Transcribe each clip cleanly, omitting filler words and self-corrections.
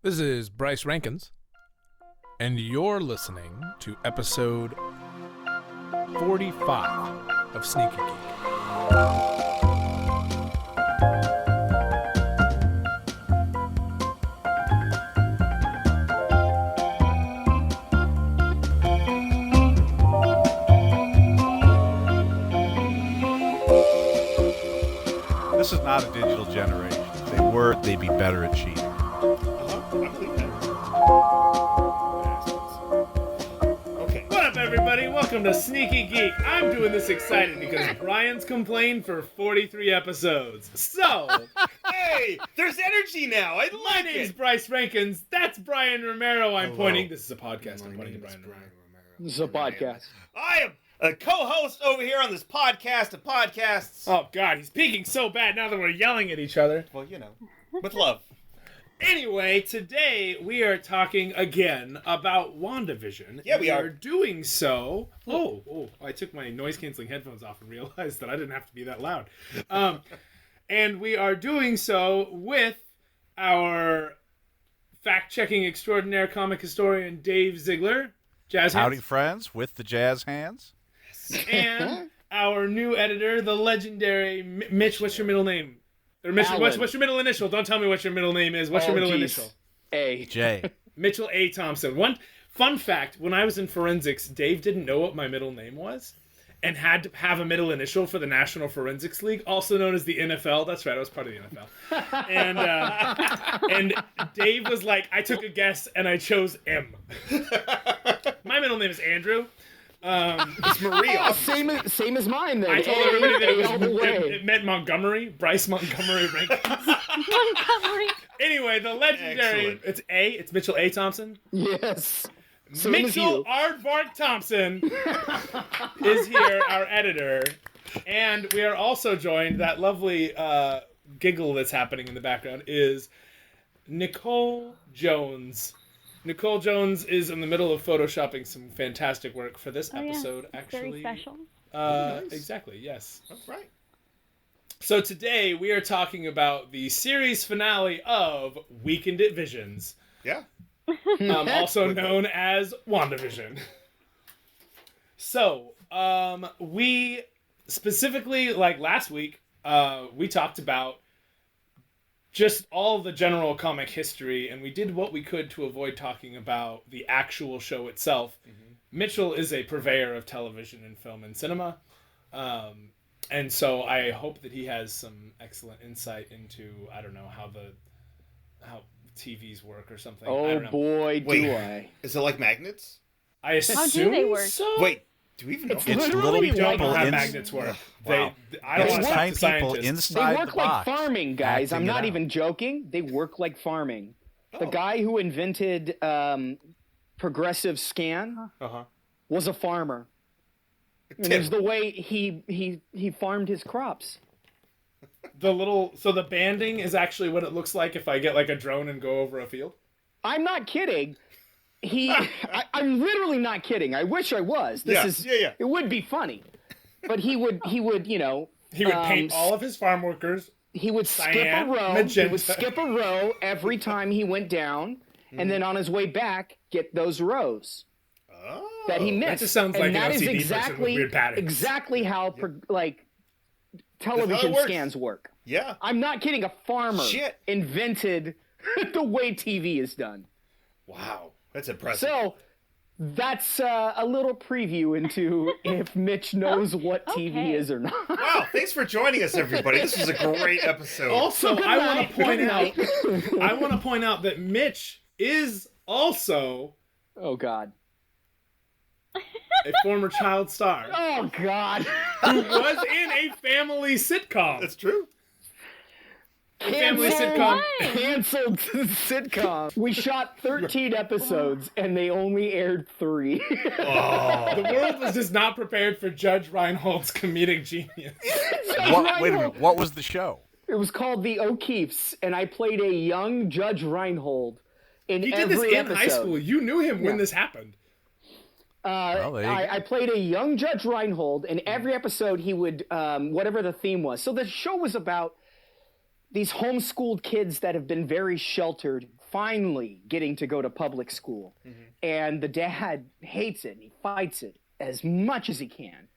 This is Bryce Rankins, and you're listening to episode 45 of Sneaky Geek. This is not a digital generation. If they were, they'd be better at cheating. Okay. What up, everybody? Welcome to Sneaky Geek. I'm doing this excited because Brian's complained for 43 episodes. So, Hey, there's energy now. I my like name's it. Bryce Rankins. That's Brian Romero. I'm Hello. pointing. This is a podcast. I'm pointing to Brian Romero. This is a podcast. I am a co-host over here on this podcast of podcasts. Oh, God. He's peaking so bad now that we're yelling at each other. Well, you know, with love. Anyway, today we are talking again about WandaVision. Yeah, we are. We're doing so. Oh, I took my noise-canceling headphones off and realized that I didn't have to be that loud. And we are doing so with our fact-checking extraordinaire comic historian Dave Ziegler, Jazz Howdy, Hands, friends, with the jazz hands. and our new editor, the legendary Mitch. What's your middle name? Or Mitch, what's your middle initial? Don't tell me what your middle name is. What's your middle initial? A. Jay. Mitchell A. Thompson. One fun fact, when I was in forensics, Dave didn't know what my middle name was and had to have a middle initial for the National Forensics League, also known as the NFL. That's right, I was part of the NFL. And Dave was like, I took a guess and I chose M. My middle name is Andrew. It's Maria. Same as mine then. I told everybody that A all the way. it meant Montgomery, Bryce Montgomery Rankins. Montgomery. Anyway, the legendary, Excellent. it's Mitchell A. Thompson. Yes. Same as Mitchell you. Aardvark Thompson is here, our editor. And we are also joined, that lovely giggle that's happening in the background is Nicole Jones. Nicole Jones is in the middle of photoshopping some fantastic work for this episode, It's actually. very special. Nice. Exactly, yes. That's right. So today we are talking about the series finale of Weekend at Visions. Yeah. Also known as WandaVision. So, we specifically, like last week, we talked about just all the general comic history, and we did what we could to avoid talking about the actual show itself. Mm-hmm. Mitchell is a purveyor of television and film and cinema, and so I hope that he has some excellent insight into, I don't know, how TVs work or something. I Oh don't know. boy, Wait. do I. Is it like magnets? I assume How do they work? so. Wait, do we even know? It's It's literally little We don't know people how in- magnets work. Wow. I don't It's want to talk tiny to people scientists. They inside work the like box. farming, guys. I'm acting it not out. even joking. They work like farming. The Oh. guy who invented progressive scan Uh-huh. was a farmer. And it was the way he farmed his crops. So the banding is actually what it looks like if I get like a drone and go over a field. I'm not kidding. I'm literally not kidding. I wish I was. Yeah. It would be funny. But he would, you know. He would paint all of his farm workers. He would skip Cyan, a row. magenta. He would skip a row every time he went down, and then on his way back, get those rows Oh. that he missed. just sounds like and an that is OCD person with exactly weird patterns. exactly how television works. scans work. Yeah. I'm not kidding. A farmer Shit. invented the way TV is done. Wow. That's impressive. So that's a little preview into if Mitch knows what TV Okay. is or not. Wow, thanks for joining us, everybody. This was a great episode. Also, Good I want night. to point Good out. night. I want to point out that Mitch is also Oh God. a former child star Oh God. who was in a family sitcom. That's true. Family Canceled. sitcom. Canceled sitcom. We shot 13 episodes and they only aired 3. Oh. The world was just not prepared for Judge Reinhold's comedic genius. Wait a minute. What was the show? It was called The O'Keefes, and I played a young Judge Reinhold in You did every this in episode. high school. You knew him when Yeah. this happened. Well, there you go. I played a young Judge Reinhold, and every episode he would, whatever the theme was. So the show was about these homeschooled kids that have been very sheltered finally getting to go to public school. And the dad hates it and he fights it as much as he can.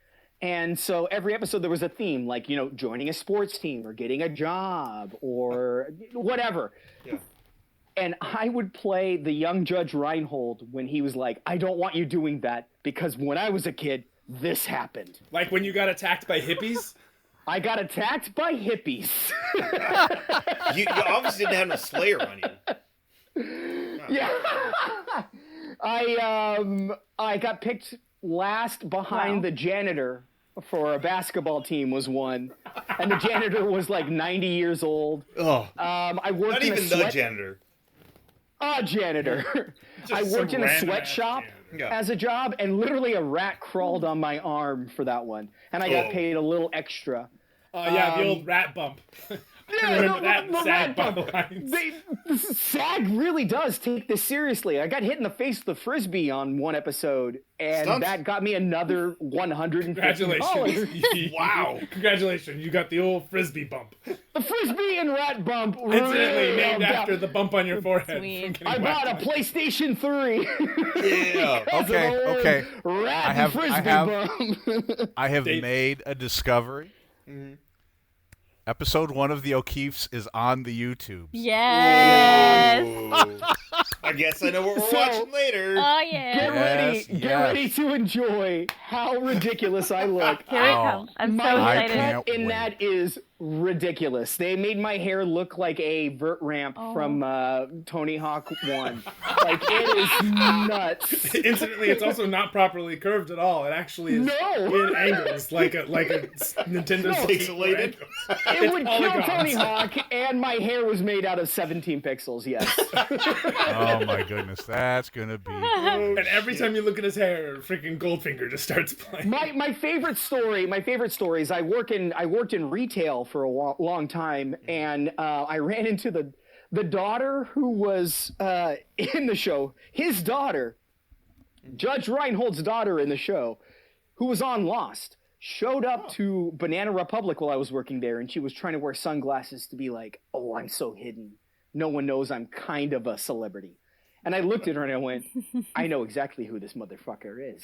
And so every episode there was a theme, like, you know, joining a sports team or getting a job or whatever. Yeah. And I would play the young Judge Reinhold when he was like, I don't want you doing that because when I was a kid, this happened. Like when you got attacked by hippies? I got attacked by hippies. You obviously didn't have no Slayer on you. Yeah. I got picked last behind the janitor for a basketball team was one. And the janitor was like 90 years old. Oh. I worked Not in even a the janitor. A janitor. I worked in a sweatshop as a job, and literally a rat crawled on my arm for that one. And I got paid a little extra. Yeah, the old rat bump. Yeah, Remember that the SAG rat bump. lines? SAG really does take this seriously. I got hit in the face with a frisbee on one episode, and Stunts? that got me another $150. Congratulations. Wow. Congratulations, you got the old frisbee bump. The frisbee and rat bump. Incidentally really named helped after out. the bump on your forehead. Sweet. from I getting bought a whacked. PlayStation 3. Yeah. Okay. Rat I have- frisbee I have- bump. I have Dave- made a discovery. Episode 1 of the O'Keefes is on the YouTubes. Yes. Ooh. I guess I know what we're So- watching later. Oh Get yeah. ready, Yes, get yes. ready to enjoy how ridiculous I look. Here it Oh. comes. I'm so My I excited. can't haircut in wait. that is ridiculous. They made my hair look like a vert ramp from Tony Hawk 1. Like, it is nuts. Incidentally, it's also not properly curved at all. It actually is No. in angles, like a Nintendo No. 64 Pixelated. angle. It would kill polygons. Tony Hawk, and my hair was made out of 17 pixels, yes. Oh my goodness, that's gonna be. And every time you look at his hair, freaking Goldfinger just starts playing. My favorite story is I worked in retail for a long time, and I ran into the daughter who was in the show. His daughter, Judge Reinhold's daughter in the show, who was on Lost, showed up to Banana Republic while I was working there, and she was trying to wear sunglasses to be like, "Oh, I'm so hidden. No one knows I'm kind of a celebrity." And I looked at her and I went, I know exactly who this motherfucker is.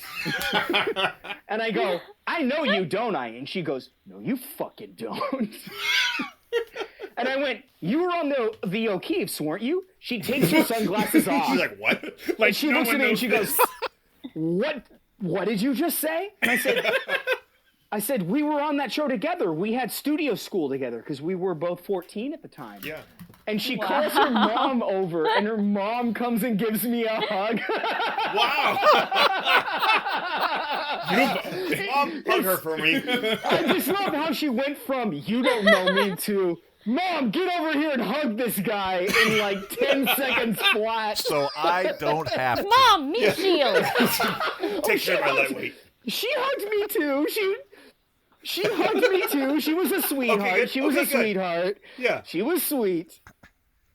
And I go, I know you, don't I? And she goes, no, you fucking don't. And I went, you were on the O'Keefes, weren't you? She takes her sunglasses off. She's like, what? And she no looks at one me and knows she this. goes, what did you just say? And I said, we were on that show together. We had studio school together because we were both 14 at the time. Yeah. And she calls her mom over, and her mom comes and gives me a hug. Wow. Mom, hug her for me. I just love how she went from "you don't know me" to "Mom, get over here and hug this guy" in like 10 seconds flat. So I don't have to. Mom, meat shield. Take care of my lightweight. She hugged me too. She hugged me too. She was a sweetheart. good. She was Okay, a good. sweetheart. Yeah. She was sweet.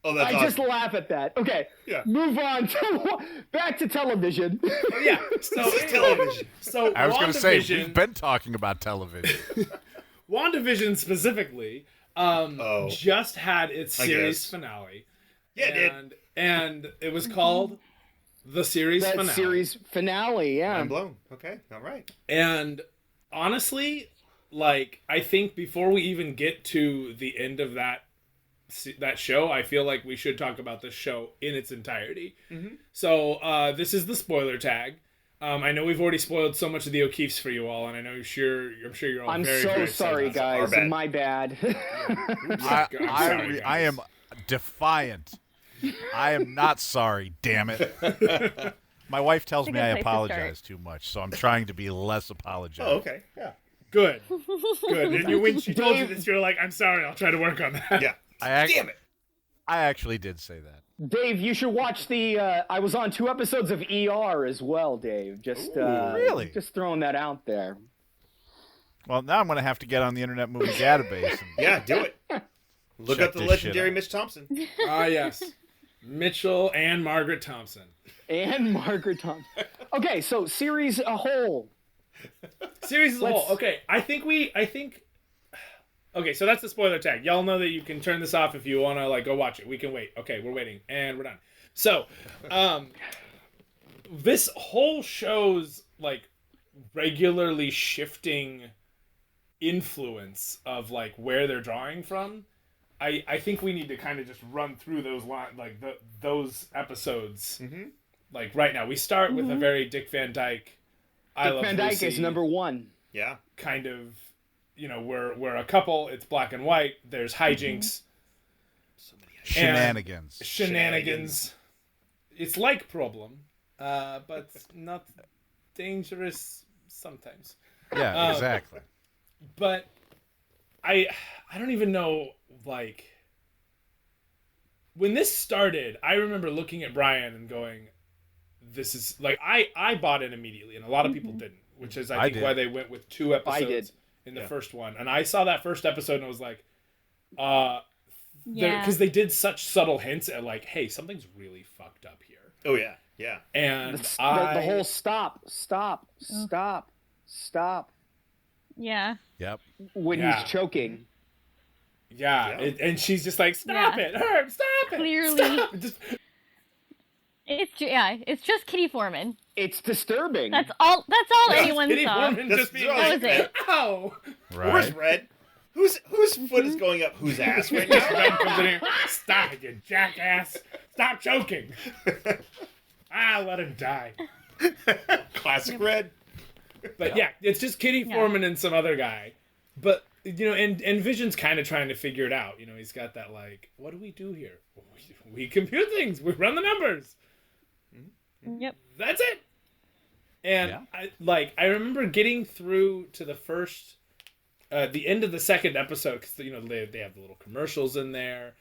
Oh, that's I just awesome. laugh at that. Okay. Yeah. Move on to back to television. Yeah. So This is television. So I was going to say, WandaVision- we've been talking about television. WandaVision specifically just had its I series guess. finale. Yeah, it did. And it was called the series That finale. series finale, yeah. I'm blown. Okay. All right. And honestly, like, I think before we even get to the end of that show, I feel like we should talk about this show in its entirety. So this is the spoiler tag. I know we've already spoiled so much of the O'Keefes for you all, and I'm sure you're all I'm very, so very excited sorry, about it. guys. bad. My bad. Sorry, I am defiant. I am not sorry, damn it. My wife tells It's a me good I place to apologize too much, so I'm trying to be less apologetic. Oh, okay. Yeah. Good. And when she told you Dave- this, you're like, I'm sorry, I'll try to work on that. Yeah. Damn it. I actually did say that. Dave, you should watch the. I was on 2 episodes of ER as well, Dave. Just really? Just throwing that out there. Well, now I'm going to have to get on the Internet Movie Database. And Yeah, do it. Look Check up the this legendary shit out. Mitch Thompson. Ah, yes. Mitchell and Margaret Thompson. And Margaret Thompson. Okay, so series a whole. Series as a whole. Let's- Okay, I think Okay, so that's the spoiler tag. Y'all know that you can turn this off if you want to, like, go watch it. We can wait. Okay, we're waiting. And we're done. So, this whole show's, like, regularly shifting influence of, like, where they're drawing from, I think we need to kind of just run through those those episodes, like, right now. We start with a very Dick Van Dyke, I Love Van Dyke Lucy is number one. Yeah. kind of, you know, we're a couple, it's black and white, there's hijinks, shenanigans. It's like Problem, but not dangerous sometimes. Yeah, exactly. But I don't even know, like, when this started, I remember looking at Brian and going, this is, like, I bought it immediately, and a lot of people didn't, which is, I think, did. why they went with 2 episodes in the first one. And I saw that first episode and I was like, because they did such subtle hints at, like, hey, something's really fucked up here. Oh, yeah. Yeah. And The whole stop Yeah. Yep. when Yeah. he's choking. Yeah, and she's just like, stop it, Herb, stop it. Clearly. Stop it. Just, It's just Kitty Foreman. It's disturbing. That's all anyone Kitty saw. Foreman That's just being right. like, That was it. ow. Where's Red? Whose foot is going up whose ass right now? Red comes in here, stop it, you jackass. Stop choking. Let him die. Classic Red. But yeah, it's just Kitty Foreman and some other guy. But, you know, and Vision's kind of trying to figure it out. You know, he's got that, like, what do we do here? We compute things. We run the numbers. Yep. That's it. And I remember getting through to the first, the end of the second episode, because, you know, they have the little commercials in there,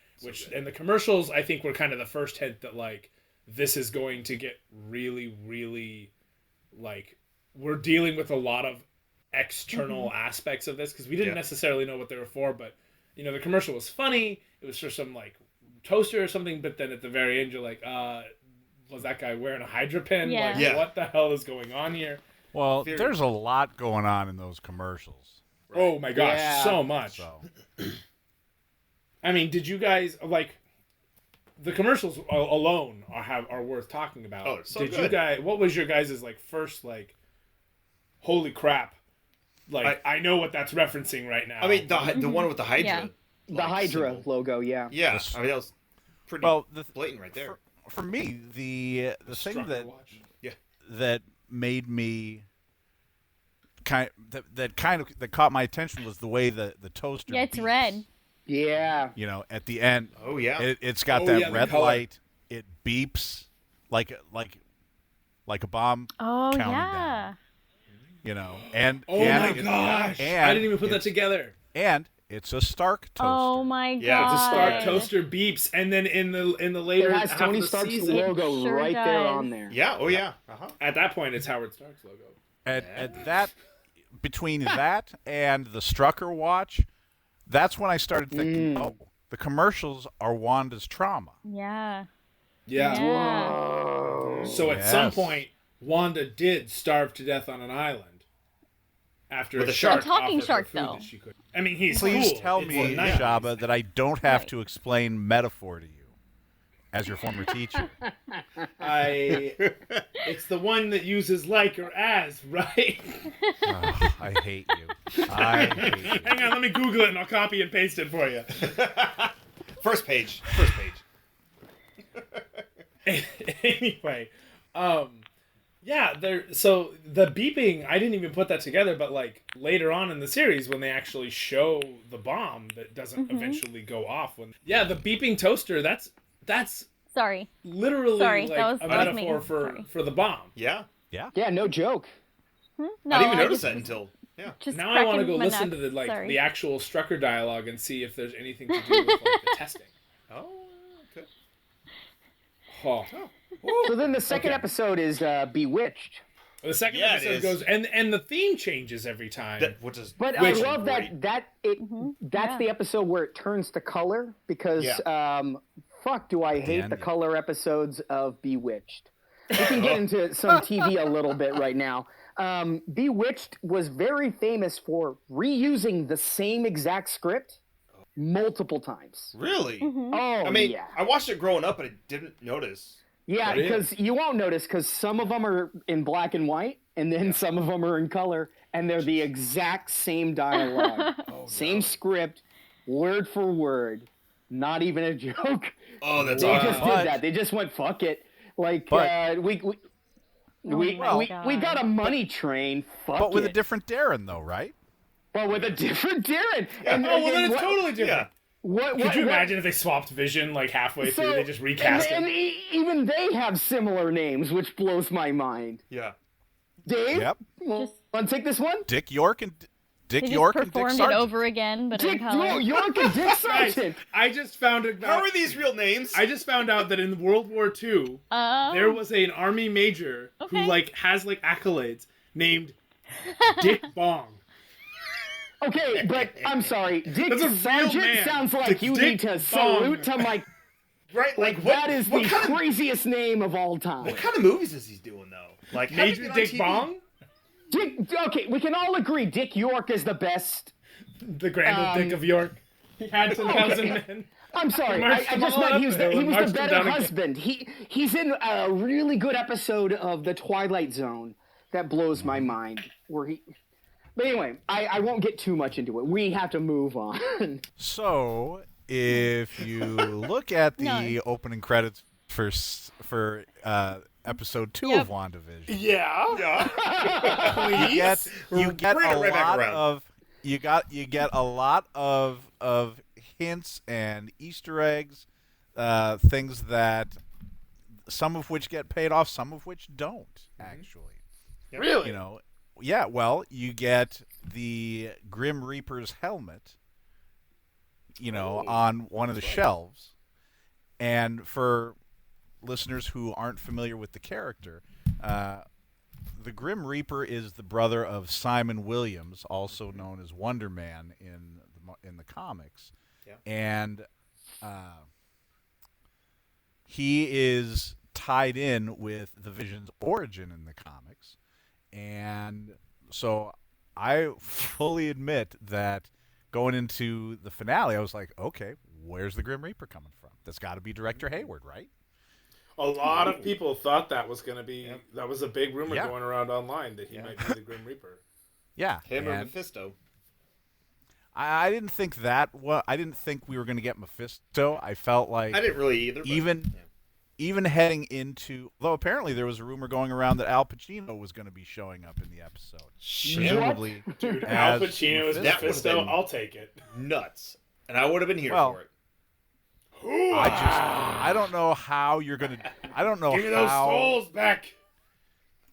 and the commercials, I think, were kind of the first hint that, like, this is going to get really, really, like, we're dealing with a lot of external aspects of this, because we didn't necessarily know what they were for, but, you know, the commercial was funny. It was for some, like, toaster or something, but then at the very end, you're like, was that guy wearing a Hydra pin? Yeah. Like, Yeah. what the hell is going on here? Well, there's a lot going on in those commercials. Oh my gosh, Yeah. so much. So I mean, did you guys, like, the commercials alone are worth talking about? Oh, they're so did good. you guys? What was your guys' like first, like, holy crap? Like, I know what that's referencing right now. I mean, the one with the Hydra. Yeah. The Hydra symbol. logo, yeah. Yeah. I mean, that was pretty blatant right there. for me, the thing Strucker watch. that made me that caught my attention was the way the toaster. Yeah, it's beeps. red. Yeah. You know, at the end. Oh, yeah. It's got Oh, that yeah, the red color. light. It beeps like a bomb. Oh, counting yeah. down. You know, and Oh my gosh! and I didn't even put that it's- together. And it's a Stark toaster. Oh my god. Yeah, The Stark toaster beeps, and then in the later It has half Tony of the Stark's season, logo Sure right there does. on there. Yeah. Oh, yeah. at that point, it's Howard Stark's logo. At that, between that and the Strucker watch, that's when I started thinking, oh, the commercials are Wanda's trauma. Yeah. Yeah. Whoa. So at some Yes. point, Wanda did starve to death on an island. After With a a shark shark. talking offered her shark, food though. that she could. I mean, he's Please cool. tell It's me, the 90s. Shaba, that I don't have Right. to explain metaphor to you as your former teacher. It's the one that uses like or as, right? Oh, I hate you. I hate you. Hang on, let me Google it and I'll copy and paste it for you. First page. Anyway, yeah, so the beeping, I didn't even put that together, but like later on in the series when they actually show the bomb that doesn't eventually go off, the beeping toaster, that's Sorry. literally Sorry, like that was a me. metaphor Sorry. for the bomb. Yeah. Yeah, no joke. No, I didn't even notice just- that until. Yeah. Just Now I want to cracking go my listen neck. to Sorry. the actual Strucker dialogue and see if there's anything to do with like the testing. Oh, okay. Oh. So then the second Okay. episode is Bewitched. The second Yeah, it episode is. goes and the theme changes every time. Which is But Which- I love great. that's Yeah. the episode where it turns to color because fuck do I hate the end. color episodes of Bewitched. We can get into some TV a little bit right now. Bewitched was very famous for reusing the same exact script multiple times. Really? Oh, I mean, yeah. I watched it growing up, but I didn't notice. Yeah, Oh, yeah. because you won't notice because some of them are in black and white, and then some of them are in color, and they're the exact same dialogue, same script, word for word. Not even a joke. Oh, that's They awesome. just did that. They just went fuck it. Like we my got a money train. Fuck But with it. a different Darren, though, right? But with a different Darren. And, Oh, well, then it's what- totally different. What, Could you imagine if they swapped Vision like halfway through? They just recast and him. even they have similar names, which blows my mind. Yeah. Dave, Yep. want to take this one? Dick York and They Dick just York and Dick performed it Sargent. over again, but in Dick color. York and Dick Guys, Sargent. I just found out. How are these real names? I just found out that in World War II, there was an army major who Okay. has accolades named Dick Bong. Okay, but I'm sorry. Dick That's a real Sargent man. sounds like Dick you need to Bong. salute to my. right? Like, what, that is what the kind of, craziest name of all time. what kind of movies is he doing though? Like how did he Major get on Dick TV? Bong, Okay, we can all agree Dick York is the best. the Grand Old Dick of York. He had 10,000 men. I'm sorry, Marched I them just all meant up he was there the and marched them better down again. husband. He's in a really good episode of The Twilight Zone that blows my mind. Where he. But anyway, I won't get too much into it. We have to move on. So, if you look at the No. opening credits for episode 2 Yep. of WandaVision, Yeah. you get Bring it a right back lot around. of you get a lot of hints and Easter eggs, things that some of which get paid off, some of which don't actually. Really? You know, yeah. Well, you get the Grim Reaper's helmet, on one of the shelves, and for listeners who aren't familiar with the character, the Grim Reaper is the brother of Simon Williams, also known as Wonder Man in the comics, and he is tied in with the Vision's origin in the comics, and so I fully admit that going into the finale, I was like, okay, where's the Grim Reaper coming from? That's got to be Director Hayward, right? A lot of people thought that was going to be. That was a big rumor Yeah. going around online that he might be the Grim Reaper. Yeah, Him or and Mephisto. I didn't think that. Well, I didn't think we were going to get Mephisto. I felt like I didn't really either. But, even heading into, though apparently there was a rumor going around that Al Pacino was going to be showing up in the episode. What? Dude, Al as Pacino is That would've Mephisto. been- I'll take it. nuts, and I would have been here Well, for it. I don't know how you're going to. I don't know Give me those how. souls back.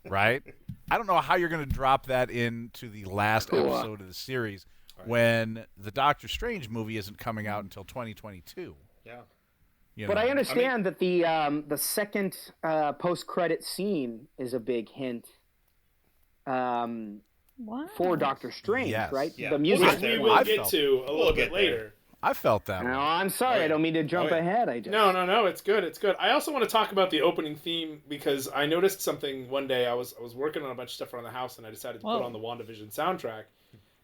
Right? I don't know how you're going to drop that into the last episode of the series when the Doctor Strange movie isn't coming out until 2022. Yeah. But I understand that the second post-credit scene is a big hint What? for Doctor Strange, Yes. right? Yeah. The music. Which we there. will I get felt- to a little We'll bit get later. I felt that No, way. I'm sorry. I don't mean to jump Oh, yeah. ahead. I just No, it's good. It's good. I also want to talk about the opening theme because I noticed something one day. I was working on a bunch of stuff around the house, and I decided to put Whoa. on the WandaVision soundtrack.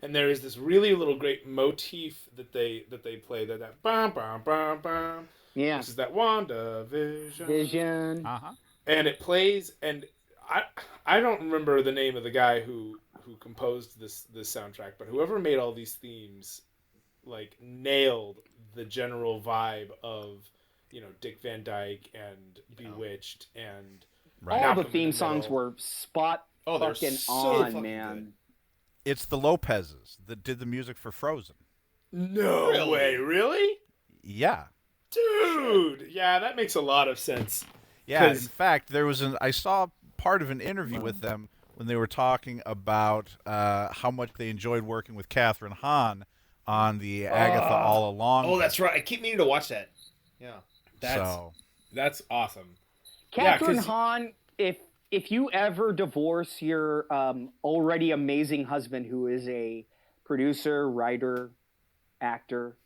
And there is this really little great motif that they play. That bam bam bam bam. Yeah. This is that WandaVision. Vision. Uh-huh. And it plays, and I don't remember the name of the guy who composed this soundtrack, but whoever made all these themes, like, nailed the general vibe of, Dick Van Dyke and Bewitched and Right. All Malcolm the in theme the songs Middle. were spot Oh, they're fucking so on, fucking man. good. It's the Lopez's that did the music for Frozen. No Really? way, really? Yeah. Dude, yeah, that makes a lot of sense. Yeah, in 'Cause- fact, I saw part of an interview with them when they were talking about how much they enjoyed working with Catherine Hahn on the Agatha All Along. Oh, that's right. I keep meaning to watch that. Yeah. That's awesome. Catherine 'cause- Hahn, if you ever divorce your already amazing husband, who is a producer, writer, actor,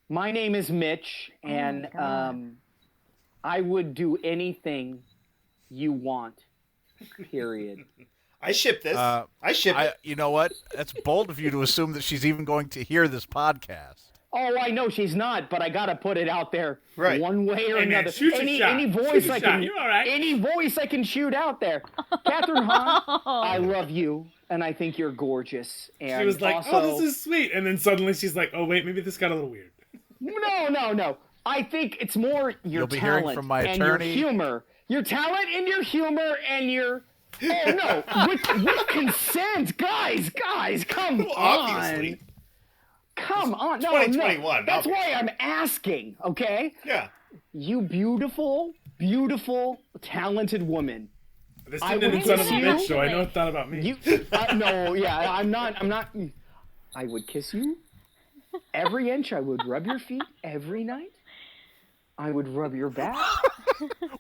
my name is Mitch, and God. I would do anything you want. Period. I ship this. I ship it. You know what? That's bold of you to assume that she's even going to hear this podcast. Oh, I know she's not, but I gotta put it out there Right. one way or Hey, man, another. shoot your shot. Any voice Shoot your I shot. can, You're all right. any voice I can shoot out there. Catherine Hahn, I love you, and I think you're gorgeous. And She was like, also, "Oh, this is sweet," and then suddenly she's like, "Oh, wait, maybe this got a little weird." No. I think it's more your You'll be hearing talent from my and your attorney. humor. Your talent and your humor and your... Oh, no. With consent. Guys, come Well, on. obviously. Come on. No, 2021, That's why obviously. I'm asking, okay? Yeah. You beautiful, talented woman. This I didn't would son of a kiss you. bitch, so I know it's not about me. You, no, yeah, I'm not. I would kiss you every inch. I would rub your feet every night. I would rub your back.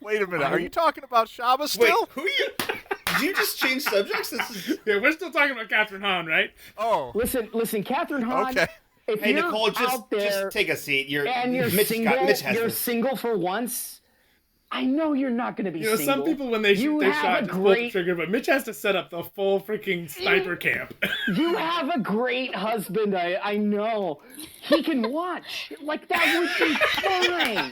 Wait a minute. Are you talking about Shaba Wait, still? who are you? Did you just change subjects? This is... Yeah, we're still talking about Catherine Hahn, right? Oh. Listen, Catherine Hahn. Okay. If Hey, you're Nicole, out there just take a seat. You're Mitch has this. single for once. I know you're not going to be You know, single. some people when they shoot, You they have shot a just pull the great- trigger, but Mitch has to set up the full freaking sniper camp. You have a great husband. I know. He can watch. Like, that would be fine.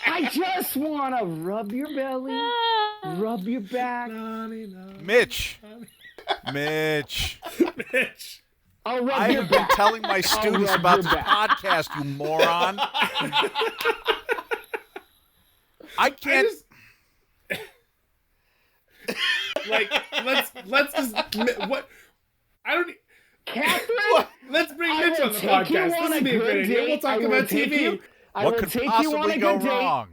I just want to rub your belly, rub your back. Mitch. Mitch. Mitch. I'll rub I your have been back. telling my students rub about your this back. podcast, you moron. I can't. Like, let's just what I don't. Catherine, Let's bring I Mitch will on the take you podcast. on This a would be a good great idea. We'll date. talk I will about take TV. you. I What will could take you on possibly a go good date. wrong?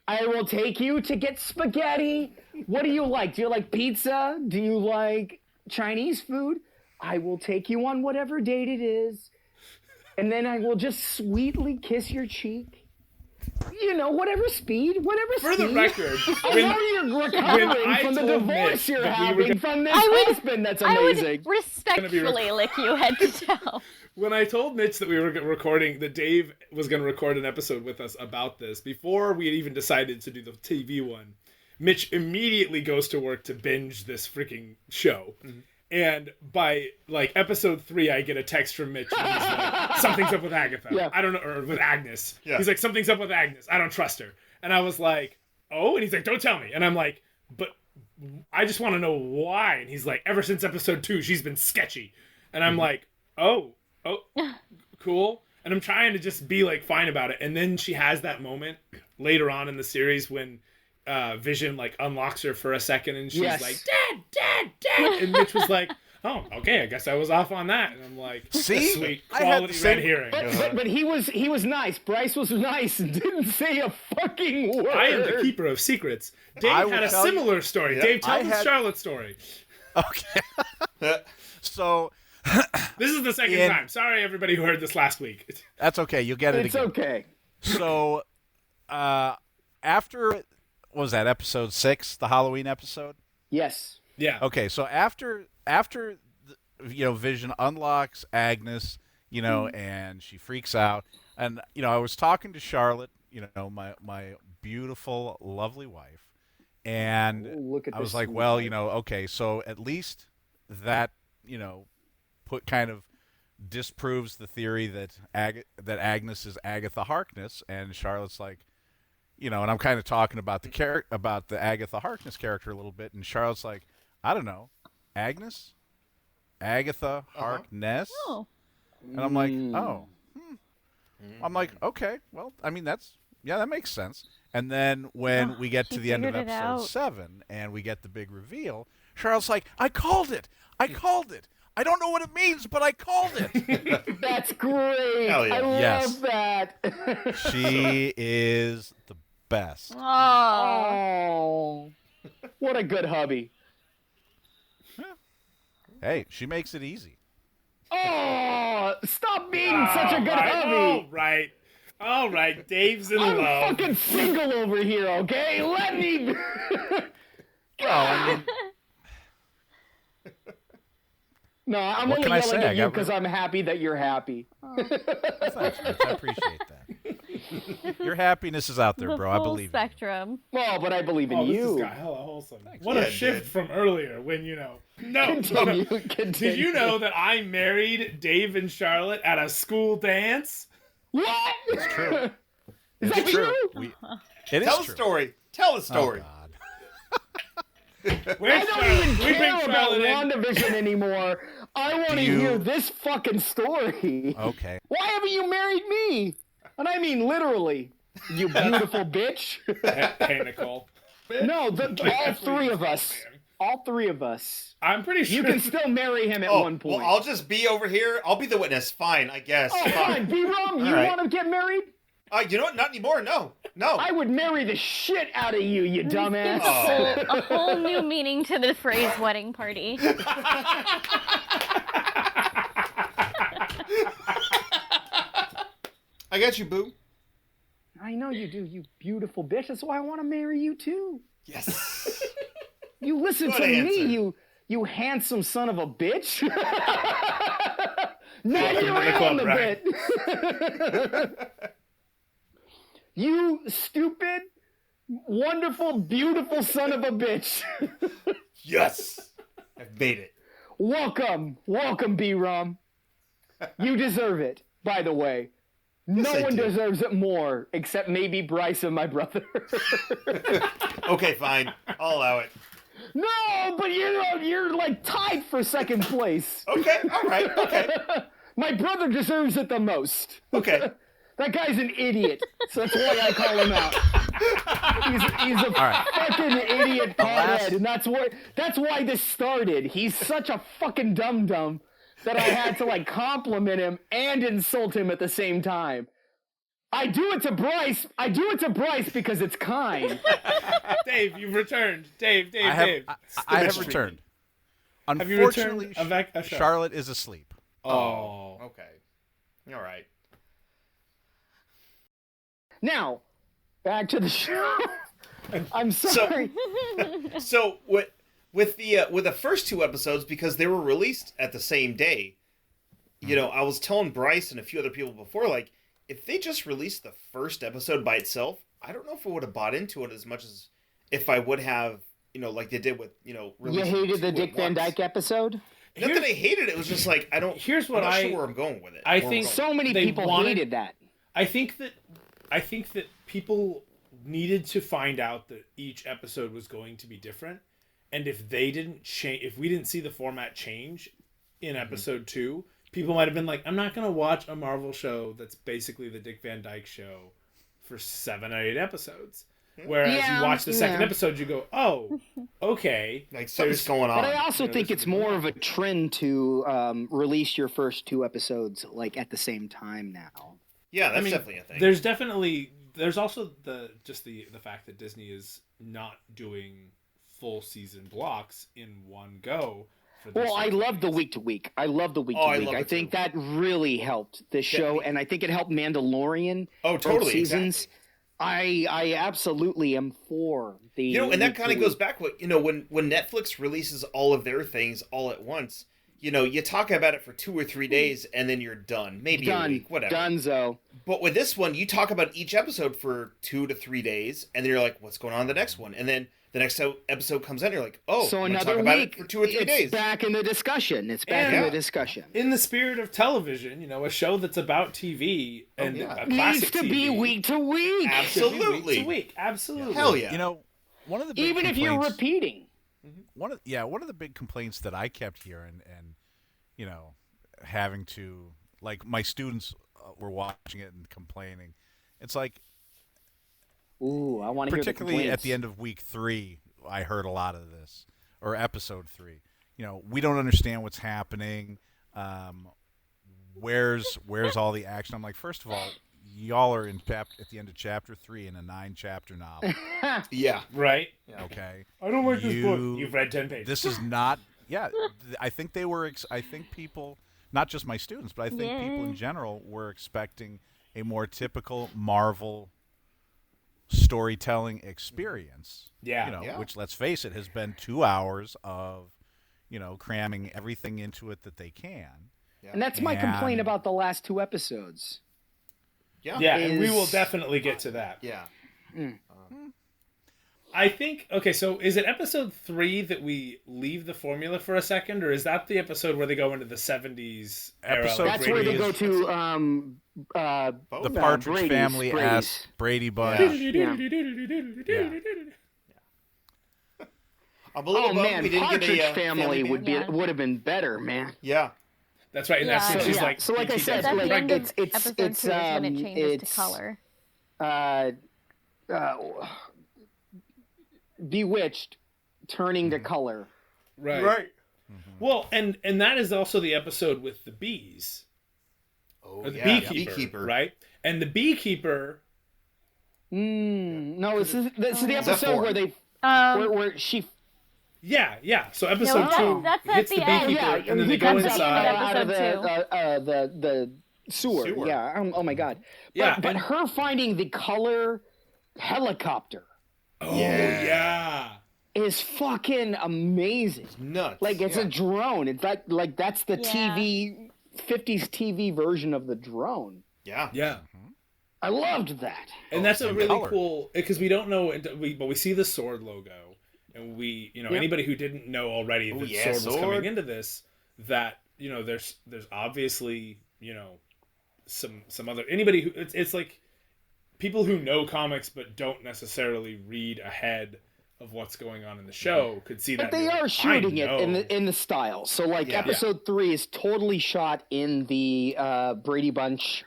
I will take you to get spaghetti. What do you like? Do you like pizza? Do you like Chinese food? I will take you on whatever date it is. And then I will just sweetly kiss your cheek. You know, whatever speed, whatever For speed. the record, I know you're recovering I from the told divorce Mitch you're that we were having from this I would- husband that's I amazing. would respectfully lick you head to toe. when I told Mitch that we were recording, that Dave was going to record an episode with us about this, before we had even decided to do the TV one, Mitch immediately goes to work to binge this freaking show. Mm-hmm. And by like episode 3, I get a text from Mitch. And he's like, something's up with Agatha. Yeah. I don't know, or with Agnes. Yeah. He's like, something's up with Agnes. I don't trust her. And I was like, oh, and he's like, don't tell me. And I'm like, but I just want to know why. And he's like, ever since episode 2, she's been sketchy. And I'm like, oh, cool. And I'm trying to just be like fine about it. And then she has that moment later on in the series when Vision like unlocks her for a second and she's Yes. like, Dad. And Mitch was like, oh, okay, I guess I was off on that. And I'm like, See? sweet, I had quality the same- red hearing. But he was nice. Bryce was nice and didn't say a fucking word. I am the keeper of secrets. Dave I will had a tell you- similar story. Yeah. Dave, tell I us had- Charlotte's story. Okay. So This is the second In- time. Sorry, everybody who heard this last week. that's okay. You'll get it It's again. okay. So after, what was that, episode 6, the Halloween episode? Yes. Yeah. Okay, so after Vision unlocks Agnes, and she freaks out, and I was talking to Charlotte, my beautiful, lovely wife, and Look at I was this like, sweet well, wife. okay, so at least that put kind of disproves the theory that Agnes is Agatha Harkness, and Charlotte's like, and I'm kind of talking about the Agatha Harkness character a little bit, and Charlotte's like, I don't know, Agatha Harkness, Oh. and I'm like, oh, I'm like, okay, well, I mean that makes sense. And then when we get to she the end of figured it episode out. 7 and we get the big reveal, Charlotte's like, I called it. I don't know what it means, but I called it. That's great. Hell yeah. I love Yes. that. She is the best. Oh. Oh, what a good hubby. Hey, she makes it easy. Oh, stop being such a good hubby. All right. Dave's in I'm love. fucking single over here, okay? Let me. No, I'm What only can I yelling say? I at you got because I'm happy that you're happy. Thanks, Mitch. I appreciate that. Your happiness is out there, the bro. I full believe in you. spectrum. Well, but I believe in Oh, this you. guy, hella wholesome. What a Yeah, shift dude. from earlier when, No. Continue. Did you know that I married Dave and Charlotte at a school dance? What? It's true. Is It's that true? It is Tell the true. story. Tell the Oh, story. God. Where's I don't Charlotte? even We bring care about Charlotte in. WandaVision anymore. I want to Do you- hear this fucking story. Okay. Why haven't you married me? And I mean literally, you beautiful bitch. Hey, Nicole. No, all three of us. All three of us. I'm pretty sure. You can still marry him at one point. Well, I'll just be over here. I'll be the witness. Fine, I guess. Oh, fine. B-Rom, you right. want to get married? You know what? Not anymore. No. I would marry the shit out of you, you dumbass. A whole new meaning to the phrase wedding party. I got you, boo. I know you do, you beautiful bitch. That's why I want to marry you too. Yes. You listen Good to answer. me, you handsome son of a bitch. Now Welcome you're to the in club, on the Brian. bit. You stupid, wonderful, beautiful son of a bitch. Yes. I've made it. Welcome, B-Rom. You deserve it, by the way. No I one do. deserves it more, except maybe Bryce and my brother. Okay, fine. I'll allow it. No, but you're like tied for second place. Okay. All right. Okay. My brother deserves it the most. Okay. That guy's an idiot, so that's why I call him out. He's a fucking idiot pothead, and that's why this started. He's such a fucking dum-dum that I had to like compliment him and insult him at the same time. I do it to Bryce because it's kind. Dave, you've returned. Dave. I have mystery. returned. Have you returned Unfortunately, a show? Charlotte is asleep. Oh. Okay. All right. Now, back to the show. I'm sorry. So with the first two episodes, because they were released at the same day, I was telling Bryce and a few other people before, like, if they just released the first episode by itself, I don't know if I would have bought into it as much as if I would have, like they did with, You releasing hated the two Dick at Van once. Dyke episode? Not that I hated it. It was just like I'm not sure where I'm going with it. I Where I'm think going. So many They people wanted- hated that. I think that people needed to find out that each episode was going to be different, and if they didn't change, if we didn't see the format change in episode 2, people might have been like, I'm not going to watch a Marvel show that's basically the Dick Van Dyke show for 7 or 8 episodes. Whereas Yeah, you watch the second yeah. episode, you go, oh, okay. Like something's going on. But I also think there's it's more of a trend to release your first 2 episodes like at the same time now. Yeah, that's definitely a thing. There's also the fact that Disney is not doing full season blocks in one go. For Well, I certain love the things. week to week. I love the week Oh, to I week. love I it think too. that really helped the show, and I think it helped Mandalorian. Oh, both totally. seasons. Exactly. I absolutely am for the. And that week kind to of goes week. back what when Netflix releases all of their things all at once. You talk about it for 2 or 3 days and then you're done. Maybe a Done. week, whatever. Donezo. But with this one, you talk about each episode for 2 to 3 days, and then you're like, "What's going on in the next one?" And then the next episode comes in, you're like, "Oh, So I'm gonna another talk about week, it for 2 or 3 it's days." back in the discussion. It's back Yeah. in the discussion. In the spirit of television, a show that's about TV and yeah. a Needs classic to be TV, week to week, should be Absolutely. week to week. Absolutely. Hell yeah. One of the big even if you're complaints- repeating. one of the big complaints that I kept hearing, and having to, like, my students were watching it and complaining. It's like, Ooh, I want to hear the particularly at complaints. the end of week 3, I heard a lot of this, or episode 3. We don't understand what's happening. Where's all the action? I'm like, first of all, y'all are at the end of chapter 3 in a 9-chapter novel. Yeah. Right? Okay. I don't like this book. You- You've read 10 pages. This is not. Yeah, I think they were. I think people, not just my students, but I think people in general were expecting a more typical Marvel storytelling experience. Yeah. Yeah. Which, let's face it, has been 2 hours of, cramming everything into it that they can. And that's my complaint And- about the last 2 episodes. Yeah, and we will is- definitely get to that. Yeah. I think, okay, so is it episode 3 that we leave the formula for a second, or is that the episode where they go into the 70s era? Episode like That's where they Brady go is- to The Partridge Family asked Brady Bunch. Yeah. I'm a little Oh bummed man, we didn't Partridge get a Family would be Yeah. would have been better, man. Yeah. That's right, and that's Yeah. when she's Yeah. like... So like I said, That's like the end of it's episode 2 is when it changes it's, to color. uh, Bewitched turning to color. Right. Well, and that is also the episode with the bees. Oh, Or the yeah. beekeeper, right? And the beekeeper... No, this is the Is that episode 4? where they where she Yeah. So episode No, 2 that's at hits the the end. beekeeper, yeah, and then he they go comes inside. out of Episode the sewer. Sewer. Yeah. Oh my god. Yeah, But and- her finding the color helicopter Oh, Yeah. yeah. is fucking amazing. Nuts. Like it's a drone. It's like that's the Yeah. TV 50s TV version of the drone. Yeah. Yeah. I loved that. And that's a in really color. cool, because we don't know, but we see the sword logo, and we, Yep. anybody who didn't know already that yeah, sword was sword. coming into this, that there's obviously some other anybody who it's like people who know comics but don't necessarily read ahead of what's going on in the show could see that. But they and be are like, shooting I it know. in the style. So like Yeah. episode 3 is totally shot in the Brady Bunch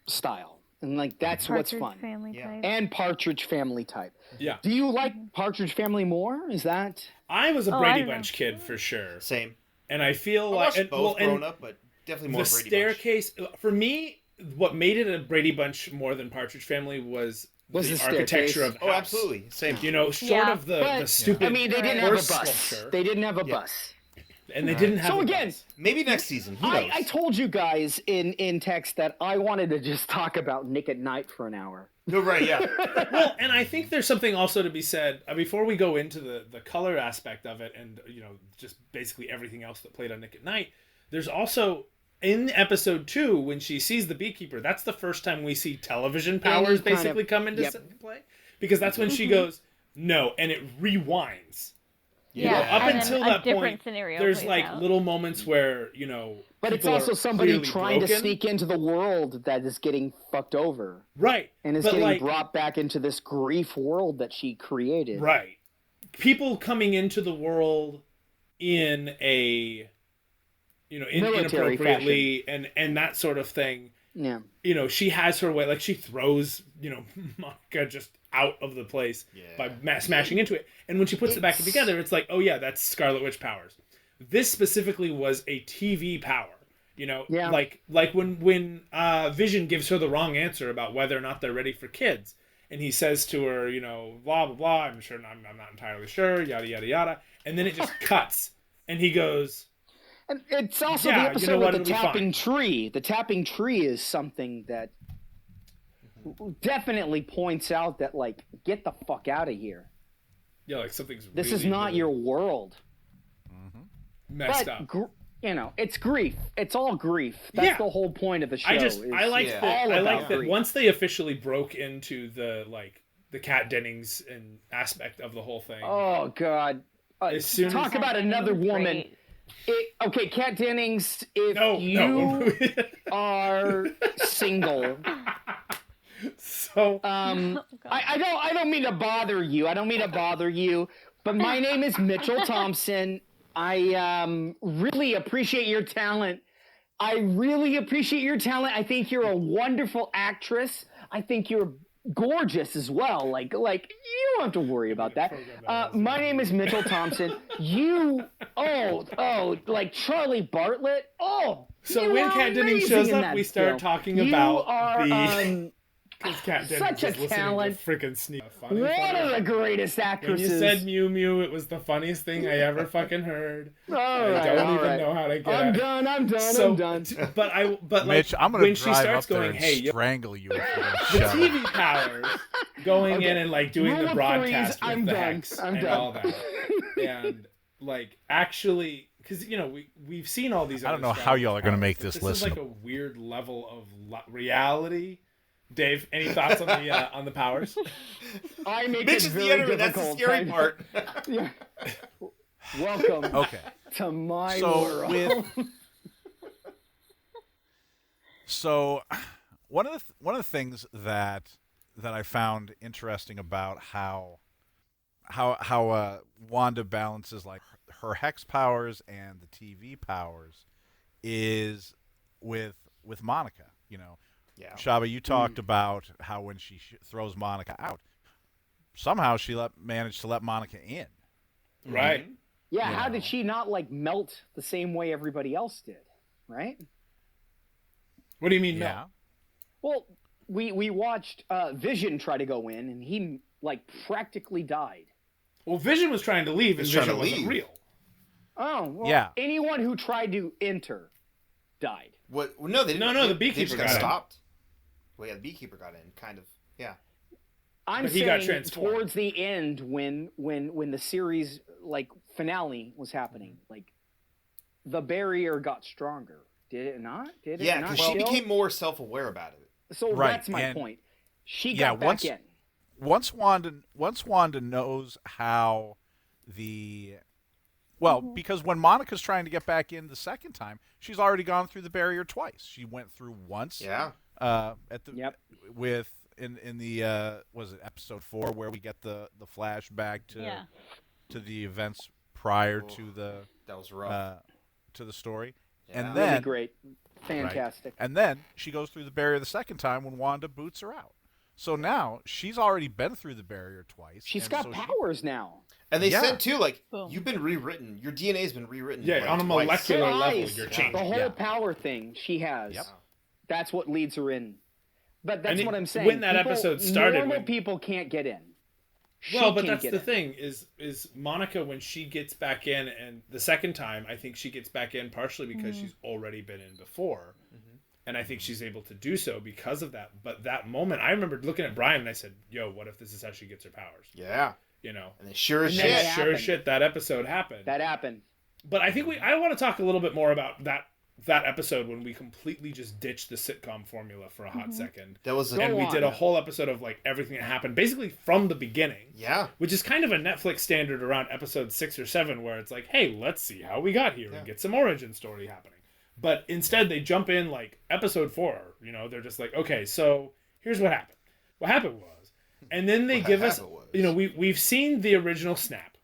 style. And like that's what's Partridge fun. Family Yeah. type. And Partridge Family type. Yeah, Do you like Partridge Family more? Is that I was a Oh, I Brady don't know. Bunch kid for sure, Same. and I feel I like watched and, both well, growing and up, but definitely more the Brady staircase for me, what made it a Brady Bunch more than Partridge Family was the the staircase. architecture of the Bunch. Oh, house. absolutely. Same. Short Yeah. of the But, stupid. I mean, they didn't have a horse bus. sculpture, They didn't have a bus. and they didn't have. So a again, bus. Maybe next season. Who knows? I told you guys in text that I wanted to just talk about Nick at Night for an hour. No, right, yeah. Well, and I think there's something also to be said before we go into the color aspect of it, and just basically everything else that played on Nick at Night. There's also in episode 2 when she sees the beekeeper. That's the first time we see television powers kind of- basically come into yep. play, because that's when she goes no, and it rewinds. Yeah, Well, up and then until a that different point, scenario there's plays like out. little moments where But it's people also are somebody clearly trying to broken. sneak into the world that is getting fucked over right, and is but getting like, brought back into this grief world that she created. right, people coming into the world in a Military inappropriately and that sort of thing. Yeah. She has her way, like she throws Monica just out of the place by smashing into it, and when she puts it back together, it's like, oh yeah, that's Scarlet Witch powers. This specifically was a TV power. Yeah. Like when Vision gives her the wrong answer about whether or not they're ready for kids, and he says to her, blah blah blah. I'm not entirely sure. Yada yada yada, and then it just cuts, and he goes, And it's also Yeah, the episode you know what, with the it'll be tapping fine. tree. The tapping tree is something that definitely points out that, like, get the fuck out of here. yeah, like something's. This really, is not really your world. messed But up. it's grief. It's all grief. That's Yeah. the whole point of the show. I is like yeah. that. all I like about that grief. once they officially broke into the Kat Dennings and aspect of the whole thing. Oh God! As soon Talk as- about another woman. Great. Okay, Kat Dennings. If no, you no. are single, So I don't mean to bother you. I don't mean to bother you. But my name is Mitchell Thompson. I really appreciate your talent. I really appreciate your talent. I think you're a wonderful actress. I think you're gorgeous as well. Like you don't have to worry about that. My name is Mitchell Thompson. Like Charlie Bartlett. Oh, So you when were Kat Dennings amazing shows in up, that we start film. talking You about are, the. Because Kat Dennings such a is listening talent. to freaking sneak. Funny, one funny. of the greatest When actresses. you said Mew Mew, it was the funniest thing I ever fucking heard. All I right, don't all even right. know how to get I'm it. done. I'm So, done. but Mitch, like I'm gonna when she drive starts up there going, and hey, yo, strangle you. If you don't the shut up. TV powers going in and like doing Rule the of broadcast threes, with I'm the done. hex I'm and done. all that, and like actually, because we've seen all these. I don't other know Star how Wars y'all are gonna powers, make but this This is like listenable. a weird level of reality Dave, any thoughts on the powers? I make Mitch it is very the enemy. That's difficult. the scary part. Yeah. Welcome Okay. to my So world. So one of the things that I found interesting about how Wanda balances like her hex powers and the TV powers is with Monica. You know, Yeah. Shaba, you talked about how when she throws Monica out, somehow she managed to let Monica in. Right. Yeah, You how know. did she not like melt the same way everybody else did? Right? What do you mean? Yeah. Well, we watched Vision try to go in, and he like practically died. Well, Vision was trying to leave, and He's trying Vision to wasn't leave. real. Oh, well, Yeah. anyone who tried to enter died. What? No, they didn't. No, the they beekeeper just got in. stopped. Well, yeah, the beekeeper got in, kind of. Yeah. I'm But he got saying transformed. towards the end, when the series like finale was happening, like the barrier got stronger. Did it not? Did it Yeah, not? because she still? became more self-aware about it. So Right, that's my and- point. She yeah, got back in. Once Wanda knows how because when Monica's trying to get back in the second time, she's already gone through the barrier twice. She went through once. Yeah. At the Yep. with in the was it episode 4 where we get the flashback Yeah. to the events prior Oh, to the That was rough. to the story, Yeah. and Really then great. Fantastic. and then she goes through the barrier the second time when Wanda boots her out. So now she's already been through the barrier twice. She's and got so powers now. And they Yeah. said too, like, Boom. you've been rewritten. Your DNA's been rewritten. Yeah, like, on a twice. molecular level, Nice. you're Yeah. changed. The whole Yeah. power thing she has. Yep. That's what leads her in. But that's And what I'm saying. when that People- episode started, normal when- people can't get in. She Well, but can't that's get the in. thing is Monica, when she gets back in, and the second time I think she gets back in partially because she's already been in before, and I think she's able to do so because of that. But that moment, I remember looking at Brian and I said, "Yo, what if this is how she gets her powers?" Yeah. You know, And then sure as And shit. then and sure as happened. shit that episode happened. That happened. But I think I want to talk a little bit more about that episode when we completely just ditched the sitcom formula for a hot second. That was Go And we on. did a whole episode of like everything that happened basically from the beginning. Yeah. Which is kind of a Netflix standard around episode 6 or 7 where it's like, hey, let's see how we got here and get some origin story happening. But instead they jump in like episode 4, you know, they're just like, okay, so here's what happened. What happened was, and then they What give us, happened was. you know, we've seen the original Snap.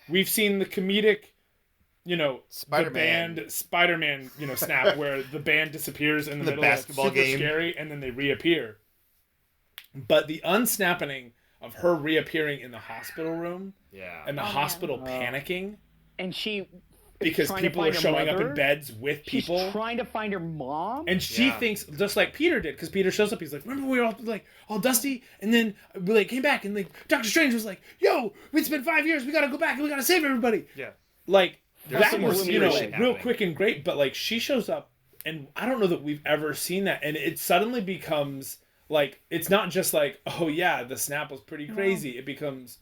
We've seen the comedic, you know, Spider-Man. the band Spider-Man, you know, Snap where the band disappears in the, The middle basketball of super game. scary and then they reappear. But the unsnapping of her reappearing in the hospital room Yeah. and the Oh, man. hospital panicking And she because trying to people are find her showing up in mother. beds with She's people. trying to find her mom. And she Yeah. thinks just like Peter did, because Peter shows up. He's like, "Remember we were all like all dusty, and then we like came back, and like Doctor Strange was like, yo, it's been 5 years. We gotta go back and we gotta save everybody.' Yeah. Like There's that some more was serious shit real happening. quick and great. But like she shows up, and I don't know that we've ever seen that, and it suddenly becomes like it's not just like, oh yeah, the snap was pretty crazy. It becomes,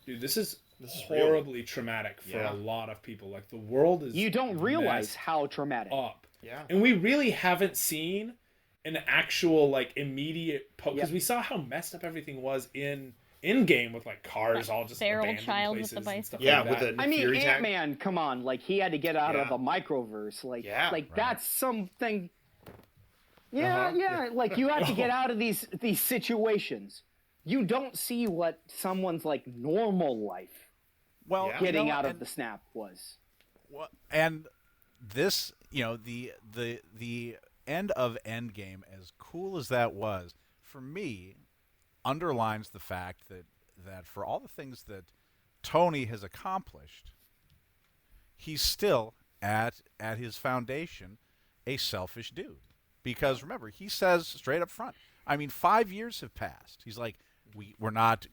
dude, this is real. horribly traumatic for Yeah. a lot of people. Like the world is You don't realize messed how traumatic. up. Yeah. And we really haven't seen an actual like immediate because Yep. we saw how messed up everything was in game with like cars all just feral abandoned child with places the and stuff Yeah, like with that. the I mean, Fury tag. Ant-Man, come on, like he had to get out of Yeah. the microverse, like, Yeah. like Right. that's something. Yeah, Uh-huh. yeah, like you have to get out of these situations. You don't see what someone's like normal life well, Yeah. you getting know, out of and- the snap was. Well, and this, you know, the end of Endgame, as cool as that was, for me, underlines the fact that for all the things that Tony has accomplished, he's still at his foundation a selfish dude. Because remember, he says straight up front, I mean, 5 years have passed. He's like, we're not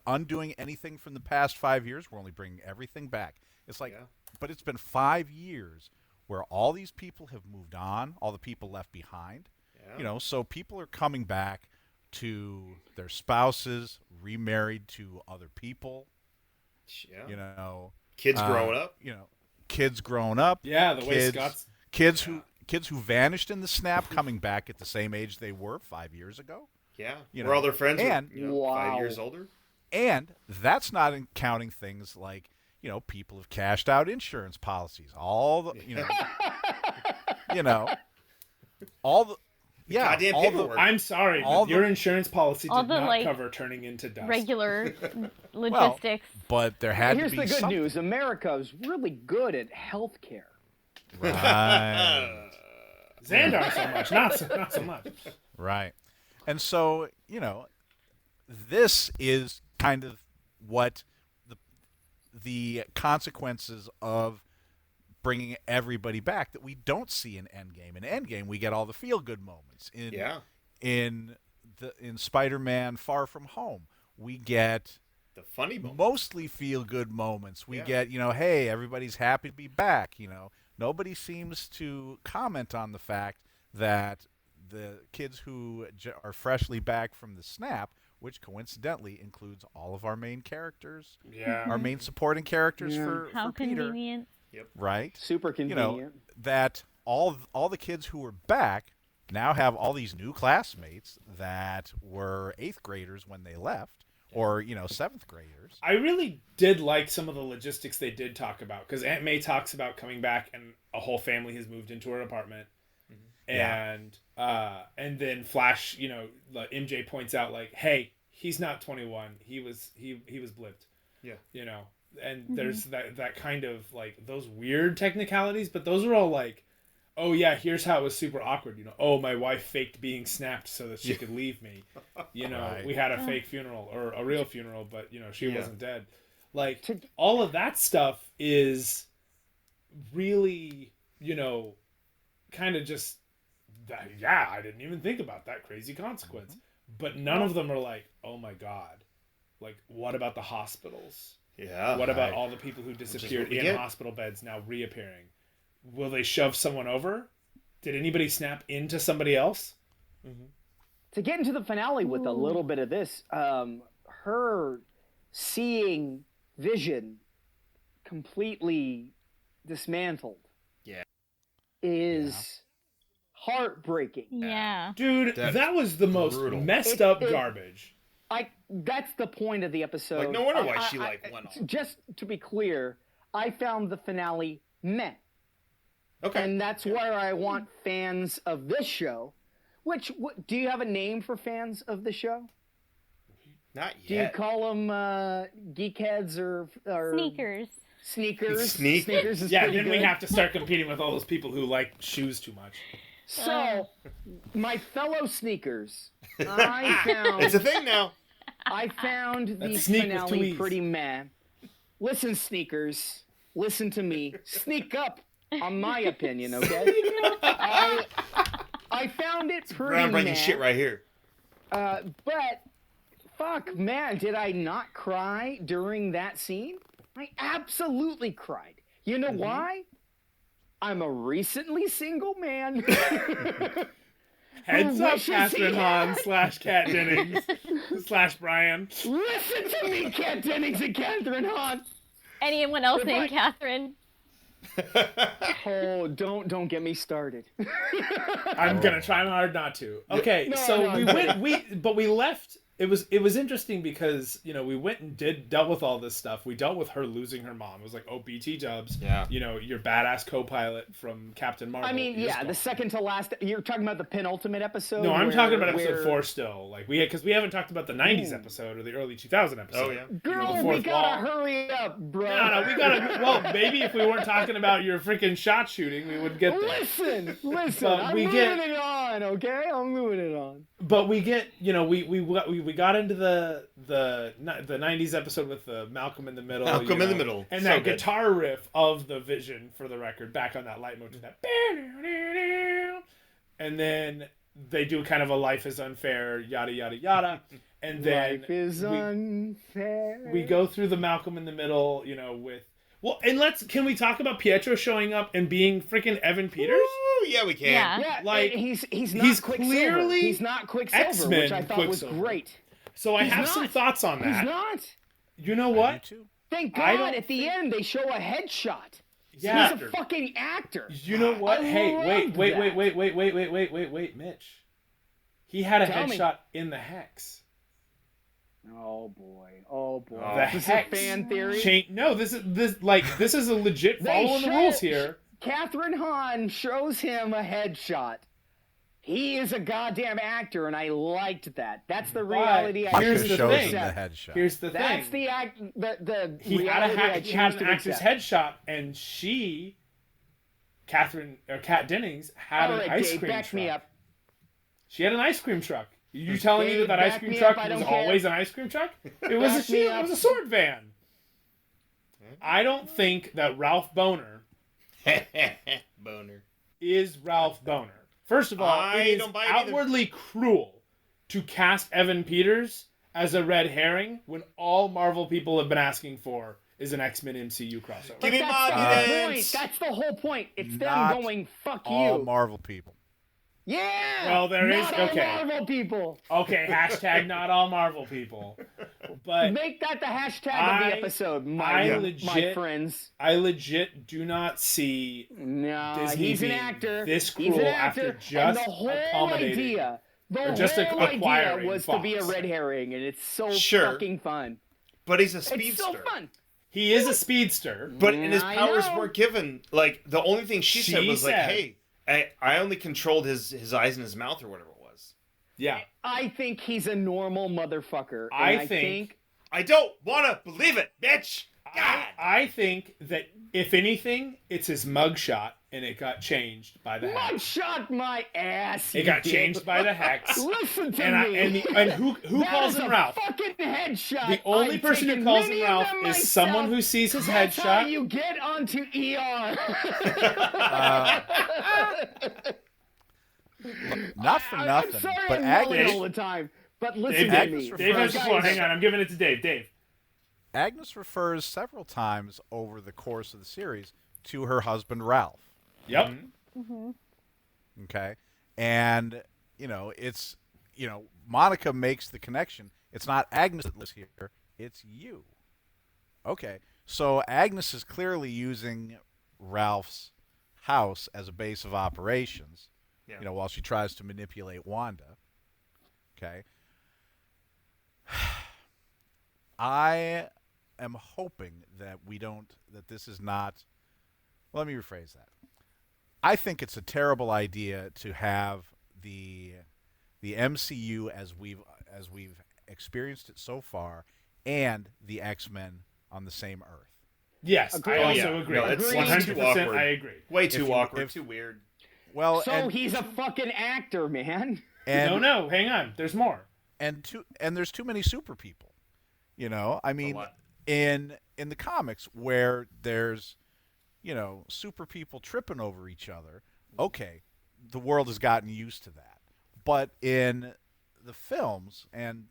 undoing anything from the past 5 years. We're only bringing everything back. It's like, Yeah. but it's been 5 years where all these people have moved on, all the people left behind. Yeah. You know, so people are coming back to their spouses, remarried to other people. Yeah. You know, Kids growing up. You know, kids growing up. Yeah, the way kids, Scott's kids who vanished in the snap coming back at the same age they were 5 years ago. Yeah. You Where know, all their friends and- were, Wow. 5 years older. And that's not counting things like, people have cashed out insurance policies. All the, all the, yeah, Goddamn all paperwork. I'm sorry, All but your the- insurance policy all did the, not like, cover turning into dust. Regular logistics. but there had Here's to be the good something. news: America is really good at health care. Right. Xandar so much, not so much. Right. And so, this is kind of what the consequences of bringing everybody back that we don't see in Endgame. In Endgame, we get all the feel-good moments. In Spider-Man Far From Home, we get The funny moment. mostly feel-good moments. We get, hey, everybody's happy to be back. Nobody seems to comment on the fact that the kids who are freshly back from the snap, which coincidentally includes all of our main characters, Yeah. our main supporting characters for How Peter, convenient. right? Super convenient. That all the kids who were back now have all these new classmates that were 8th graders when they left, or 7th graders. I really did like some of the logistics they did talk about, because Aunt May talks about coming back and a whole family has moved into her apartment. And then Flash, MJ points out, like, hey, he's not 21. He was blipped. Yeah. And there's that kind of, like, those weird technicalities, but those are all like, oh yeah, here's how it was super awkward. Oh, my wife faked being snapped so that she could leave me. Right. We had a fake funeral, or a real funeral, but she Yeah. wasn't dead. Like, all of that stuff is really, kind of just that. Yeah, I didn't even think about that crazy consequence. But none of them are like, oh my god, like, what about the hospitals? Yeah. What about all the people who disappeared we in get. hospital beds now reappearing? Will they shove someone over? Did anybody snap into somebody else? To get into the finale with a little bit of this, her seeing Vision completely dismantled is heartbreaking. Yeah. Dude, That's that was the most brutal. messed up It- garbage. That's the point of the episode. Like, no wonder why she went off. Just to be clear, I found the finale meh. Okay. And that's where I want fans of this show. Do you have a name for fans of the show? Not Do you yet. call them geekheads or Sneakers. sneakers? Sneakers. Sneakers is Yeah, pretty then we good. have to start competing with all those people who like shoes too much. So, my fellow sneakers, I It's a found thing now. the That's sneak with two finale E's. pretty meh. Listen, sneakers, listen to me. Sneak up on my opinion, okay? I found it pretty Groundbreaking meh. shit right here. But, fuck, man, did I not cry during that scene? I absolutely cried. You know why? I'm a recently single man. Heads up, wishes he Catherine Hahn had- / Kat Dennings / Brian. Listen to me, Kat Dennings and Catherine Hahn. Anyone else If named I- Catherine? Oh, don't get me started. I'm gonna try hard not to. Okay, No, so no, we left. It was interesting because we went and dealt with all this stuff. We dealt with her losing her mom. It was like, oh, BT Dubs. Yeah. Your badass co-pilot from Captain Marvel. I mean, is yeah, gone. the second to last. You're talking about the penultimate episode. No, I'm talking about where- episode 4 still. Like because we haven't talked about the '90s episode or the early 2000 episode. Oh, yeah. Girl, the we fourth gotta wall. hurry up, bro. No, we gotta. Well, maybe if we weren't talking about your freaking shot shooting, we would get there. Listen. But I'm we moving get- it on, okay? I'm moving it on. But we get, we got into the 90s episode with the Malcolm in the Middle. Malcolm in the Middle. And So that good. guitar riff of the Vision, for the record, back on that leitmotif. That. And then they do kind of a life is unfair, yada, yada, yada. And then Life is unfair. we go through the Malcolm in the Middle, with... Well, and can we talk about Pietro showing up and being freaking Evan Peters? Ooh, yeah, we can. Yeah. Yeah, Like, he's not he's Quicksilver. clearly He's not Quicksilver, X-Men which I thought Quicksilver. was great. So I He's have some not. thoughts on He's that. not. You know You what? too. Thank I God don't at the end they show a headshot. Yeah. He's a fucking actor. You know what? Hey, loved wait, that. Mitch. He had a Tell me. headshot in the Hex. Oh boy. Oh boy. The This Hex. is a fan theory. No, this is a legit They following the show- rules here. Catherine Hahn shows him a headshot. He is a goddamn actor, and I liked that. That's the reality I here's choose the to thing. the accept. headshot. Here's the That's thing. the He had reality I he choose had an to actor's accept. headshot, and she, Kat Dennings, had All an right, ice Dave, cream back truck. me up. She had an ice cream truck. You telling me Dave, that ice back cream me truck up, I was don't care. always an ice cream truck? It was Back me it up. was a sword van. I don't think that Ralph Boner Boner. is Ralph Boner. First of all, I it is don't buy it either. outwardly cruel to cast Evan Peters as a red herring when all Marvel people have been asking for is an X-Men MCU crossover. Give me That's the whole monuments. point. That's the whole point. It's Not them going, fuck All you. Marvel people. Yeah. Well, there is- Not all okay. Marvel people. Okay, hashtag not all Marvel people. But Make that the hashtag of I- the episode, I my legit- friends. I legit do not see No, Disney he's an being actor. this He's cruel an actor, after just and the whole accommodating idea, the or just whole idea acquiring was to be a Fox. red herring, and it's so Sure. fucking fun. But he's a It's speedster. so fun. he is a speedster. But and his I powers know. weren't given. Like the only thing she said She was like, said- "Hey, I only controlled his eyes and his mouth or whatever it was." Yeah. I think he's a normal motherfucker. I and think- I don't want to believe it, bitch. God. I think that if anything, it's his mugshot, and it got changed by the Mug Hex. shot my ass. It you got dick. changed by the Hex. Listen to And me. who That calls is him a Ralph? Fucking headshot. The only I've person who taken calls him many of Ralph them is someone myself. who sees his That's how headshot. you get onto ER. Not for nothing, I'm sorry but I'm yelling Agnes, all the time, but listen Dave, to me. Dave has the floor. Guys, Hang on, I'm giving it to Dave. Dave. Agnes refers several times over the course of the series to her husband Ralph. Yep. Okay, and it's Monica makes the connection. It's not Agnes that lives here; it's you. Okay, so Agnes is clearly using Ralph's house as a base of operations. Yeah. While she tries to manipulate Wanda. Okay. I am hoping that that this is not. Well, let me rephrase that. I think it's a terrible idea to have the MCU as we've experienced it so far, and the X-Men on the same Earth. Yes, Agreed. I Oh, also yeah. agree. No, it's 100%. too awkward. I agree. Way too If you- awkward. if- Too weird. Well, So and, he's a fucking actor, man. and No, hang on. There's more. and there's too many super people. I mean, lot. in the comics where there's super people tripping over each other. Okay, the world has gotten used to that. But in the films and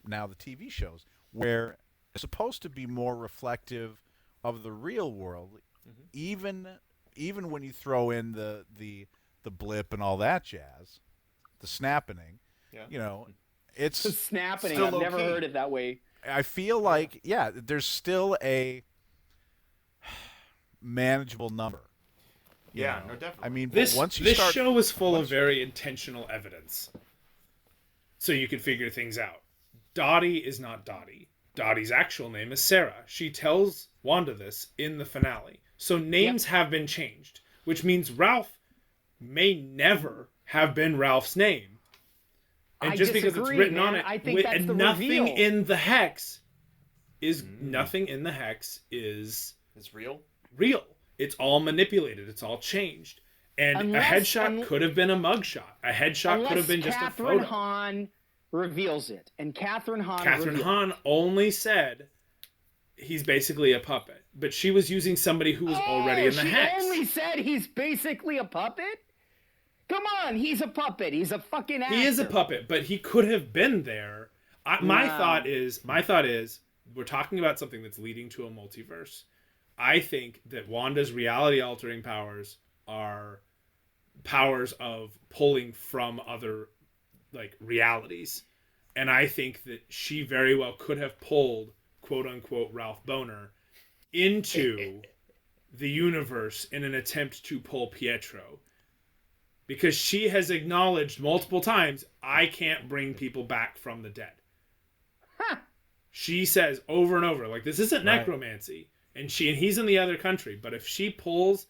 now the TV shows where it's supposed to be more reflective of the real world, even when you throw in the blip and all that jazz, the snapping, Yeah. it's Snapping. Still I've never low-key. heard it that way. I feel like there's still a manageable number. you Yeah, know? no, definitely. I mean, This once you this start, show is full of very intentional evidence, so you can figure things out. Dottie is not Dottie. Dottie's actual name is Sarah. She tells Wanda this in the finale. So names have been changed, which means Ralph may never have been Ralph's name. And I just because it's disagree, written man. on it, I think that's and the nothing reveal. in the hex is nothing in the hex is It's real. real. It's all manipulated. It's all changed. And Unless- a headshot could have been a mugshot. A headshot could have been just a Catherine photo. Hahn reveals it, and Catherine Hahn. Catherine revealed Hahn only said he's basically a puppet, but she was using somebody who was already in the she hex. only said he's basically a puppet. Come on, he's a puppet. He's a fucking actor. He is a puppet, but he could have been there. My No. thought is, we're talking about something that's leading to a multiverse. I think that Wanda's reality-altering powers are powers of pulling from other realities, and I think that she very well could have pulled "quote unquote" Ralph Boner into the universe in an attempt to pull Pietro. Because she has acknowledged multiple times, I can't bring people back from the dead. She says over and over, like, this isn't necromancy. And he's in the other country. But if she pulls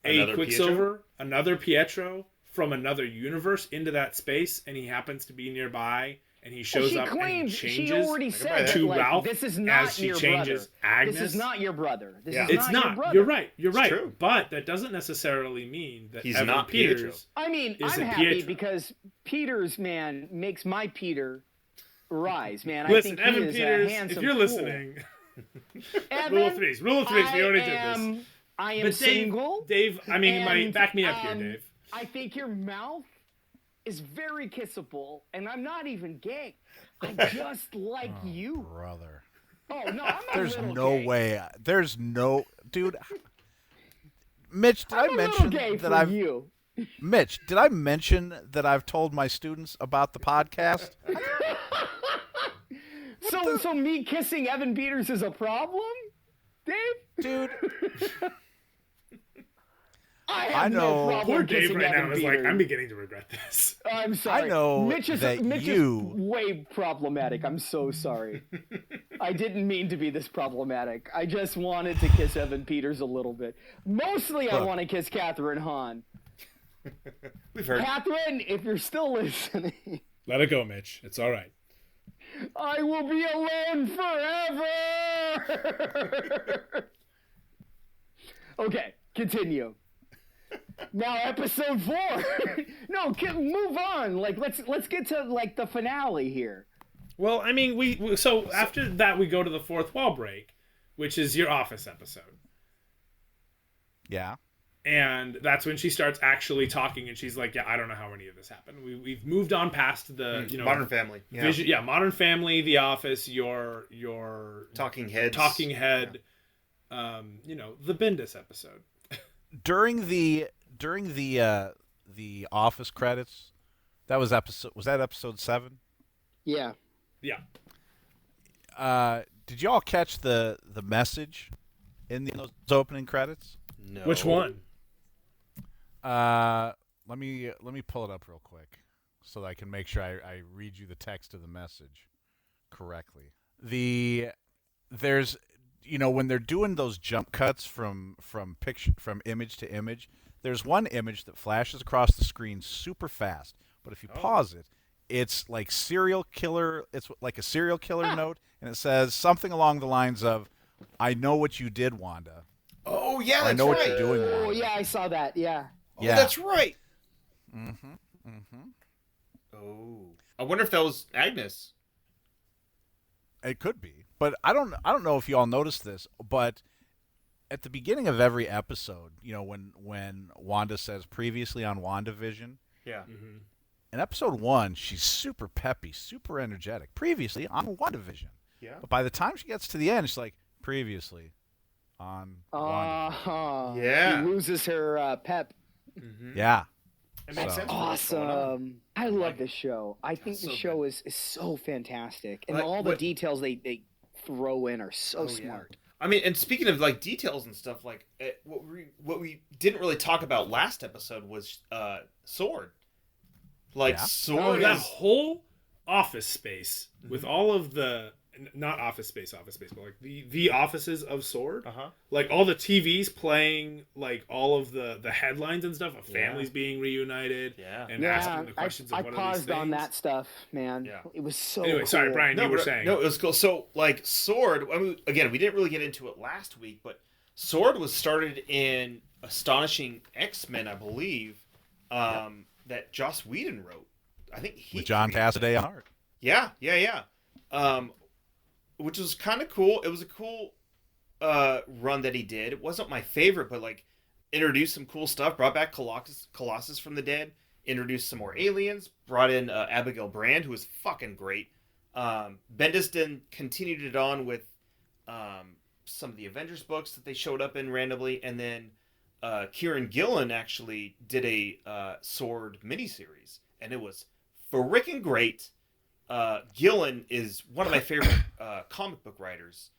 Another a Quicksilver, another Pietro from another universe into that space, and he happens to be nearby, and he shows up and she changes already said to that, Ralph this is not as she your changes brother. Agnes. This is not your brother. This is It's not. not. Your brother. You're right. You're right. true. But that doesn't necessarily mean that He's Evan not Pietro. Peters. I mean, I'm Isn't happy Pietro. because Peters, man, makes my Peter rise, man. Listen, I think Evan he is Peters, a handsome if you're fool. listening, Evan, rule of threes. We already did this. I am But single. Dave, I mean, and, back me up here, Dave. I think your mouth is very kissable, and I'm not even gay. I just like you. Brother. Oh no, I'm a There's little no gay. way. There's no. Dude. Mitch, did I'm I a mention little gay that for I've. you. Mitch, did I mention that I've told my students about the podcast? So me kissing Evan Peters is a problem, Dave? Dude, I have know. no problem Poor Dave kissing right Evan now is Peters. like, I'm beginning to regret this. I'm sorry. I know Mitch is that Mitch you- is way problematic. I'm so sorry. I didn't mean to be this problematic. I just wanted to kiss Evan Peters a little bit. Mostly, I Look. want to kiss Catherine Hahn. We've heard. Catherine, if you're still listening, Let it go, Mitch. It's all right. I will be alone forever. Okay, continue. Now, episode 4. No, move on. Like, let's get to like the finale here. Well, I mean, so after that we go to the fourth wall break, which is your office episode. yeah. And that's when she starts actually talking, and she's like, "Yeah, I don't know how any of this happened. We've moved on past the Modern Family. Yeah. Vision, Modern Family, The Office, your Talking Heads. Talking Head, the Bendis episode. During the office credits, was that episode 7? Yeah. Yeah, Did y'all catch the message in those opening credits? No. which one? Let me pull it up real quick so that I can make sure I read you the text of the message correctly. There's when they're doing those jump cuts from image to image, there's one image that flashes across the screen super fast, but if you pause it, it's like serial killer. It's like a serial killer note, and it says something along the lines of, "I know what you did, Wanda. Oh yeah, that's I know right. what you're doing, Wanda." Oh yeah, I saw that. Yeah. Oh, Yeah. that's right. Mm-hmm. Oh, I wonder if that was Agnes. It could be, but I don't know if you all noticed this, but at the beginning of every episode, when Wanda says previously on WandaVision, Yeah. in episode 1, she's super peppy, super energetic. Previously on WandaVision. Yeah. But by the time she gets to the end, she's like, previously on WandaVision. Yeah. She loses her pep. Yeah. It makes So- sense. for what's going on. Awesome. I love this show. I think so the show is so fantastic. And Like, all the what- details they throw in are so Oh, yeah. smart. I mean, and speaking of like details and stuff, like what we didn't really talk about last episode was Sword. Like Yeah. Sword That is whole office space with all of the not office space, but like the offices of Sword, like all the TVs playing like all of the headlines and stuff of families being reunited, and asking the questions I of what paused are these on things. that stuff, man. Yeah. It was so Anyway, sorry, cool. Brian, you were but- saying. No, it was cool. So like Sword, I mean, again, we didn't really get into it last week, but Sword was started in Astonishing X-Men, I believe, that Joss Whedon wrote. I think he With John created Cassaday on art. Yeah. Which was kind of cool. It was a cool run that he did. It wasn't my favorite, but like introduced some cool stuff. Brought back Colossus from the dead. Introduced some more aliens. Brought in Abigail Brand, who was fucking great. Bendis then continued it on with some of the Avengers books that they showed up in randomly, and then Kieran Gillen actually did a Sword miniseries, and it was freaking great. Gillen is one of my favorite comic book writers.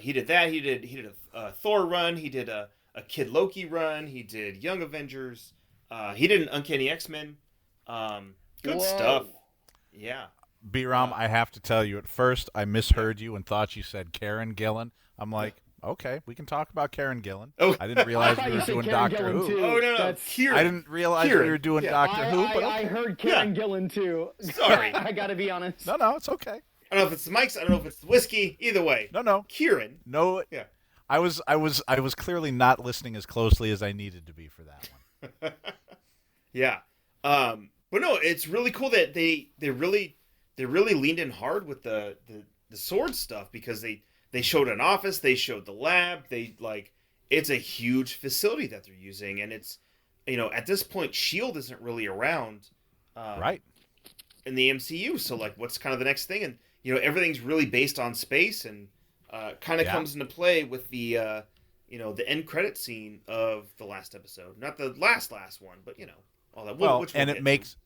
He did that. He did a Thor run. He did a a Kid Loki run. He did Young Avengers. He did an Uncanny X-Men. Good Whoa. stuff. Yeah. B-Rom, I have to tell you, at first I misheard you and thought you said Karen Gillan. I'm like, okay, we can talk about Karen Gillan. Oh. I didn't realize we were doing Karen Doctor Gillan, Who. too. Oh, no. That's- Kieran. I didn't realize Kieran. we were doing Yeah. Doctor Who, but I heard Karen Gillan too. Sorry. I gotta be honest. no, it's okay. I don't know if it's the mics. I don't know if it's the whiskey. Either way. No. Kieran. No. Yeah. I was clearly not listening as closely as I needed to be for that one. Yeah. But no, it's really cool that they really leaned in hard with the sword stuff, because they showed an office, they showed the lab, it's a huge facility that they're using, and it's, at this point Shield isn't really around Right. in the MCU, so what's kind of the next thing? And everything's really based on space, and kind of comes into play with the the end credit scene of the last episode, not the last one, but all that. Well, which and we'll it get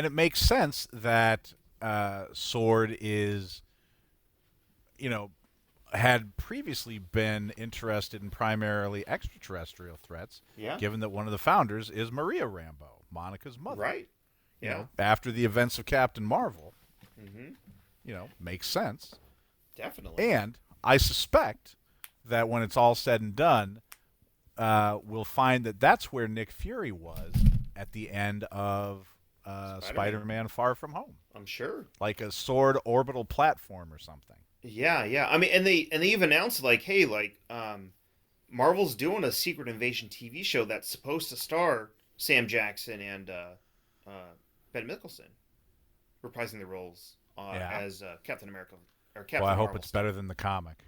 to. makes sense that Sword is, had previously been interested in primarily extraterrestrial threats, Yeah. given that one of the founders is Maria Rambeau, Monica's mother. Right. You Yeah. know, after the events of Captain Marvel, Mm-hmm. Makes sense. Definitely. And I suspect that when it's all said and done, we'll find that that's where Nick Fury was at the end of Spider-Man Far From Home. I'm sure. Like a Sword orbital platform or something. Yeah. I mean, and they even announced hey, Marvel's doing a Secret Invasion TV show that's supposed to star Sam Jackson and Ben Mendelsohn reprising the roles as Captain America or Captain Well, I hope Marvel it's better than the comic.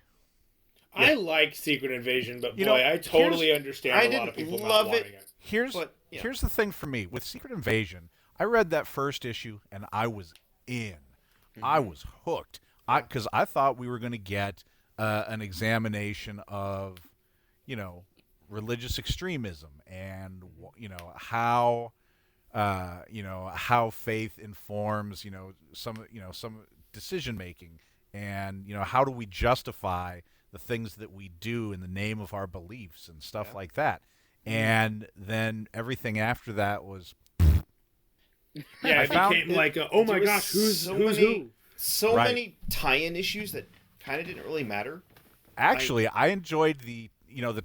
I like Secret Invasion, but You boy, know, I totally here's- understand I a lot of didn't people love not it. wanting it. Here's the thing for me with Secret Invasion. I read that first issue and I was in. I was hooked. Because I thought we were going to get an examination of, religious extremism and how faith informs some decision making, and how do we justify the things that we do in the name of our beliefs and stuff like that. And then everything after that was Yeah, I it found became it- oh my there was gosh, who's so who's many- who? So Right. many tie-in issues that kind of didn't really matter. Actually, I enjoyed the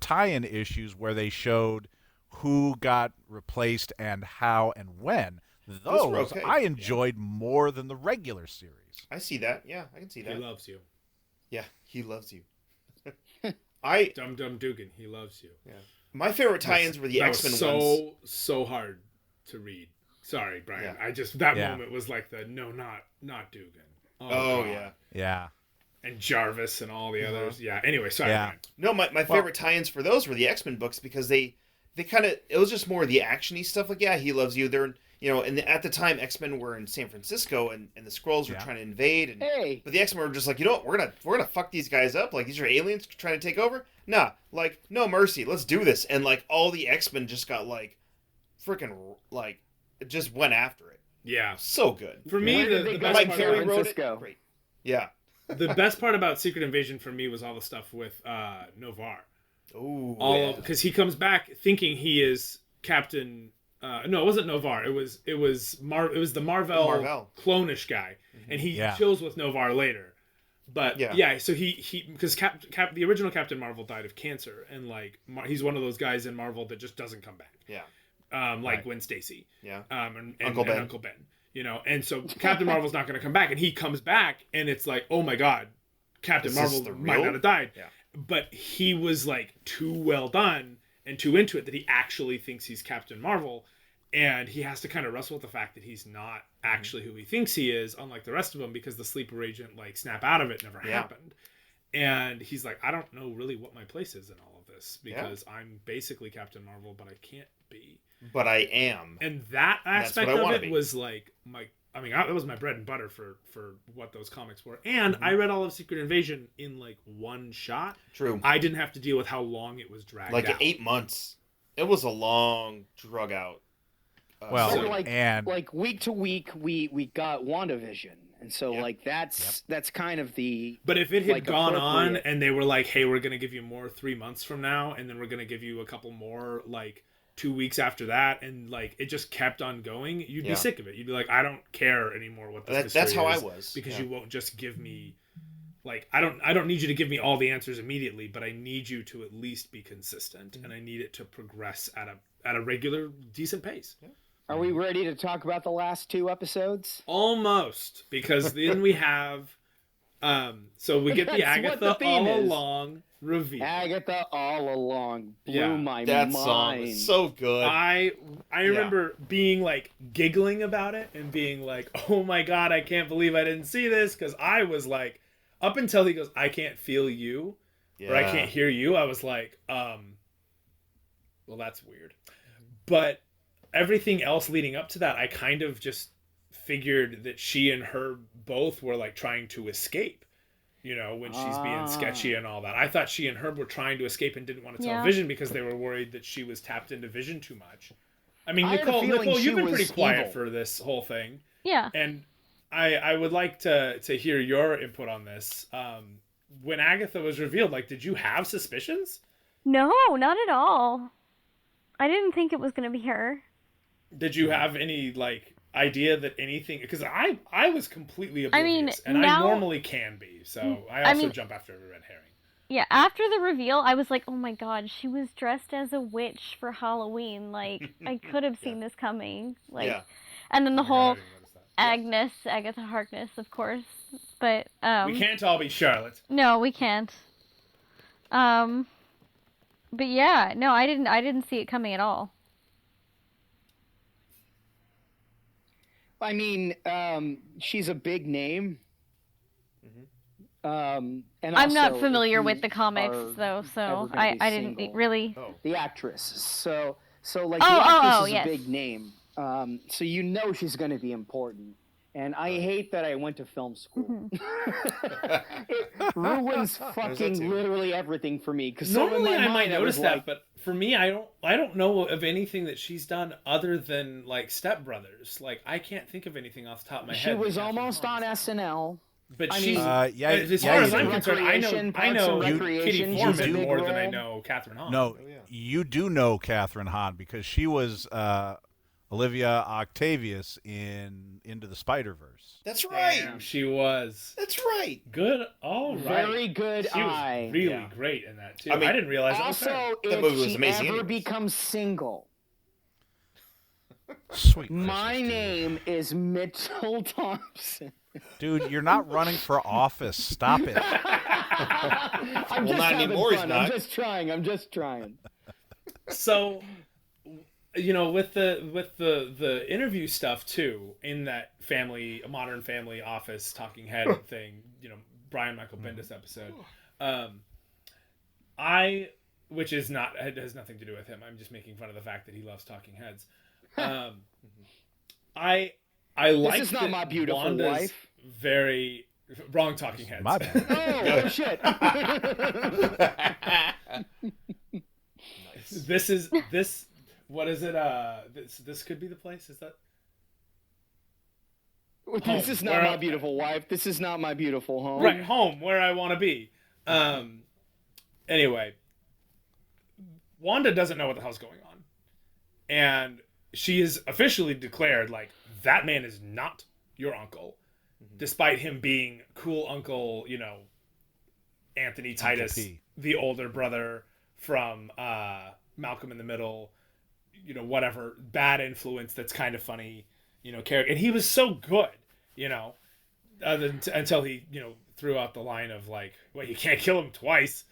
tie-in issues where they showed who got replaced and how and when. Those were okay. I enjoyed more than the regular series. I see that. Yeah, I can see He that. loves you. Yeah, he loves you. Dum Dum Dugan, he loves you. My favorite tie-ins were the That X-Men was ones. so hard to read. Sorry, Brian. Yeah. I just that Yeah. moment was like not Dugan. Oh God. yeah. Yeah. And Jarvis and all the others. Yeah. Anyway, sorry. Yeah. Brian. No, my favorite tie-ins for those were the X-Men books, because they kind of, it was just more the action-y stuff. He loves you. They're and at the time X-Men were in San Francisco, and the Skrulls were trying to invade, and but the X-Men were just like, what, we're gonna fuck these guys up. These are aliens trying to take over. Nah, no mercy. Let's do this. And all the X-Men just got freaking just went after it. Yeah. So good. For me, Where did they the go best Mike from part Carey about, wrote it. Francisco? Great. Yeah. the best part about Secret Invasion for me was all the stuff with Novar. Ooh. Because he comes back thinking he is Captain. No, it wasn't Novar. It was the Marvel clone-ish guy, and he chills with Novar later. But so he because the original Captain Marvel died of cancer, and he's one of those guys in Marvel that just doesn't come back. Yeah. Gwen Stacy. Yeah. And Uncle Ben. Uncle Ben. And so Captain Marvel's not going to come back, and he comes back, and it's oh my God, Captain Is Marvel this the might real? not have died. Yeah. But he was too well done and too into it that he actually thinks he's Captain Marvel, and he has to kind of wrestle with the fact that he's not actually who he thinks he is, unlike the rest of them, because the sleeper agent snap out of it never happened. And he's I don't know really what my place is in all of this, because I'm basically Captain Marvel, but I can't be. But I am. And that aspect what I of wanna it be. was that was my bread and butter for what those comics were. And I read all of Secret Invasion in one shot. True. I didn't have to deal with how long it was dragged out. 8 months. It was a long drug out. Well, So and week to week, we got WandaVision, And so like that's kind of the. But if it had like, gone on appropriate. and they were like, "Hey, we're gonna give you more 3 months from now, and then we're gonna give you a couple more like 2 weeks after that," and like it just kept on going, you'd be sick of it. You'd be like, "I don't care anymore what this That's how mystery I is, was, because yeah. you won't just give me like I don't need you to give me all the answers immediately, but I need you to at least be consistent, and I need it to progress at a regular decent pace." Are we ready to talk about the last 2 episodes? Almost, because then we have so we get the That's what Agatha the theme all is. along reveal. Agatha all along blew Yeah, my That mind. song was so good. I remember being like giggling about it and being like, "Oh my god, I can't believe I didn't see this," because I was like, up until he goes, "I can't feel you," or "I can't hear you," I was like, well, that's weird. But everything else leading up to that, I kind of just figured that she and her both were like trying to escape, when she's being sketchy and all that. I thought she and her were trying to escape and didn't want to tell Vision because they were worried that she was tapped into Vision too much. I mean, I had a feeling Nicole, she you've been was pretty quiet evil. for this whole thing. Yeah. And I would like to hear your input on this. When Agatha was revealed, like, did you have suspicions? No, not at all. I didn't think it was going to be her. Did you have any, like, idea that anything... Because I was completely I mean, oblivious, and I now- normally can be, so I also mean- jump after every red herring. Yeah, after the reveal, I was like, oh my god, she was dressed as a witch for Halloween. Like, I could have seen this coming. Like, Yeah. and then the I whole didn't notice that. Agatha Harkness, of course. But, We can't all be Charlotte. no, we can't. But yeah, no, I didn't see it coming at all. I mean, she's a big name. And I'm not also, familiar if with you the comics, are though, so ever gonna I be didn't single- really... The actress. So like, Oh, the actress is yes. a big name. So she's going to be important. And I hate that I went to film school. It ruins fucking too. literally everything for me. Because Normally I might I notice was that, like, but for me, I don't know of anything that she's done other than, like, Step Brothers. Like, I can't think of anything off the top of my she head. was that Catherine almost on Hahn is. SNL. But I she's mean- as far as I'm do. concerned, I know Parks and Recreation, Kitty she's a Foreman big more than I role. know Catherine Hahn. No, you do know Catherine Hahn because she was Olivia Octavius in Into the Spider-Verse. That's right. Damn, she was That's right. good. All right, Very good She eye. was really great in that too. I mean, I didn't realize it was her. Also, That movie if was she amazing ever anyways. becomes single, Sweet. my Christmas, dude. name is Mitchell Thompson. Dude, you're not running for office. Stop it. I'm Well, just not having anymore, he's fun. not. I'm just trying. So, with the interview stuff too, in that Modern Family Office talking head thing, Brian Michael Bendis episode, which is not, it has nothing to do with him. I'm just making fun of the fact that he loves talking heads. I like is not my beautiful Wanda's wife. very wrong talking heads. My bad. Oh shit! This what is it? This could be the place. Is that? This is not my beautiful wife. This is not my beautiful home. Right, home where I want to be. Anyway, Wanda doesn't know what the hell's going on, and she is officially declared like that man is not your uncle, despite him being cool uncle. Anthony Titus, P. the older brother from Malcolm in the Middle. Whatever bad influence that's kind of funny. Character, and he was so good. Until he, threw out the line of like, well, you can't kill him twice.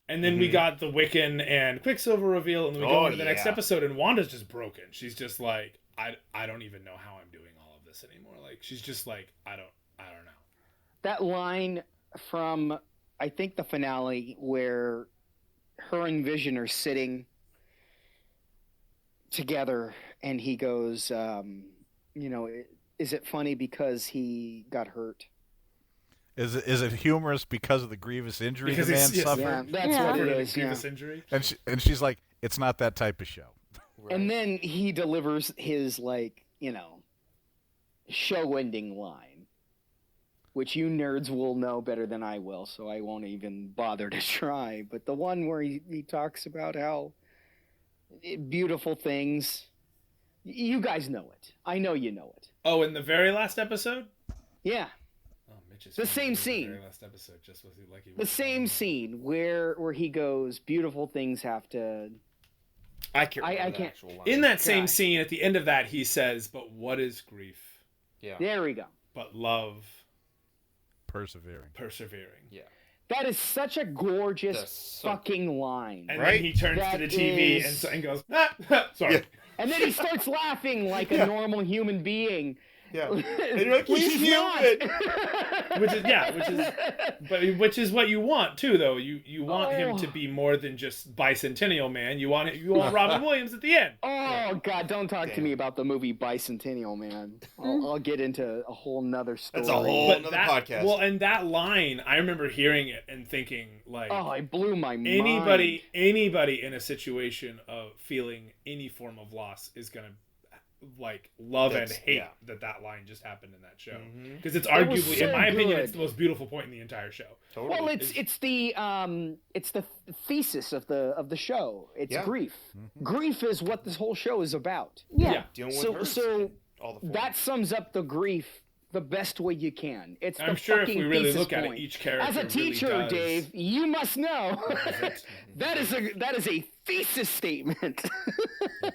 And then we got the Wiccan and Quicksilver reveal, and then we go into the next episode, and Wanda's just broken. She's just like, I don't even know how I'm doing all of this anymore. Like, she's just like, I don't know. That line from, I think, the finale where her and Vision are sitting together, and he goes, is it funny because he got hurt? Is it humorous because of the grievous injury Because the man he's- yes. suffered? Yeah, that's Yeah. what For it an is. Yeah. grievous injury. And she's like, it's not that type of show. And then he delivers his show-ending line. which you nerds will know better than I will, so I won't even bother to try. But the one where he talks about how beautiful things. You guys know it. I know you know it. Oh, in the very last episode? Yeah. Oh, Mitch is The funny. same The scene. very last episode, just was like he The was- same scene where he goes, beautiful things have to. I can't. I remember the can't- actual line. In that same God. scene, at the end of that, he says, "But what is grief? Yeah. There we go. But love, Persevering. persevering." Yeah. That is such a gorgeous That's so- fucking line. And Right? then he turns That to the TV is- and goes, ah, sorry. Yeah. And then he starts laughing like a normal human being. Yeah. And you're like, Which he's he's not. human. which is what you want too, though. You want him to Oh. be more than just Bicentennial Man. You want Robin Williams at the end. Oh God! Don't talk to Damn. me about the movie Bicentennial Man. I'll get into a whole nother story. That's a whole another podcast. Well, and that line, I remember hearing it and thinking, like, Oh, it blew my mind. anybody in a situation of feeling any form of loss is gonna like love and That's- hate yeah. that line just happened in that show, Mhm. because it's It was arguably, so in my opinion, good. it's the most beautiful point in the entire show. Totally. Well, it's the thesis of the show. It's Yeah. grief. Grief is what this whole show is about. Yeah. dealing with So- hers so in all the forms. That sums up the grief the best way you can. It's I'm the sure if fucking we really thesis look at point. it, each character As a really teacher, does. Dave, you must know that is a thesis statement.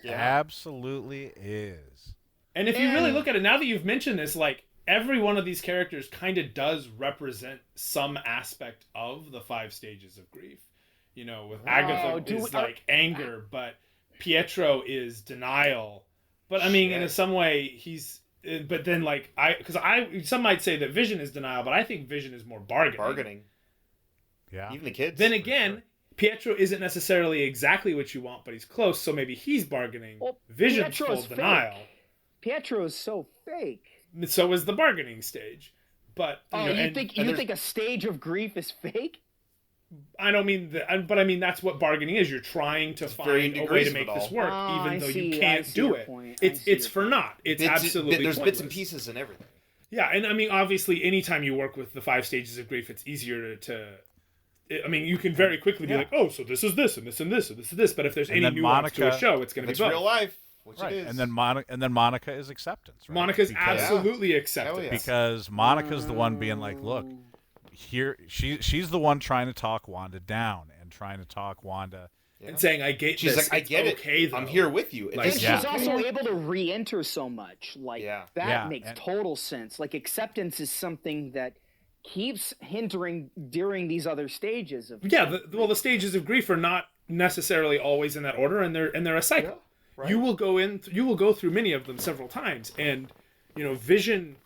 Absolutely is. And if you really And- look at it, now that you've mentioned this, like, every one of these characters kind of does represent some aspect of the 5 stages of grief. You know, with Agatha is like anger, but Pietro is denial. But I mean, in Shit. some way, he's. But then, like, some might say that Vision is denial, but I think Vision is more bargaining. bargaining. Yeah. Even the kids. Then for again, sure. Pietro isn't necessarily exactly what you want, but he's close, so maybe he's bargaining. Well, Vision's Pietro's full denial. fake. Pietro is so fake. So is the bargaining stage. But Oh, you and think there's- a stage of grief is fake? I don't mean that, but I mean that's what bargaining is. You're trying to varying find a way degrees to of make it this all. work, Oh, even I though see- you I can't see do your it. point. I It's see it's your for point. naught. It's Bits- absolutely there's bits and pointless. pieces and everything. Yeah, and I mean obviously, anytime you work with the 5 stages of grief, it's easier I mean, you can very quickly be like, oh, so this is this and this and this and this is this. But if there's And any then nuance to a Monica- show, it's going to be It's both. real life, which Right. it is. And then Monica is acceptance. Right? Monica's Because- absolutely acceptable. Hell yeah. Because Monica's the one being like, look, here she's the one trying to talk Wanda down and trying to talk Wanda. And saying, I get She's this. like, I it's get okay, it. Though. I'm here with you. Like, And Yeah. she's also able to re-enter so much. Like Yeah. that Yeah, makes and- total sense. Like acceptance is something that keeps hindering during these other stages of Yeah, the stages of grief are not necessarily always in that order, and they're a cycle. right. You will go through many of them several times, and you know, Vision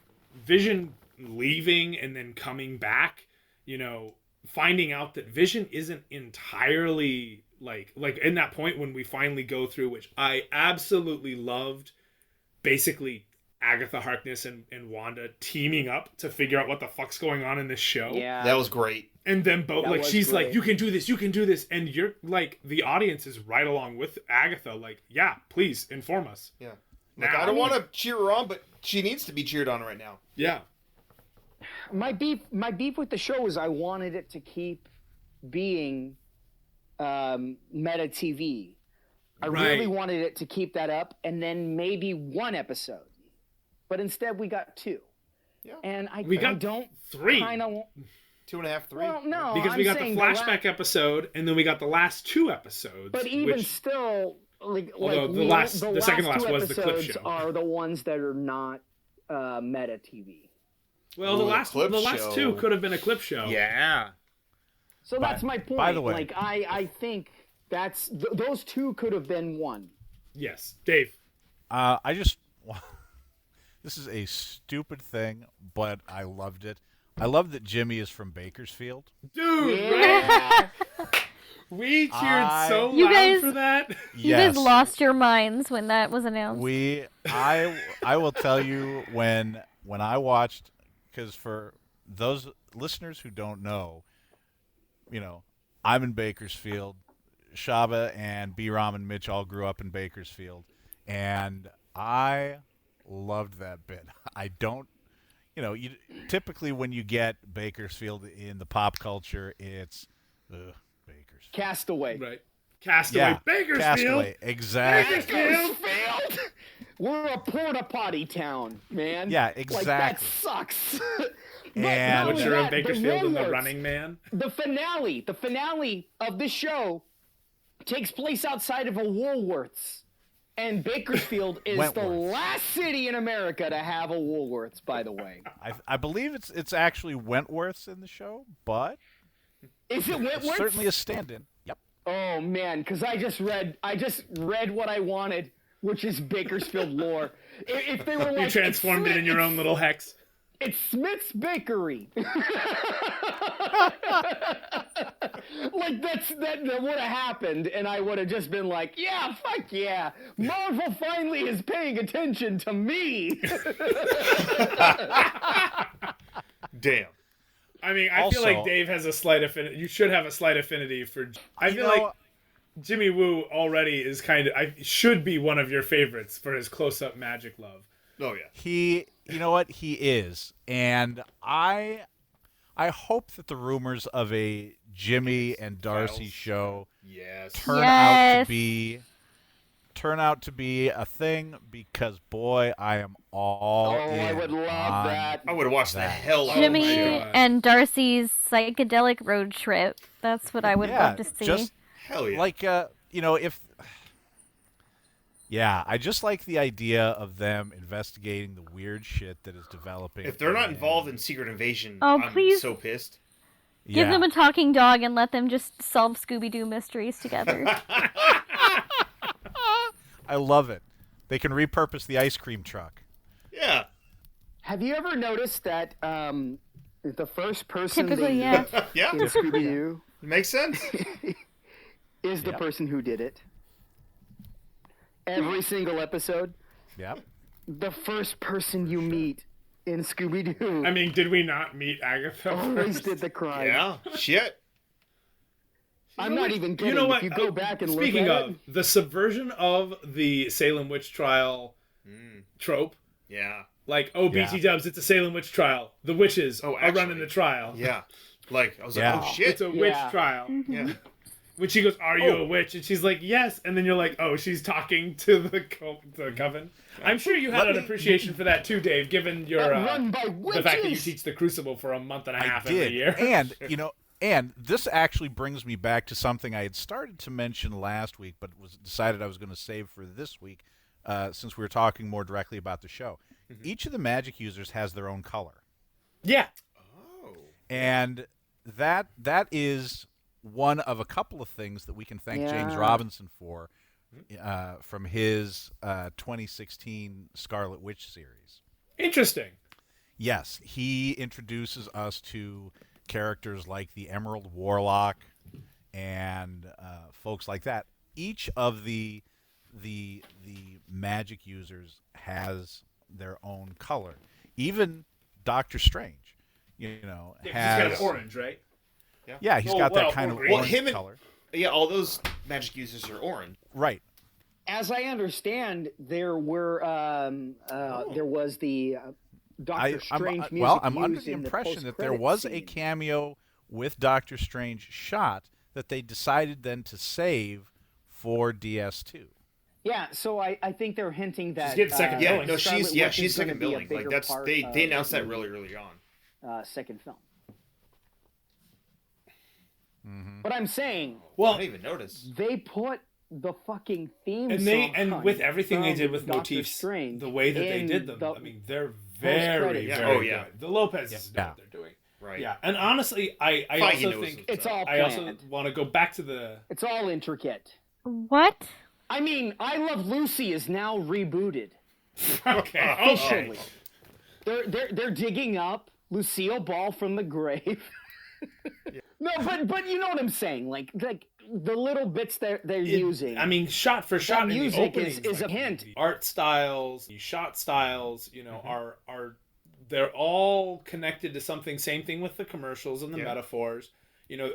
leaving and then coming back. You know, finding out that Vision isn't entirely like in that point when we finally go through, which I absolutely loved, basically Agatha Harkness and Wanda teaming up to figure out what the fuck's going on in this show. Yeah. That was great. And then both That like was she's like, great. you can do this, and you're like, the audience is right along with Agatha, like, yeah, please inform us. Yeah. Like, Now- I don't want to cheer her on, but she needs to be cheered on right now. Yeah. My beef with the show is I wanted it to keep being meta TV. I really Right. wanted it to keep that up, and then maybe one episode. But instead, we got 2. Yeah. And I got don't 3. kind of. 2.5, 3. Well, no, Because I'm we got the saying flashback episode, and then we got the last 2 episodes. But even which, still, Although the second to last two was the clip episodes show. are the ones that are not meta TV. well, Ooh, the the last clip 2 show. could have been a clip show. Yeah. So that's my point. by the way- like I think that's those 2 could have been one. Yes, Dave. I just this is a stupid thing, but I loved it. I love that Jimmy is from Bakersfield. Dude, Yeah. we cheered so You loud guys- for that. You guys lost your minds when that was announced. I will tell you when I watched, because for those listeners who don't know, you know, I'm in Bakersfield. Shaba and B-Ram and Mitch all grew up in Bakersfield, and I loved that bit. I don't, you typically when you get Bakersfield in the pop culture, it's Bakersfield. Castaway. Right. Castaway. Yeah, Bakersfield. Castaway. Exactly. Bakersfield. We're a porta potty town, man. Yeah, Like, that exactly. sucks. And- not only Butcher of that, Bakersfield and the Woolworths, Running Man. The finale of the show takes place outside of a Woolworths. And Bakersfield is the Wentworth. last city in America to have a Woolworths, by the way. I believe it's actually Wentworth's in the show, but Is it it's Wentworth? certainly a stand-in. Yep. Oh man, because I just read what I wanted, which is Bakersfield lore. If they were like, You transformed it in your own little hex. It's Smith's Bakery. Like that would have happened, and I would have just been like, yeah, fuck yeah, Marvel finally is paying attention to me. Damn. I mean, I feel Also- like Dave has a slight affinity. You should have a slight affinity for. I feel like Jimmy Woo already is should be one of your favorites for his close-up magic love. Oh yeah. you know what? He is. And I hope that the rumors of a Jimmy and Darcy Files. show Yes. turn out to be a thing, because boy, I am all in I would love on that. I would have watched the hell out of Jimmy that. God. and Darcy's psychedelic road trip. That's what I would Yeah, love to see. just Hell yeah. like if yeah, I just like the idea of them investigating the weird shit that is developing. If they're not and- involved in Secret Invasion, Oh, I'm please. so pissed. Give yeah. them a talking dog and let them just solve Scooby-Doo mysteries together. I love it. They can repurpose the ice cream truck. Yeah. Have you ever noticed that the first person Typically, they yeah. Yeah. in Scooby-Doo Makes sense. is the Yep. person who did it? Every single episode, Yep. the first person you meet in Scooby-Doo I mean, did we not meet Agatha always first? did the crime. Yeah. Shit. I'm not even kidding. You know what? If you go back and Speaking look at of, it, the subversion of the Salem witch trial trope, Yeah. like, oh, Yeah. BT dubs, it's a Salem witch trial. The witches are running actually. the trial. Yeah. Like I was Yeah. like, oh shit. It's a witch Yeah. trial. Yeah. When she goes, "Are you Oh. a witch?" and she's like, "Yes," and then you're like, "Oh, she's talking to the coven." I'm sure you had Let an me- appreciation for that too, Dave, given your run by the fact that you witches. teach the Crucible for a month and a I half did. every year. And, and this actually brings me back to something I had started to mention last week, but was decided I was going to save for this week, since we were talking more directly about the show. Each of the magic users has their own color. Yeah, Oh. And that is one of a couple of things that we can thank James Yeah. Robinson for from his 2016 Scarlet Witch series. interesting. Yes, he introduces us to characters like the Emerald Warlock and folks like that. Each of the magic users has their own color. Even Doctor Strange, Yeah, has he's kind of orange, right? Yeah, he's Oh, got well, that kind of well, orange him and- color. Yeah, all those magic users are orange. Right. as I understand, there was the Doctor Strange music I'm under used the in impression that there post-credit was a scene. cameo with Doctor Strange shot that they decided then to save for DS2. Yeah, so I think they're hinting that She's getting second Yeah, billing. no, Scarlet she's Witch she's is gonna second be a billing. Like bigger that's part they of announced that the, really early on. second film. But I'm saying I Well, didn't even notice. they put the fucking theme and song with everything they from did with Doctor motifs, Strange the way that they in did them, the I mean, they're very, post-credits. very Oh, yeah. good. The Lopez's know Yeah. what they're doing. Right. Yeah, and honestly, I Feige also knows think It's all I also planned. want to go back to the It's all intricate. What? I mean, I Love Lucy is now rebooted. okay. Officially. They're digging up Lucille Ball from the grave. No, but you know what I'm saying. Like the little bits they're using. I mean, shot for shot, in the music openings, is a hint. The art styles, the shot styles, are they're all connected to something. Same thing with the commercials and the metaphors.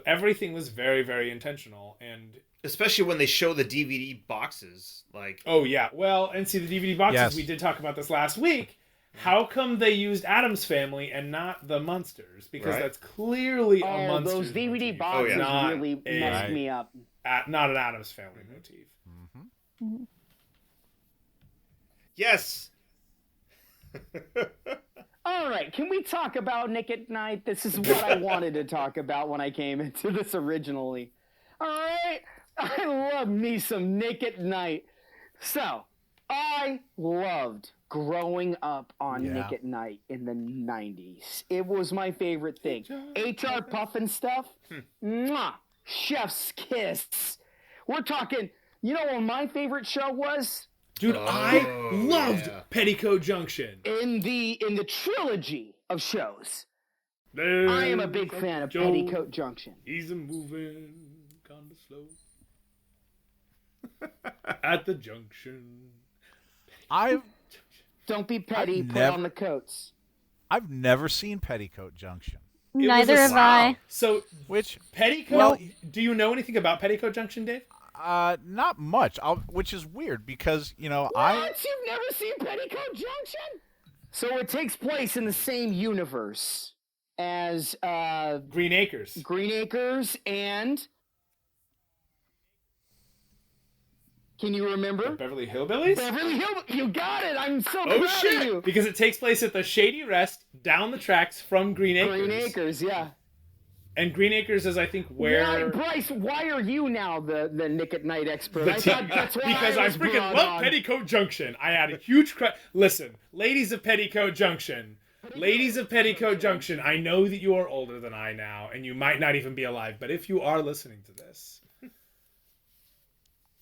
Everything was very, very intentional. And Especially when they show the DVD boxes, like oh yeah, well, and see the DVD boxes. Yes. We did talk about this last week. How come they used Addams Family and not the Munsters? Because Right. that's clearly a Munsters those DVD motif, boxes not really a- messed me up. not an Addams Family motif. Yes. All right, can we talk about Nick at Night? This is what I wanted to talk about when I came into this originally. All right, I love me some Nick at Night. So, I loved growing up on Yeah. Nick at Night in the 90s. It was my favorite thing. HR Puffin stuff, mwah, chef's kiss. We're talking, you know what my favorite show was? Dude, I loved yeah. Petticoat Junction. In the trilogy of shows. I am a big fan of Petticoat Junction. He's a moving kind of slow. At the junction. I've Don't be petty, I've put never- on the coats. never seen Petticoat Junction, It was Neither a- have I. So, which Petticoat, Well- do you know anything about Petticoat Junction, Dave? not much. Which is weird because What? You've never seen Petticoat Junction? So it takes place in the same universe as Green Acres. Green Acres and... Can you remember? Beverly Hillbillies? Beverly Hills. You got it. I'm so Oh proud of shit! you. Because it takes place at the Shady Rest down the tracks from Green Acres. Green Acres, yeah. And Green Acres is, I think, Why, where Bryce, why are you now the Nick at Night expert? the I thought that's why because I was freaking brought love on. Petticoat Junction. I had a huge listen, ladies of Petticoat Junction. Ladies of Petticoat Junction, I know that you are older than I now, and you might not even be alive, but if you are listening to this,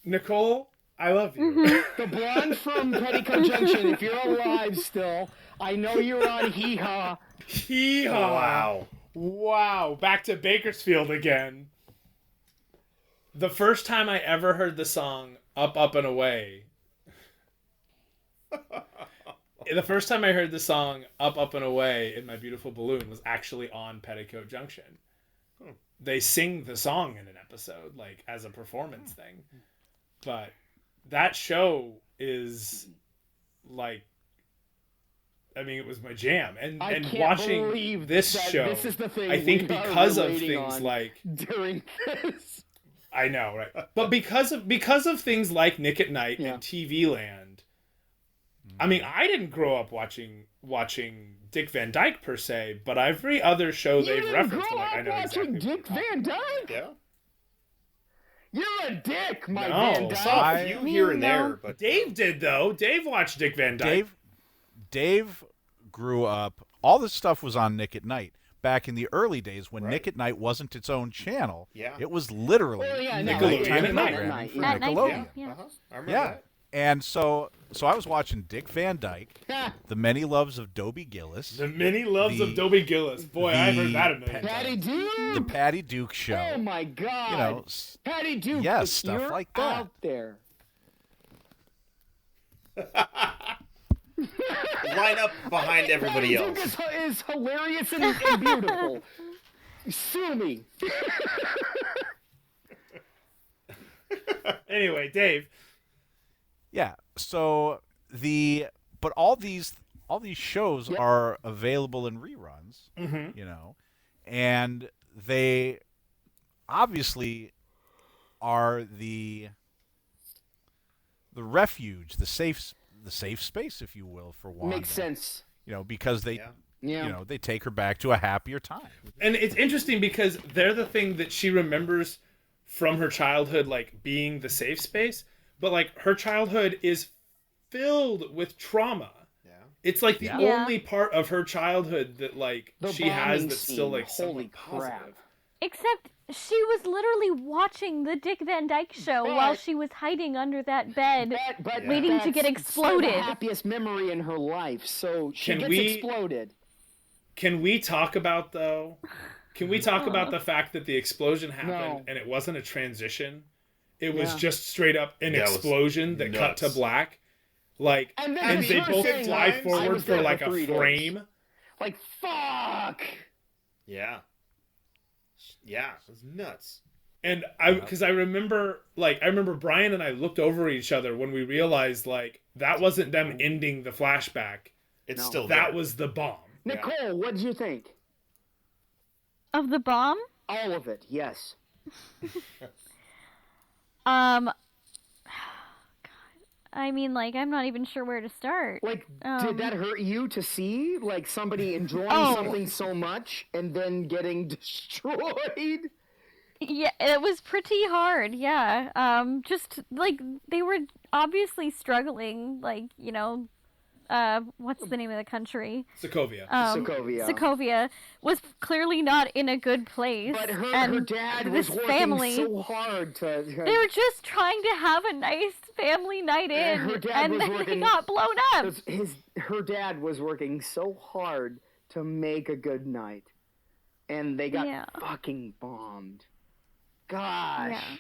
Nicole, I love you. The blonde from Petticoat Junction, if you're alive still, I know you're on Hee Haw. Hee-haw. Wow. Wow, back to Bakersfield again. The first time I ever heard the song Up, Up, and Away. The first time I heard the song Up, Up, and Away in My Beautiful Balloon was actually on Petticoat Junction. They sing the song in an episode, like, as a performance thing. But that show is, like, I mean, it was my jam. And I can't watching believe this that show, this is the thing I think we are because of relating things on. like During this. I know, right? But because of things like Nick at Night Yeah. and TV Land, I mean, I didn't grow up watching Dick Van Dyke per se, but every other show You they've didn't referenced, grow I'm like, I up know watching exactly. Dick Van Dyke? Yeah. You're a dick, my No, Van Dyke. Saw a few here and no. there, but Dave did though. Dave watched Dick Van Dyke. Dave grew up. All this stuff was on Nick at Night back in the early days when Right. Nick at Night wasn't its own channel. Yeah. It was literally Well, yeah, no, Nickelodeon nighttime at night. programming for At night, Nickelodeon. yeah. I remember Yeah. that. And so I was watching Dick Van Dyke, The Many Loves of Dobie Gillis, The Many Loves The- of Dobie Gillis. Boy, I've heard that a million Patty times. Duke. The Patty Duke Show. Oh my God. You know, Patty Duke. yeah, if stuff you're like that. out there. Line up behind everybody Patty else. Duke is hilarious and beautiful. Sue me. Anyway, Dave. yeah. So but all these shows Yep. are available in reruns. Mm-hmm. You know, and they obviously are the refuge, the safe space, if you will, for Wanda. Makes sense. You know, because they Yeah. Yeah. you know, they take her back to a happier time. And it's interesting because they're the thing that she remembers from her childhood, like being the safe space. But like her childhood is filled with trauma. Yeah. It's like the Yeah. only part of her childhood that like The she has bombing that's still scene, like holy somewhat crap. positive. Except she was literally watching the Dick Van Dyke Show But- while she was hiding under that bed. But Waiting to get that's still the exploded. happiest memory in her life. So she Can gets we- exploded. Can we talk about though? Can we talk about the fact that the explosion happened No. and it wasn't a transition? It was Yeah. just straight up an That was explosion that cut to nuts. black. Like, And then and she they was both saying, fly I forward was for there like for a 3 days. frame. Like, fuck! Yeah. Yeah. It was nuts. And because I remember Brian and I looked over at each other when we realized like that wasn't them ending the flashback. It's No. still That there. was the bomb. Nicole, what did you think? Of the bomb? All of it, yes. God. I mean, like, I'm not even sure where to start. Like, did that hurt you to see? Like, somebody enjoying Oh. something so much and then getting destroyed? Yeah, it was pretty hard, yeah. Just, like, they were obviously struggling, like, you know, what's the name of the country? Sokovia. Sokovia. Sokovia was clearly not in a good place. But her and dad this was working family, so hard to... they were just trying to have a nice family night in, her dad and was then they working- got blown up. Her dad was working so hard to make a good night. And they got Yeah. fucking bombed. Gosh. Yeah.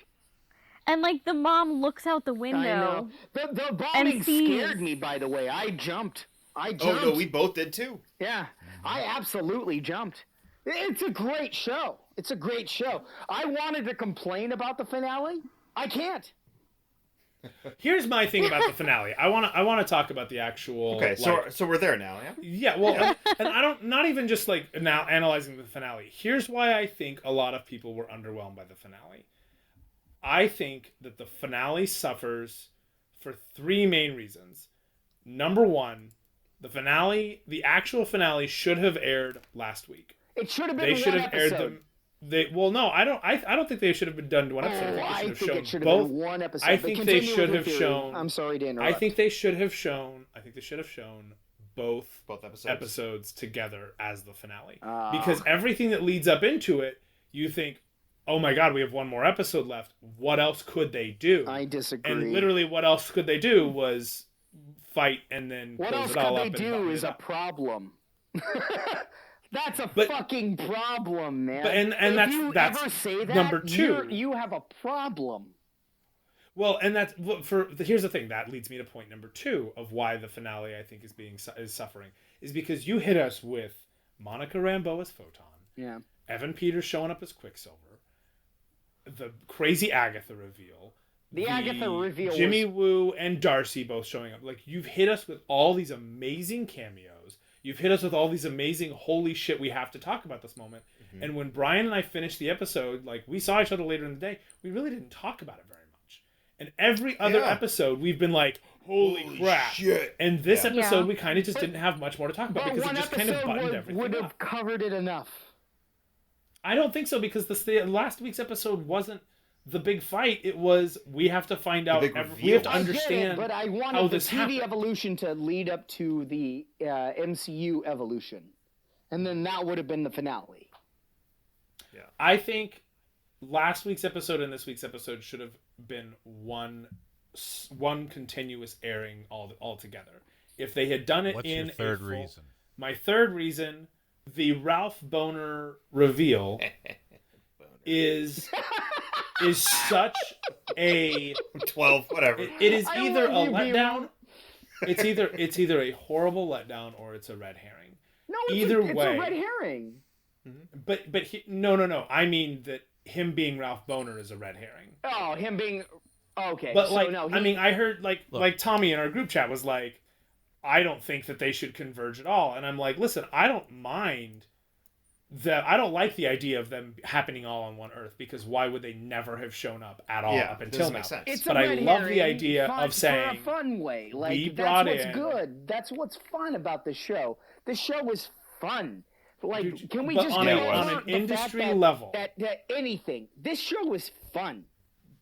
And, like, the mom looks out the window. I know. The bombing sees- scared me, by the way. I jumped. Oh no, we both did too. Yeah, I absolutely jumped. It's a great show. It's a great show. I wanted to complain about the finale. I can't. Here's my thing about the finale. I want to talk about the actual. Okay, like, so we're there now, yeah. yeah, well, and I don't, not even just like now analyzing the finale. Here's why I think a lot of people were underwhelmed by the finale. I think that the finale suffers for three main reasons. Number one, the actual finale should have aired last week. It should have been They one should have episode. aired them. I don't think they should have been done to one episode. I think shown it should have both. been one episode. I But think they continue should with your have theory. shown. I'm sorry to interrupt. I think they should have shown both Episodes. episodes together as the finale. Ah. Because everything that leads up into it, you think, oh my god, we have one more episode left. What else could they do? I disagree. And literally, what else could they do was fight and then What close else it all could up they and do button is it a up. problem. That's a But- fucking problem, man. But- and if that's- you that's ever say that, number two. you have a problem. Well, and that's here's the thing that leads me to point number two of why the finale I think is suffering is because you hit us with Monica Rambeau as Photon, Yeah. Evan Peters showing up as Quicksilver, the crazy Agatha reveal, The Agatha reveal Jimmy was- Woo and Darcy both showing up. Like, you've hit us with all these amazing cameos. You've hit us with all these amazing holy shit, we have to talk about this moment. Mm-hmm. And when Brian and I finished the episode, like, we saw each other later in the day, we really didn't talk about it very much. And every other Yeah. episode, we've been like, holy crap. shit. And this Yeah. episode, Yeah. we kind of just didn't have much more to talk about But because it one just kind of episode buttoned everything would up. have covered it enough. I don't think so because the last week's episode wasn't the big fight. It was we have to find out. big We have to reveal. I understand get it, but I how wanted the this TV happened. evolution to lead up to the MCU evolution. And then that would have been the finale. I think last week's episode and this week's episode should have been one continuous airing all together. If they had done it What's in your third a full, reason? My third reason, the Ralph Boner reveal is such a 12, whatever. it is I either a love you, letdown. It's either a horrible letdown or it's a red herring. No, it's Either a way. red herring. But no. I mean that him being Ralph Boner is a red herring. Oh, him being okay. But so like, no, I mean, I heard like Tommy in our group chat was like, I don't think that they should converge at all, and I'm like, listen, I don't mind that. I don't like the idea of them happening all on one Earth because why would they never have shown up at all Yeah, up it until doesn't now? make sense. it's but a I red love the herring idea fun, of saying, for a fun way. Like we that's brought what's in- good. That's what's fun about the show. The show was fun. Like, Dude, can we but just on get a- over on an the fact industry that- level. that anything? This show was fun.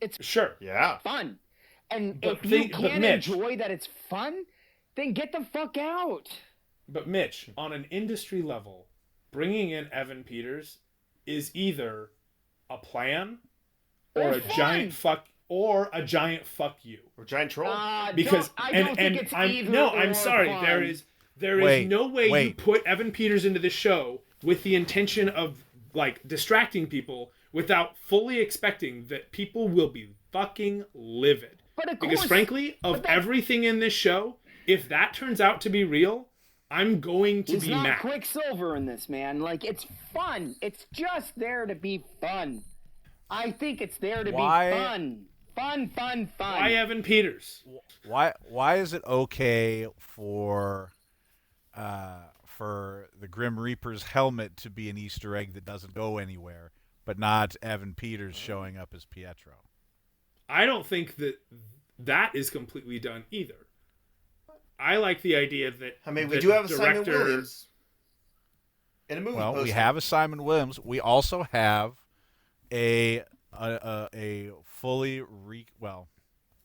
It's Sure. Yeah. fun, and But if you but can't Mitch- enjoy that it's fun, then get the fuck out. But Mitch, on an industry level, bringing in Evan Peters is either a plan or Or a fun. giant fuck you. Or giant troll. Because I don't think it's I'm either no, or I'm sorry. fun. There is Wait, no way you wait. put Evan Peters into this show with the intention of like distracting people without fully expecting that people will be fucking livid. But of Because course- frankly, of but that- everything in this show, if that turns out to be real, I'm going to He's be not mad. Quicksilver in this, man. Like, it's fun. It's just there to be fun. I think it's there to Why- be fun. Fun. Why Evan Peters? Why is it okay for for the Grim Reaper's helmet to be an Easter egg that doesn't go anywhere, but not Evan Peters showing up as Pietro. I don't think that is completely done either. I like the idea that I mean, we the do have a Simon director- Williams in a movie. Well, we poster. have a Simon Williams. We also have a fully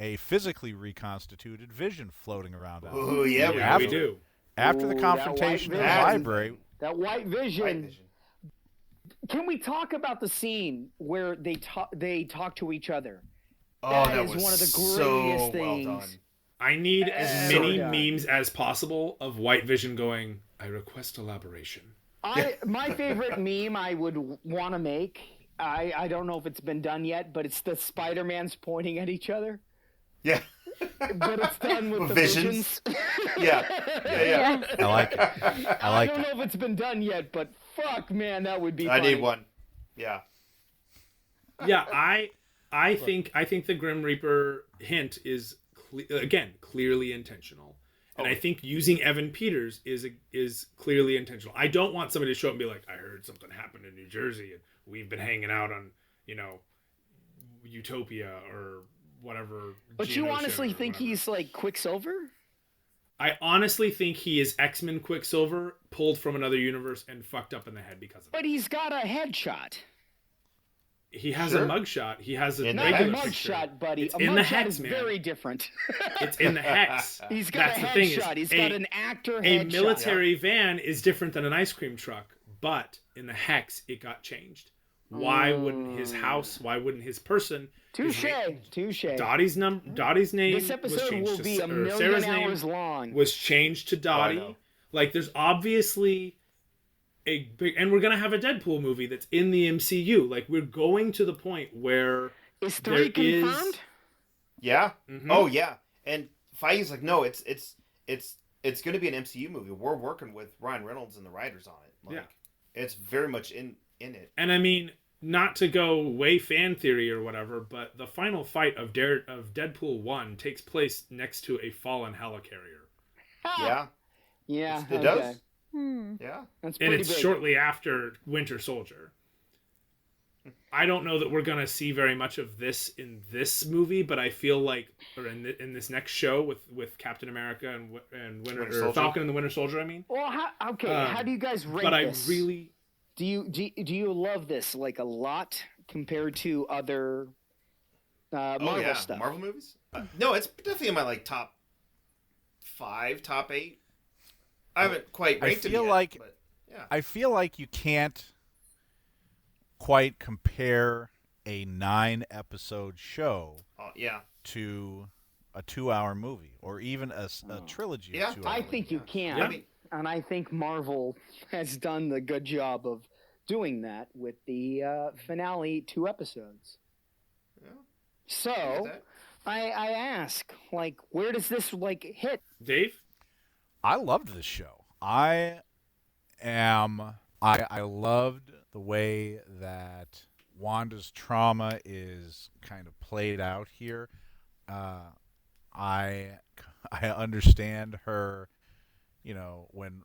a physically reconstituted Vision floating around out. Ooh, yeah, Yeah, we After- do. After the Ooh, confrontation in the that white library, That White Vision. White Vision. Can we talk about the scene where they talk to each other? Oh, That that is was one of the so greatest things. well done. I need as So many done. memes as possible of White Vision going, I request elaboration. My favorite meme I would want to make. I don't know if it's been done yet, but it's the Spider-Mans pointing at each other. Yeah. But it's done with the Visions. visions. Yeah. I like it. I like don't it. know if it's been done yet, but fuck, man, that would be. I funny. need one. Yeah. Yeah, I think the Grim Reaper hint is clearly intentional, and I think using Evan Peters is clearly intentional. I don't want somebody to show up and be like, I heard something happened in New Jersey, and we've been hanging out on Utopia or whatever. But you Genosha honestly or think whatever. he's like Quicksilver? I honestly think he is X-Men Quicksilver pulled from another universe and fucked up in the head because of it. But he's got a headshot. He has Sure. a mugshot. He has a In the Not a regular picture. mugshot, buddy. It's A in the mugshot hex, is man. very different. It's in the hex. He's got That's a the thing is, headshot. He's a- got an actor A headshot. military van is different than an ice cream truck, but in the hex it got changed. Why wouldn't his house? Why wouldn't his person? his Touche. name- Touche. Dotty's name. This episode was changed will to, be a or million Sarah's hours name long. was changed to Dottie. know. Like there's obviously a big, and we're gonna have a Deadpool movie that's in the MCU. Like we're going to the point where Is 3 there is- confirmed? Yeah. Mhm. Oh yeah. And Feige's like, no, it's going to be an MCU movie. We're working with Ryan Reynolds and the writers on it. Like, Yeah. It's very much in it. And I mean, not to go way fan theory or whatever, but the final fight of Deadpool 1 takes place next to a fallen helicarrier. Yeah. Yeah. It okay. does. Hmm. Yeah. That's And pretty it's big. shortly after Winter Soldier. I don't know that we're going to see very much of this in this movie, but I feel like, or in this next show with Captain America and Winter or Soldier. Falcon and the Winter Soldier, I mean. Well, how do you guys rate But I this? really... Do you love this like a lot compared to other Marvel oh yeah. stuff? Marvel movies? No, it's definitely in my like top 5, top 8. I haven't quite I ranked them feel yet, like- but yeah. I feel like you can't quite compare a 9-episode show Oh, yeah. to a 2-hour movie or even a trilogy Yeah. of 2 I hours. think you can. Yeah. I mean, And I think Marvel has done the good job of doing that with the finale 2 episodes. Yeah. So that. I ask, like, where does this like hit? Dave? I loved this show. I loved the way that Wanda's trauma is kind of played out here. I understand her, when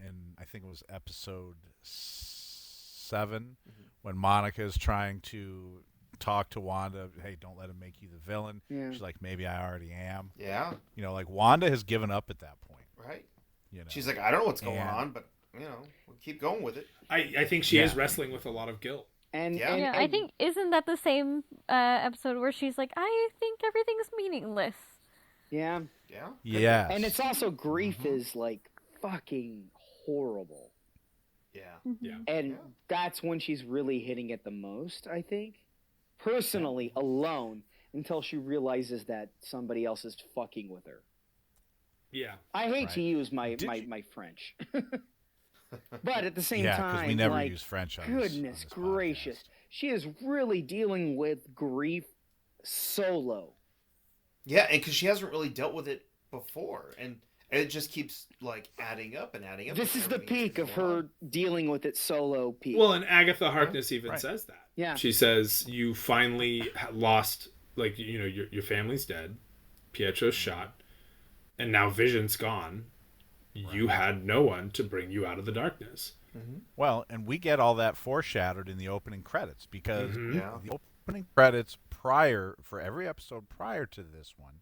in I think it was episode 7 when Monica is trying to talk to Wanda, hey, don't let him make you the villain. Yeah. She's like, maybe I already am. Yeah. Like Wanda has given up at that point. Right. You know. She's like, I don't know what's going And- on, but we'll keep going with it. I think she is Yeah. wrestling with a lot of guilt. And Yeah. and, Yeah, I and- think isn't that the same episode where she's like, I think everything's meaningless. yeah. Yeah. Yes. And it's also grief is like fucking horrible. Yeah. Yeah. And Yeah. that's when she's really hitting it the most, I think. Personally, alone, until she realizes that somebody else is fucking with her. Yeah. I hate Right. to use my Did you- my French. But at the same yeah, because time, we never like, use French on this- goodness on this gracious. podcast. She is really dealing with grief solo. Yeah, and because she hasn't really dealt with it before, and it just keeps like adding up and adding up. This with is the everything that's peak been of going her on. dealing with it solo peak. Well, and Agatha Harkness even Right. says that. Yeah. She says you finally lost, like, your family's dead, Pietro's shot, and now Vision's gone. you had no one to bring you out of the darkness. Well, and we get all that foreshadowed in the opening credits because Yeah. the opening credits for every episode prior to this one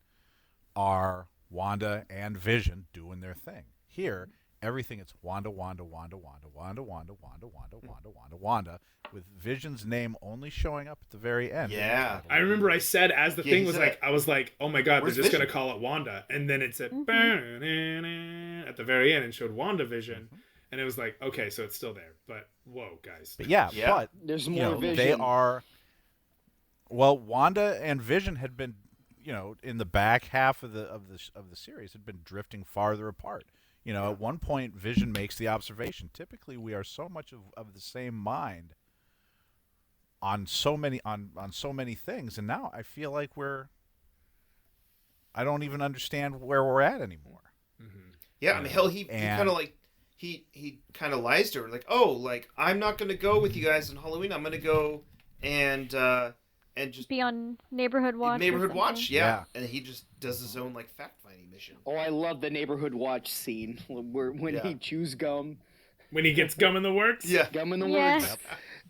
are Wanda and Vision doing their thing. Here, everything it's Wanda, Wanda, Wanda, Wanda, Wanda, Wanda, Wanda, Wanda, Wanda, Wanda, Wanda, with Vision's name only showing up at the very end. Yeah. I remember I said as the Yeah, thing he was said like, it. I was like, oh my god, Where's they're just Vision? gonna call it Wanda, and then it said at the very end and showed WandaVision, and it was like, okay, so it's still there, but whoa, guys. But yeah, Yeah. but There's you more know, Vision. they are. Well, Wanda and Vision had been, in the back half of the series, had been drifting farther apart. At one point, Vision makes the observation: typically, we are so much of the same mind on so many things, and now I feel like I don't even understand where we're at anymore. Yeah, I mean, hell, he kind of like he kind of lies to her, like, oh, like I'm not gonna go with you guys on Halloween. I'm gonna go and just Be on neighborhood watch. or neighborhood watch. something. Yeah. And he just does his own like fact finding mission. Oh, I love the neighborhood watch scene when Yeah. he chews gum. When he gets gum in the works. Yeah. Gum in the Yeah. works.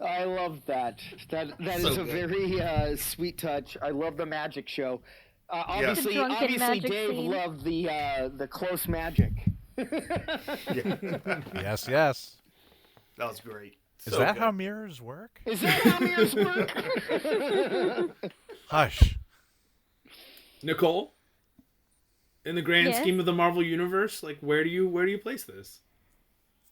I love that. That So is a good. very sweet touch. I love the magic show. Obviously, The drunken obviously, magic Dave scene. loved the close magic. Yes, yes. That was great. Is So that good. how mirrors work? Is that how mirrors work? Hush. Nicole, in the grand Yes? scheme of the Marvel universe, like where do you place this?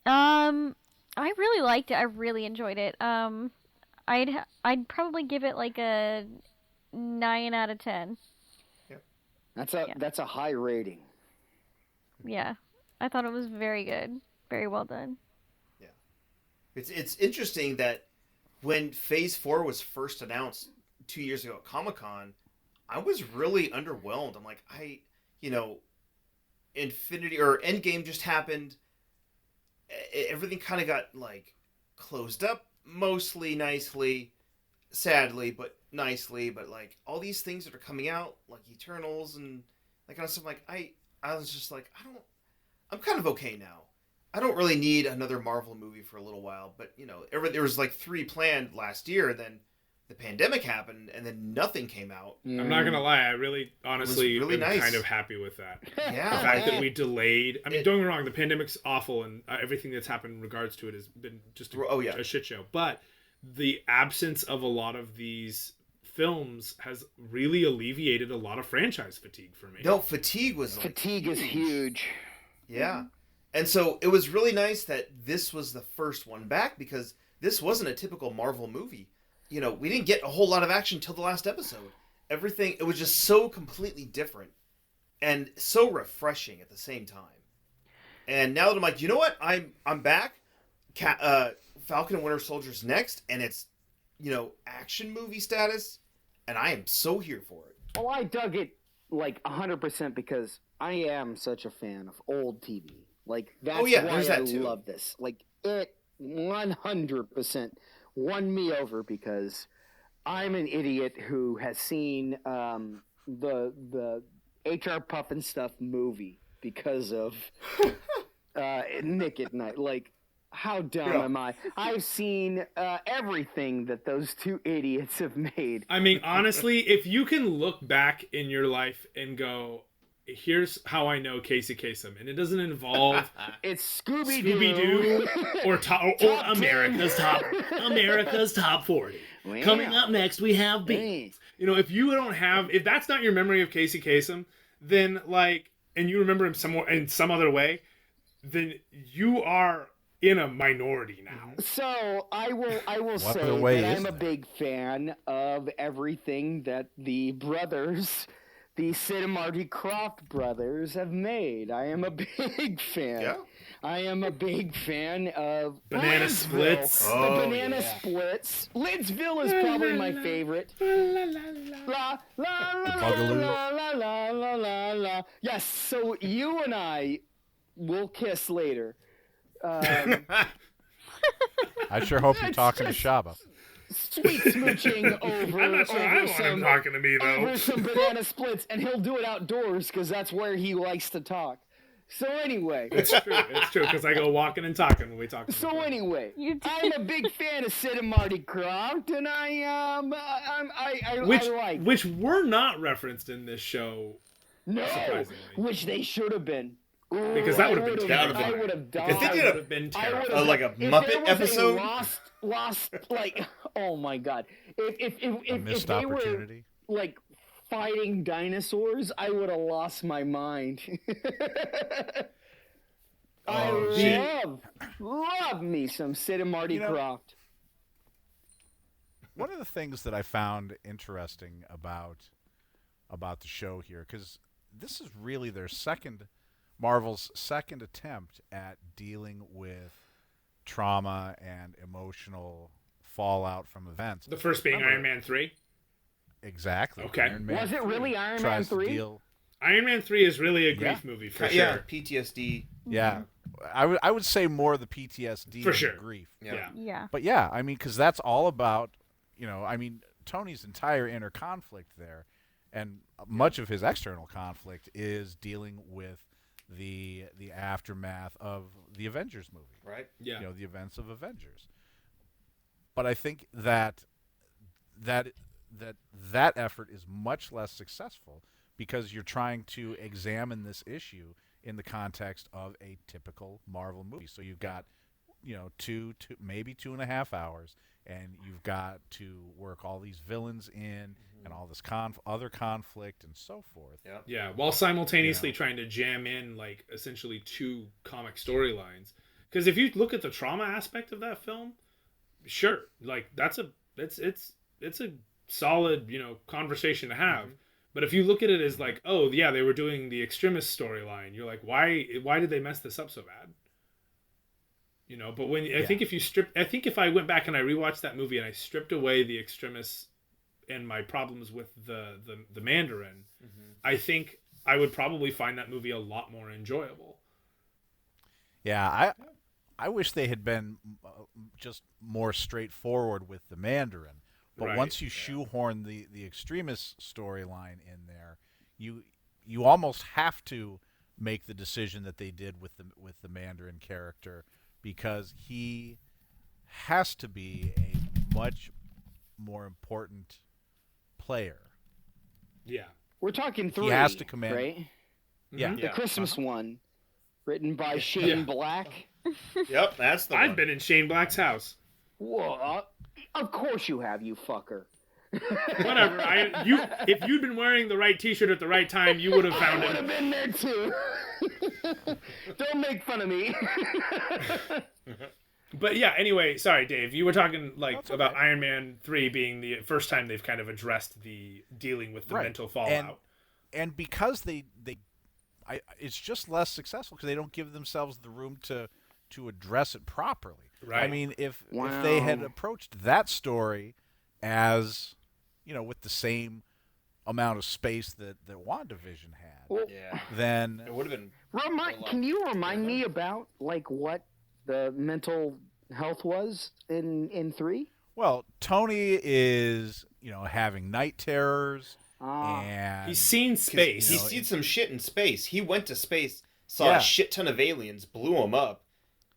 I really liked it. I really enjoyed it. I'd probably give it like a 9 out of 10. That's a high rating. Yeah, I thought it was very good, very well done. It's interesting that when Phase 4 was first announced 2 years ago at Comic-Con, I was really underwhelmed. I'm like, Infinity or Endgame just happened. Everything kind of got like closed up mostly nicely, sadly, but nicely. But like all these things that are coming out, like Eternals and that kind of stuff, like I was just like, I'm kind of okay now. I don't really need another Marvel movie for a little while, but there was like 3 planned last year, and then the pandemic happened, and then nothing came out. I'm not gonna lie, I really, honestly, really am nice. kind of happy with that. Yeah, The fact that like- we delayed. I mean, don't get me wrong, the pandemic's awful, and everything that's happened in regards to it has been just a shit show. But the absence of a lot of these films has really alleviated a lot of franchise fatigue for me. No, fatigue was like, Fatigue is huge. Yeah. And so it was really nice that this was the first one back, because this wasn't a typical Marvel movie. We didn't get a whole lot of action till the last episode. Everything, it was just so completely different and so refreshing at the same time. And now that I'm like, you know what? I'm back. Falcon and Winter Soldier's next, and it's, action movie status, and I am so here for it. Well, I dug it like 100% because I am such a fan of old TV. Like that's why there's that I too. love this. Like it 100% won me over because I'm an idiot who has seen the HR Puffin Stuff movie because of Nick at Night. Like, how dumb am I? I've seen everything that those two idiots have made. I mean, honestly, if you can look back in your life and go, here's how I know Casey Kasem, and it doesn't involve It's Scooby-Doo. Scooby-Doo or Top America's 10. top 40. Wow. Coming up next, we have B. Thanks. If that's not your memory of Casey Kasem, then and you remember him in some other way, then you are in a minority now. So I will say other way that is I'm a there? big fan of everything that the brothers, the Sid and Marty Krofft brothers, have made. I am a big fan. Yeah. I am a big fan of Banana Lidsville. Splits. The Oh, Banana yeah. Splits. Lidsville is probably my favorite. La la la la Bugaloo. la la la la la la. Yes. So you and I will kiss later. I sure hope you're It's talking to just- Shaba. Sweet smooching over. I'm not sure I over want him some, talking to me, though. over some banana splits, and he'll do it outdoors because that's where he likes to talk. So anyway. It's true, because I go walking and talking when we talk. So anyway, You do. I'm a big fan of Sid and Marty Krofft, and I like which were not referenced in this show. no, surprisingly. which they should have been. Ooh, Because that would have been terrible. I would have died. If they That did would a- have been I terrible. would've- like a if there Muppet was a episode? lost, like, oh my god! If Missed they were opportunity. like fighting dinosaurs, I would have lost my mind. I love me some Sid and Marty You know- Krofft. One of the things that I found interesting about the show here, because this is really their Marvel's second attempt at dealing with trauma and emotional fallout from events. The first being Remember- Iron Man 3. Exactly. Okay. Iron Man Was it 3 really Iron Man tries to 3? deal- Iron Man 3 is really a grief Yeah. movie for Yeah, sure. PTSD. Yeah, I would say more the PTSD For than sure. the grief. Yeah. Yeah. But yeah, I mean, because that's all about, Tony's entire inner conflict there, and much of his external conflict is dealing with the aftermath of the Avengers movie. Right? Yeah. The events of Avengers. But I think that effort is much less successful because you're trying to examine this issue in the context of a typical Marvel movie. So you've got, maybe 2.5 hours, and you've got to work all these villains in and all this other conflict and so forth. Yeah. Yeah, while simultaneously trying to jam in like essentially 2 comic storylines. Because if you look at the trauma aspect of that film, sure, like it's a solid conversation to have. But if you look at it as like, oh yeah, they were doing the extremist storyline, you're like, why did they mess this up so bad? But when I think if I went back and I rewatched that movie and I stripped away the extremists and my problems with the Mandarin, I think I would probably find that movie a lot more enjoyable. Yeah, I wish they had been just more straightforward with the Mandarin. But Right, once you shoehorn the extremist storyline in there, you almost have to make the decision that they did with the Mandarin character, because he has to be a much more important player. Yeah. We're talking 3. He has to command. right? Yeah. The Christmas one, written by Shane Black. Yep, that's the one. I've been in Shane Black's house. Whoa, of course you have, you fucker. Whatever. If you'd been wearing the right T-shirt at the right time, you would have found I would have it. been there too. Don't make fun of me. But yeah. Anyway, sorry, Dave. You were talking That's about okay. Iron Man 3 being the first time they've kind of addressed the dealing with the Right. mental fallout. And because it's just less successful because they don't give themselves the room to address it properly. Right. I mean, if they had Wow. approached that story as, with the same amount of space that WandaVision had, Well, Yeah. then It would have been. Can you remind me about like what the mental health was in 3? well, Tony is having night terrors and He's seen space. He's seen some shit in space. He went to space, saw Yeah. a shit ton of aliens, blew them up,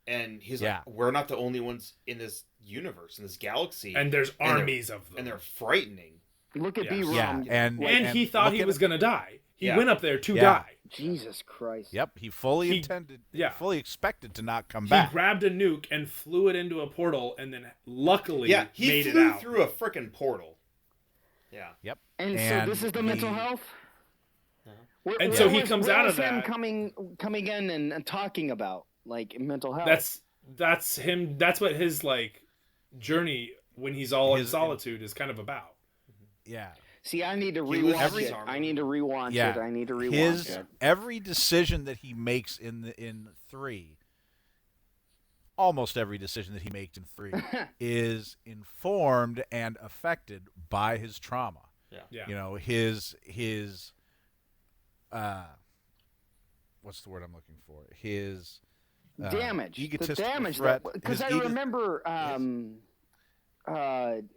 and he's Yeah. like, "We're not the only ones in this universe, in this galaxy, and there's they're- armies of them. and they're frightening." Look at Yes. B-Rum. yeah, and he thought look he at was it- going to die. He Yeah. went up there to Yeah. die. Jesus Christ. Yep, he fully He- intended, yeah. fully expected to not come He back. grabbed a nuke and flew it into a portal, and then luckily Yeah, he made it flew out. through a freaking portal. Yeah. Yep. And so this is the mental he- health? And so he comes where out was of him that. coming in and talking about like mental health. That's him. That's what his like journey when he's all in His- solitude is kind of about. Yeah. See, I need to He was rewatch it. every- I need to rewatch Yeah. it. I need to rewatch His it. every decision that he makes in 3, almost every decision that he makes in 3 is informed and affected by his trauma. Yeah. His what's the word I'm looking for? His Damage. The egotistical damage. threat. Because his I remember,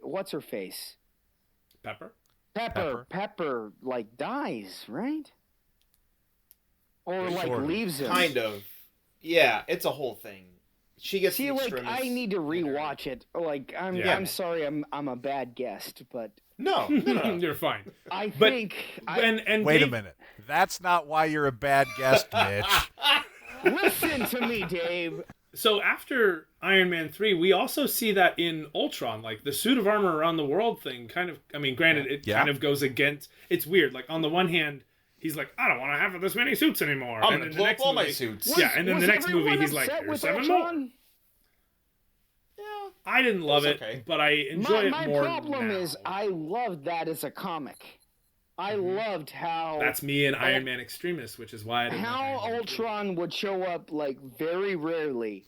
what's her face? Pepper. Pepper, like dies, right? Or like Sort of. leaves him. Kind of. Yeah, it's a whole thing. She gets See, the like extremis I need to in her. rewatch it. Like I'm Yeah. I'm sorry, I'm a bad guest, but No. You're fine. I But think And Wait a Dave- minute. That's not why you're a bad guest, Mitch. listen to me, Dave. So after Iron Man 3, we also see that in Ultron, like the suit of armor around the world thing kind of, I mean, granted, it Yeah. kind of goes against, it's weird. Like on the one hand, he's like, I don't want to have this many suits anymore. I'm And gonna then blow the up next all my movie- suits. Yeah, and then Was the next movie, everyone he's like, upset here's with 7 more. Ultron? Yeah. I didn't love it, okay. but I enjoy My it more problem now. is I loved that as a comic. I loved how That's me and Iron Man extremist, which is why I didn't like how Iron Man 3. Ultron would show up like very rarely.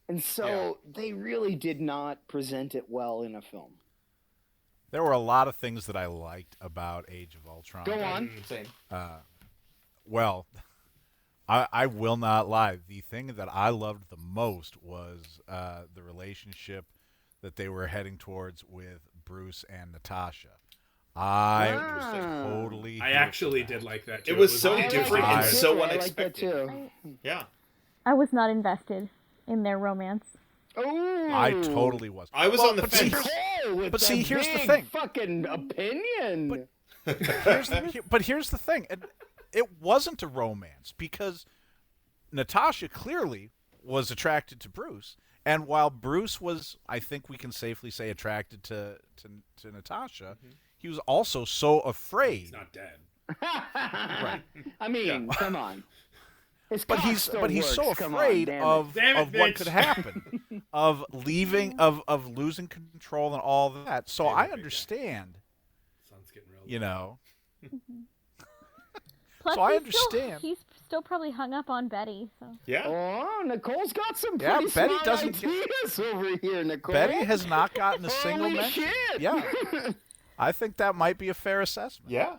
And so they really did not present it well in a film. There were a lot of things that I liked about Age of Ultron. Go on. Same. Well, I will not lie. The thing that I loved the most was the relationship that they were heading towards with Bruce and Natasha. I was Ah. totally. I here for actually that. did like that too. It was so I like different that and too. so I like that unexpected. too. Yeah. I was not invested in their romance. Oh, I totally was. I was on the but see, fence. Cole with But see, the here's the big thing. Fucking opinion. Here's the thing. And it wasn't a romance because Natasha clearly was attracted to Bruce, and while Bruce was, I think we can safely say, attracted to Natasha, he was also so afraid. He's not dead. Right. I mean, come on. His But cock he's still so works. Come on, afraid damn it. of Damn it, what bitch. could happen, of leaving, of losing control and all that. So Damn it, I big understand, Sun's getting real. you know. Plus, So I he's still- understand. he's still probably hung up on Betty. So Yeah. Oh, Nicole's got some Yeah, pretty Betty smart doesn't get- ideas over here, Nicole. Betty has not gotten a single Holy mention. shit. Yeah, I think that might be a fair assessment. Yeah.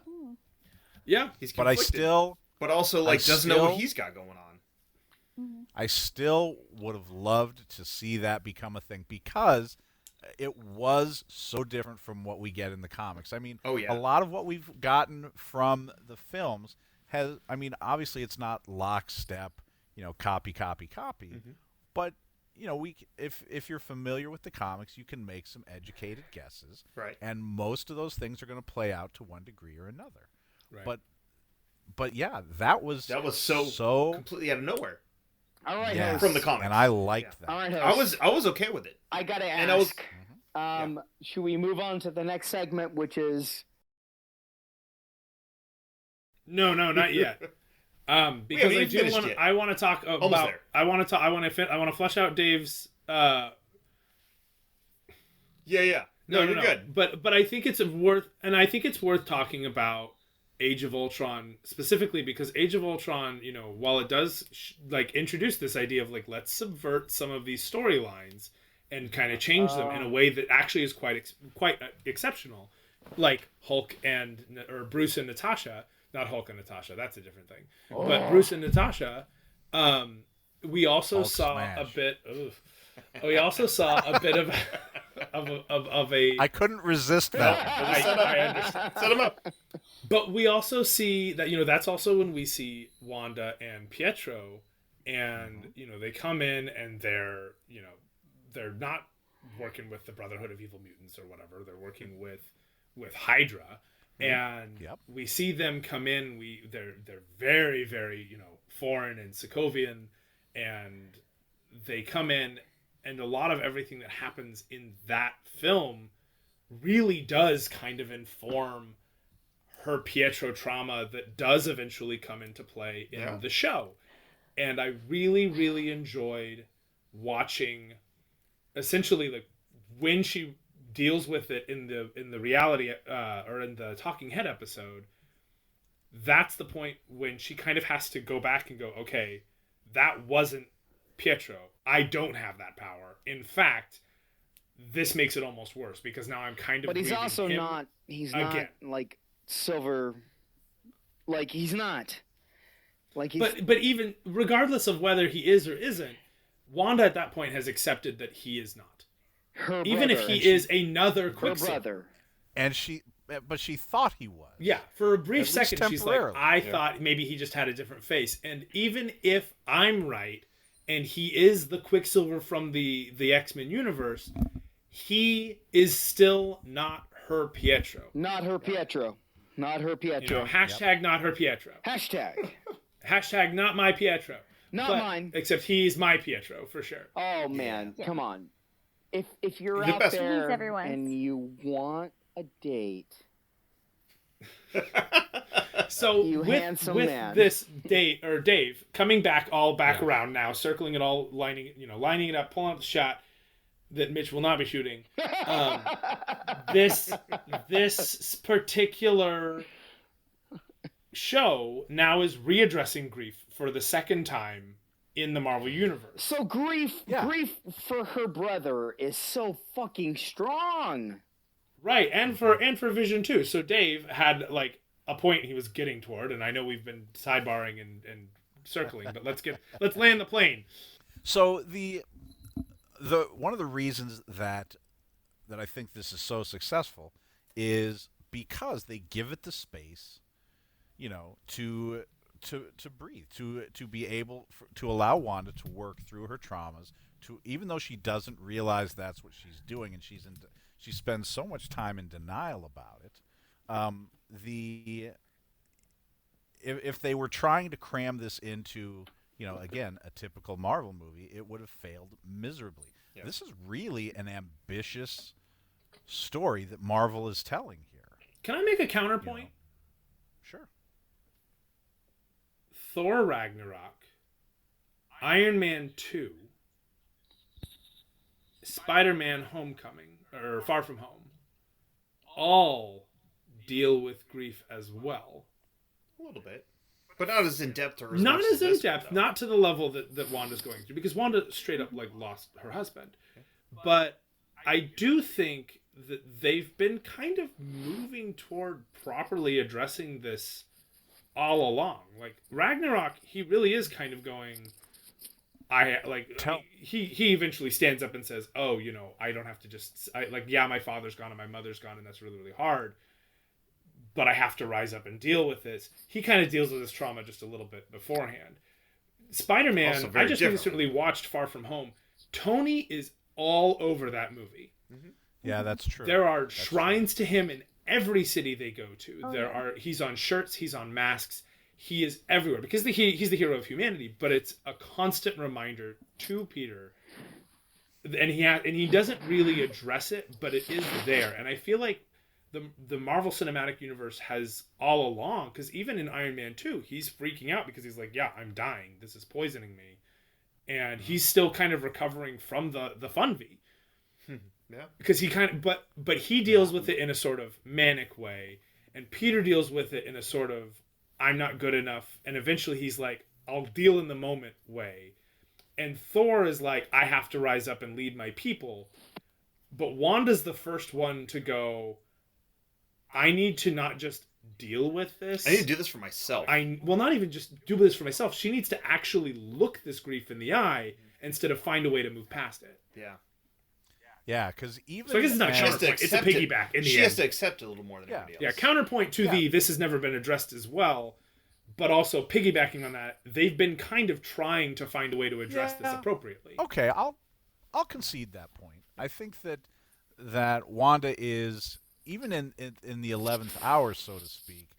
Yeah. He's But I conflicted. still, But also, like, doesn't know what he's got going on. I still would have loved to see that become a thing because it was so different from what we get in the comics. I mean, Oh, yeah. a lot of what we've gotten from the films has, I mean, obviously it's not lockstep, you know, copy, but you know, if you're familiar with the comics, you can make some educated guesses, Right. and most of those things are going to play out to one degree or another. Right. But yeah, that was so completely out of nowhere. All right, yes, host. From the comics. and I liked All that. right, I host. was okay with it. I gotta ask. And I was Should we move on to the next segment, which is No, not yet. Because haven't I even do finished want. yet. I want to talk Almost about. there. I want to flesh out Dave's. Yeah. No, you're good. But I think it's worth talking about Age of Ultron specifically because Age of Ultron, you know, while it does introduce this idea of like let's subvert some of these storylines and kind of change them in a way that actually is quite exceptional, like Hulk or Bruce and Natasha, not Hulk and Natasha, that's a different thing, but Bruce and Natasha. We also Hulk saw smash. a bit. We also saw a bit of a. I couldn't resist that. I understand. Set him up. But we also see that, you know, that's also when we see Wanda and Pietro, and, you know, they come in and they're not working with the Brotherhood of Evil Mutants or whatever. They're working with Hydra, and Yep. we see them come in. They're very, very, you know, foreign and Sokovian, and they come in, and a lot of everything that happens in that film really does kind of inform her Pietro trauma that does eventually come into play in the show. And I really, really enjoyed watching essentially like when she deals with it in the reality or in the Talking Head episode. That's the point when she kind of has to go back and go, okay, that wasn't Pietro. I don't have that power. In fact, this makes it almost worse because now I'm kind of. But he's grieving also him not. He's not again. like silver. Like he's not. Like he's. But even regardless of whether he is or isn't, Wanda at that point has accepted that he is not. her Even if brother, he and she- is another her Quicksilver. brother. And she but she thought he was. Yeah, for a brief At least second, she's like, temporarily. I thought maybe he just had a different face. And even if I'm right, and he is the Quicksilver from the X-Men universe, he is still not her Pietro. Not her Pietro. Not her Pietro. Hashtag not her Pietro. Hashtag. Not my Pietro. Not But- mine. Except he's my Pietro, for sure. Oh man, come on. If you're The out best there He's everyone's. and you want a date, So You with handsome man. this date or Dave coming back around now, circling it all, lining it up, pulling out the shot that Mitch will not be shooting. This particular show now is readdressing grief for the second time in the Marvel universe. so grief for her brother is so fucking strong. Right, and for Vision too. So Dave had like a point he was getting toward, and I know we've been sidebarring and circling, but let's land the plane. So the one of the reasons that I think this is so successful is because they give it the space, to breathe, to be able to allow Wanda to work through her traumas, to even though she doesn't realize that's what she's doing, and she spends so much time in denial about it. If they were trying to cram this into, again, a typical Marvel movie, it would have failed miserably. Yeah. This is really an ambitious story that Marvel is telling here. Can I make a counterpoint? Sure. Thor Ragnarok, Iron Man 2, Spider-Man Homecoming, or Far From Home, all deal with grief as well. A little bit. But not as in-depth or as Not much as in this depth, one, though. not to the level that Wanda's going through, because Wanda straight up lost her husband. But I do think that they've been kind of moving toward properly addressing this all along. Like Ragnarok, he really is kind of going. He eventually stands up and says, "Oh, I don't have to just my father's gone and my mother's gone, and that's really, really hard. But I have to rise up and deal with this." He kind of deals with his trauma just a little bit beforehand. Spider-Man, Also very I just different. recently watched Far From Home. Tony is all over that movie. Yeah, that's true. There are shrines to him in every city they go to. Oh, He's on shirts, he's on masks, he is everywhere because he's the hero of humanity. But it's a constant reminder to Peter, and he doesn't really address it, but it is there. And I feel like the Marvel Cinematic Universe has all along, because even in Iron Man 2, he's freaking out because he's like, yeah, I'm dying. This is poisoning me. And he's still kind of recovering from the fun V. Yeah. Because he but he deals with it in a sort of manic way, and Peter deals with it in a sort of I'm not good enough, and eventually he's like, I'll deal in the moment way. And Thor is like, I have to rise up and lead my people. But Wanda's the first one to go, I need to not just deal with this. I need to do this for myself. Not even just do this for myself. She needs to actually look this grief in the eye instead of find a way to move past it. Yeah. Yeah, because even So I guess it's not She has to counterpoint. It's a accept it. piggyback in the She end. has to accept it a little more than anybody else. Yeah, counterpoint to this has never been addressed as well, but also piggybacking on that, they've been kind of trying to find a way to address this appropriately. Okay, I'll concede that point. I think that Wanda is even in the 11th hour, so to speak.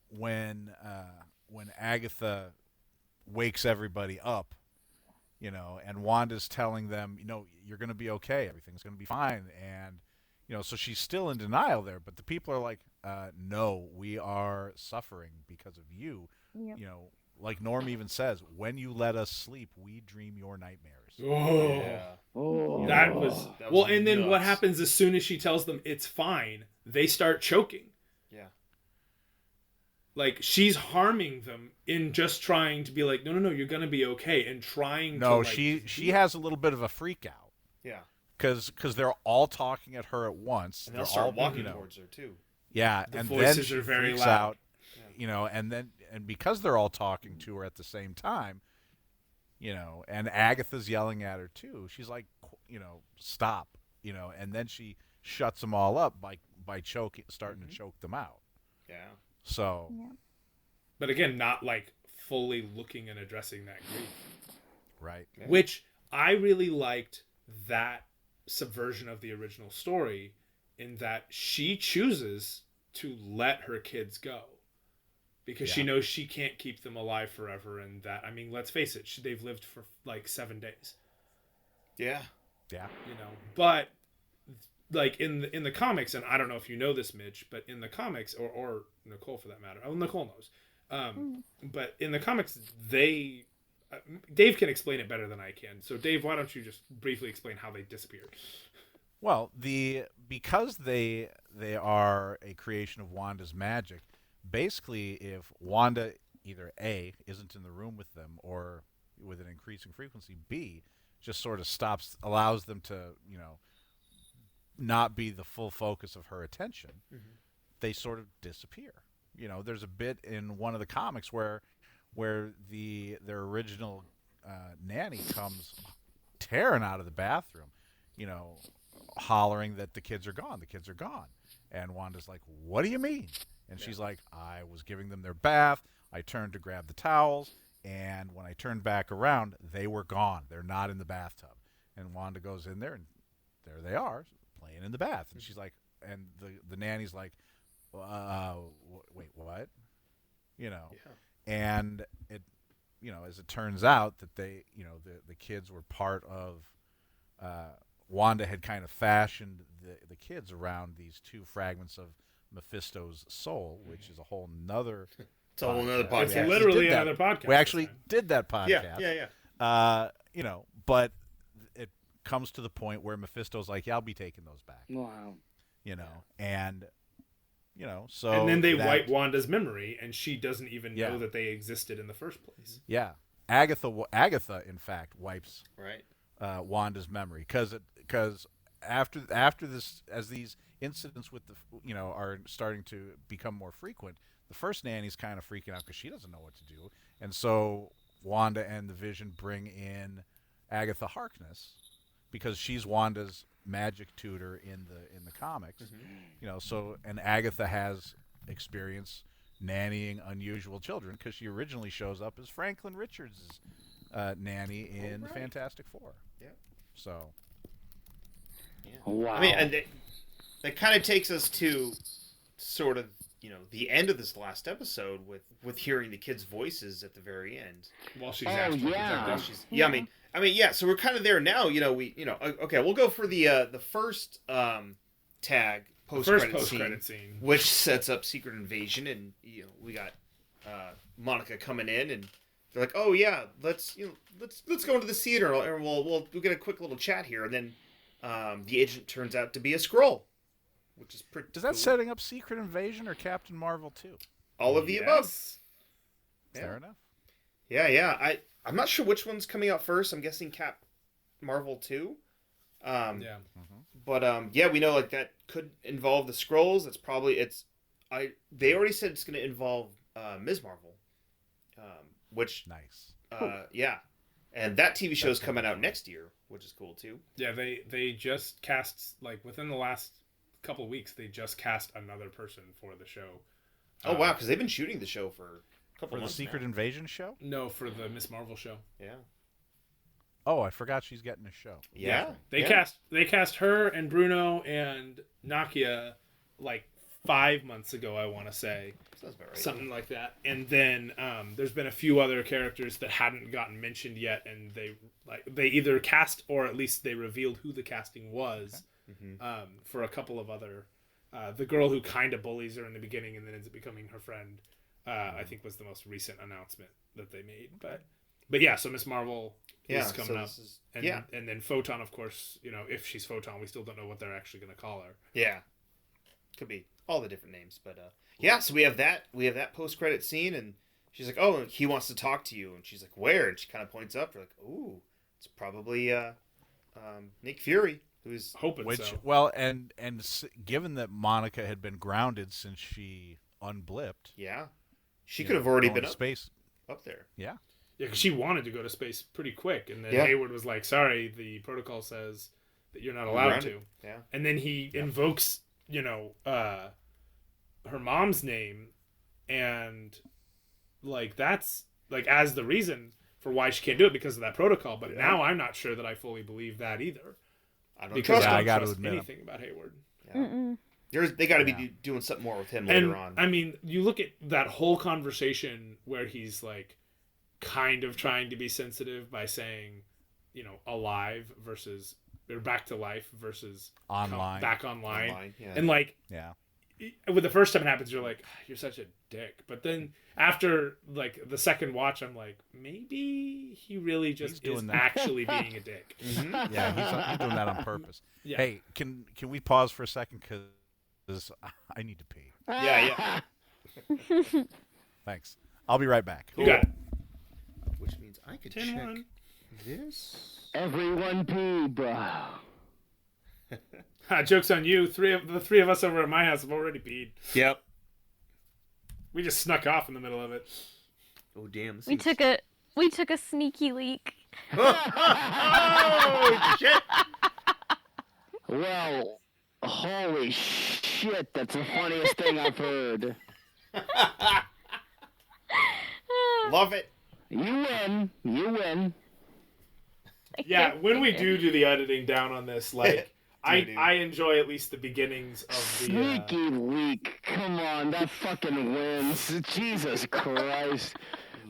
When Agatha wakes everybody up, and Wanda's telling them, you're going to be okay, everything's going to be fine, and so she's still in denial there, but the people are like, no, we are suffering because of you. Yep. Like Norm even says, when you let us sleep, we dream your nightmares. Oh, Yeah. Oh, that was was and then what nuts. happens as soon as she tells them it's fine, they start choking. Yeah. Like she's harming them in just trying to be like, no, you're gonna be okay, and trying. No, to, she has a little bit of a freak out. Yeah. Because they're all talking at her at once. And they'll They're start all walking towards her, too. Yeah, The and voices then she are very freaks loud. out. And because they're all talking to her at the same time, and Agatha's yelling at her too. She's like, stop, and then she shuts them all up by by starting to choke them out. Yeah. So, Yeah. But again, not like fully looking and addressing that grief. right. Yeah. Which I really liked that subversion of the original story in that she chooses to let her kids go because she Yeah. knows she can't keep them alive forever. And that, I mean, let's face it, they've lived for like 7 days, Yeah. Yeah. you know, but like in the comics, and I don't know if you know this, Mitch, but in the comics, or Nicole for that matter, Nicole knows, but in the comics, Dave can explain it better than I can. So Dave, why don't you just briefly explain how they disappeared? Well, because they are a creation of Wanda's magic, basically if Wanda either A, isn't in the room with them, or with an increasing frequency, B, just sort of allows them to, not be the full focus of her attention, they sort of disappear. There's a bit in one of the comics where their original nanny comes tearing out of the bathroom, hollering that the kids are gone. The kids are gone. And Wanda's like, what do you mean? And she's like, I was giving them their bath. I turned to grab the towels. And when I turned back around, they were gone. They're not in the bathtub. And Wanda goes in there, and there they are, playing in the bath. And she's like, and the nanny's like, wait, what? And it, as it turns out that they, the kids were part of, Wanda had kind of fashioned the kids around these two fragments of Mephisto's soul, which is a whole nother. It's a whole nother podcast. It's We actually literally did that. another podcast. We actually this time. did that podcast. Yeah. But it comes to the point where Mephisto's like, yeah, I'll be taking those back. Wow. And so And then they that- wipe Wanda's memory, and she doesn't even Yeah. know that they existed in the first place. Yeah, Agatha, in fact, wipes Right. Wanda's memory because after this, as these incidents with the are starting to become more frequent, the first nanny's kind of freaking out because she doesn't know what to do, and so Wanda and the Vision bring in Agatha Harkness because she's Wanda's magic tutor in the comics. So and Agatha has experience nannying unusual children because she originally shows up as Franklin Richards' nanny in Fantastic Four. Yeah. So Yeah. Wow. I mean, and that kind of takes us to sort of the end of this last episode with hearing the kids' voices at the very end. While she's Oh, actually yeah. projecting. Yeah, I mean, yeah. So we're kind of there now. Okay, we'll go for the first tag post First credit scene, post-credit scene. which sets up Secret Invasion, and we got Monica coming in, and they're like, oh yeah, let's go into the theater, and we'll get a quick little chat here, and then the agent turns out to be a Skrull, which is pretty. is that cool. setting up Secret Invasion or Captain Marvel 2? All of the above. Yes. Yeah. Fair enough. Yeah. I'm not sure which one's coming out first. I'm guessing Cap Marvel 2. Yeah. But yeah, we know like that could involve the Skrulls. They already said it's going to involve Ms. Marvel, which Nice. yeah, and that TV show is coming out next year, which is cool too. Yeah, they just cast, like, within the last couple of weeks, they just cast another person for the show. Oh wow, because they've been shooting the show for a couple For the months Secret now. Invasion show? No, for the Miss Marvel show. Yeah. Oh, I forgot she's getting a show. Yeah. They yeah. cast her and Bruno and Nakia like 5 months ago, I want to say. Sounds about right. Something like that. And then there's been a few other characters that hadn't gotten mentioned yet, and they either cast or at least they revealed who the casting was for a couple of other. The girl who kind of bullies her in the beginning and then ends up becoming her friend, I think was the most recent announcement that they made. But yeah, so Miss Marvel is coming up. And then Photon, of course, if she's Photon, we still don't know what they're actually going to call her. Yeah. Could be all the different names, but yeah. So we have that post credit scene, and she's like, "Oh, he wants to talk to you," and she's like, "Where?" And she kind of points up. We're like, "Ooh, it's probably Nick Fury, who's Hoping Which, so. well, and given that Monica had been grounded since she unblipped, yeah, she could have already going been to space. up there." Yeah. Yeah, because she wanted to go to space pretty quick, and then Yeah. Hayward was like, "Sorry, the protocol says that you're not allowed to." Yeah. And then he invokes her mom's name, and like that's like as the reason for why she can't do it because of that protocol. But now I'm not sure that I fully believe that either. I don't Because trust I I don't gotta trust admit anything about Hayward. They got to be Yeah. doing something more with him And later on. I mean, you look at that whole conversation where he's like kind of trying to be sensitive by saying, alive versus or back to life versus Online. back online. Online, yeah. And like Yeah. with the first time it happens, you're like, you're such a dick. But then after like the second watch, I'm like, maybe he really just He's doing is that. actually being a dick. Yeah, he's doing that on purpose. Yeah. Hey, can we pause for a second because I need to pee. Yeah. Thanks. I'll be right back. You got it. Which means I could 10-1. check this. Everyone pee, bro. Joke's on you. The three of us over at my house have already peed. Yep. We just snuck off in the middle of it. Oh damn. This We took a sneaky leak. Oh shit! Well, holy shit, that's the funniest thing I've heard. Love it. You win. Yeah, when we do the editing down on this, like Dude. I enjoy at least the beginnings of the. Sneaky leak. Come on, that fucking wins. Jesus Christ.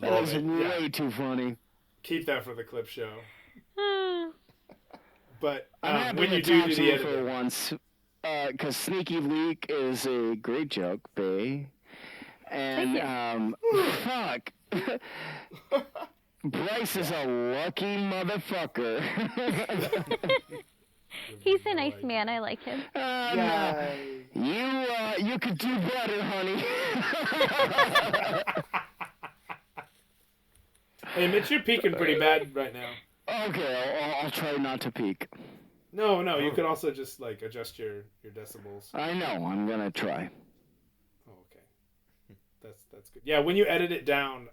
That Love was it. way too funny. Keep that for the clip show. But I'm happy when to you do talk to the you for editing, once. Because Sneaky Leak is a great joke, bae. And, fuck. Bryce is a lucky motherfucker. He's a nice man. I like him. No. You could do better, honey. hey Mitch, you're peaking pretty bad right now. Okay, I'll try not to peek. No, you could also just like adjust your decibels. I know, I'm gonna try. Oh, okay, that's good. Yeah, when you edit it down,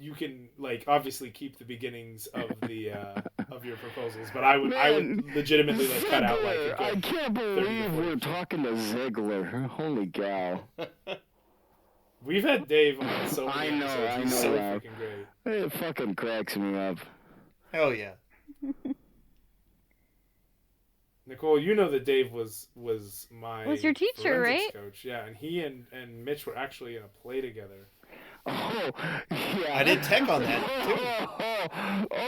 you can like obviously keep the beginnings of the of your proposals, but I would legitimately like cut out like a I good can't 30 to believe 40. we're talking to Ziggler. Holy cow. We've had Dave on so many I know, episodes. I He's know so that. freaking great. It fucking cracks me up. Hell yeah. Nicole, you know that Dave was my your teacher, forensics right? coach. Yeah, and he and Mitch were actually in a play together. Oh, yeah. I did tech on that too.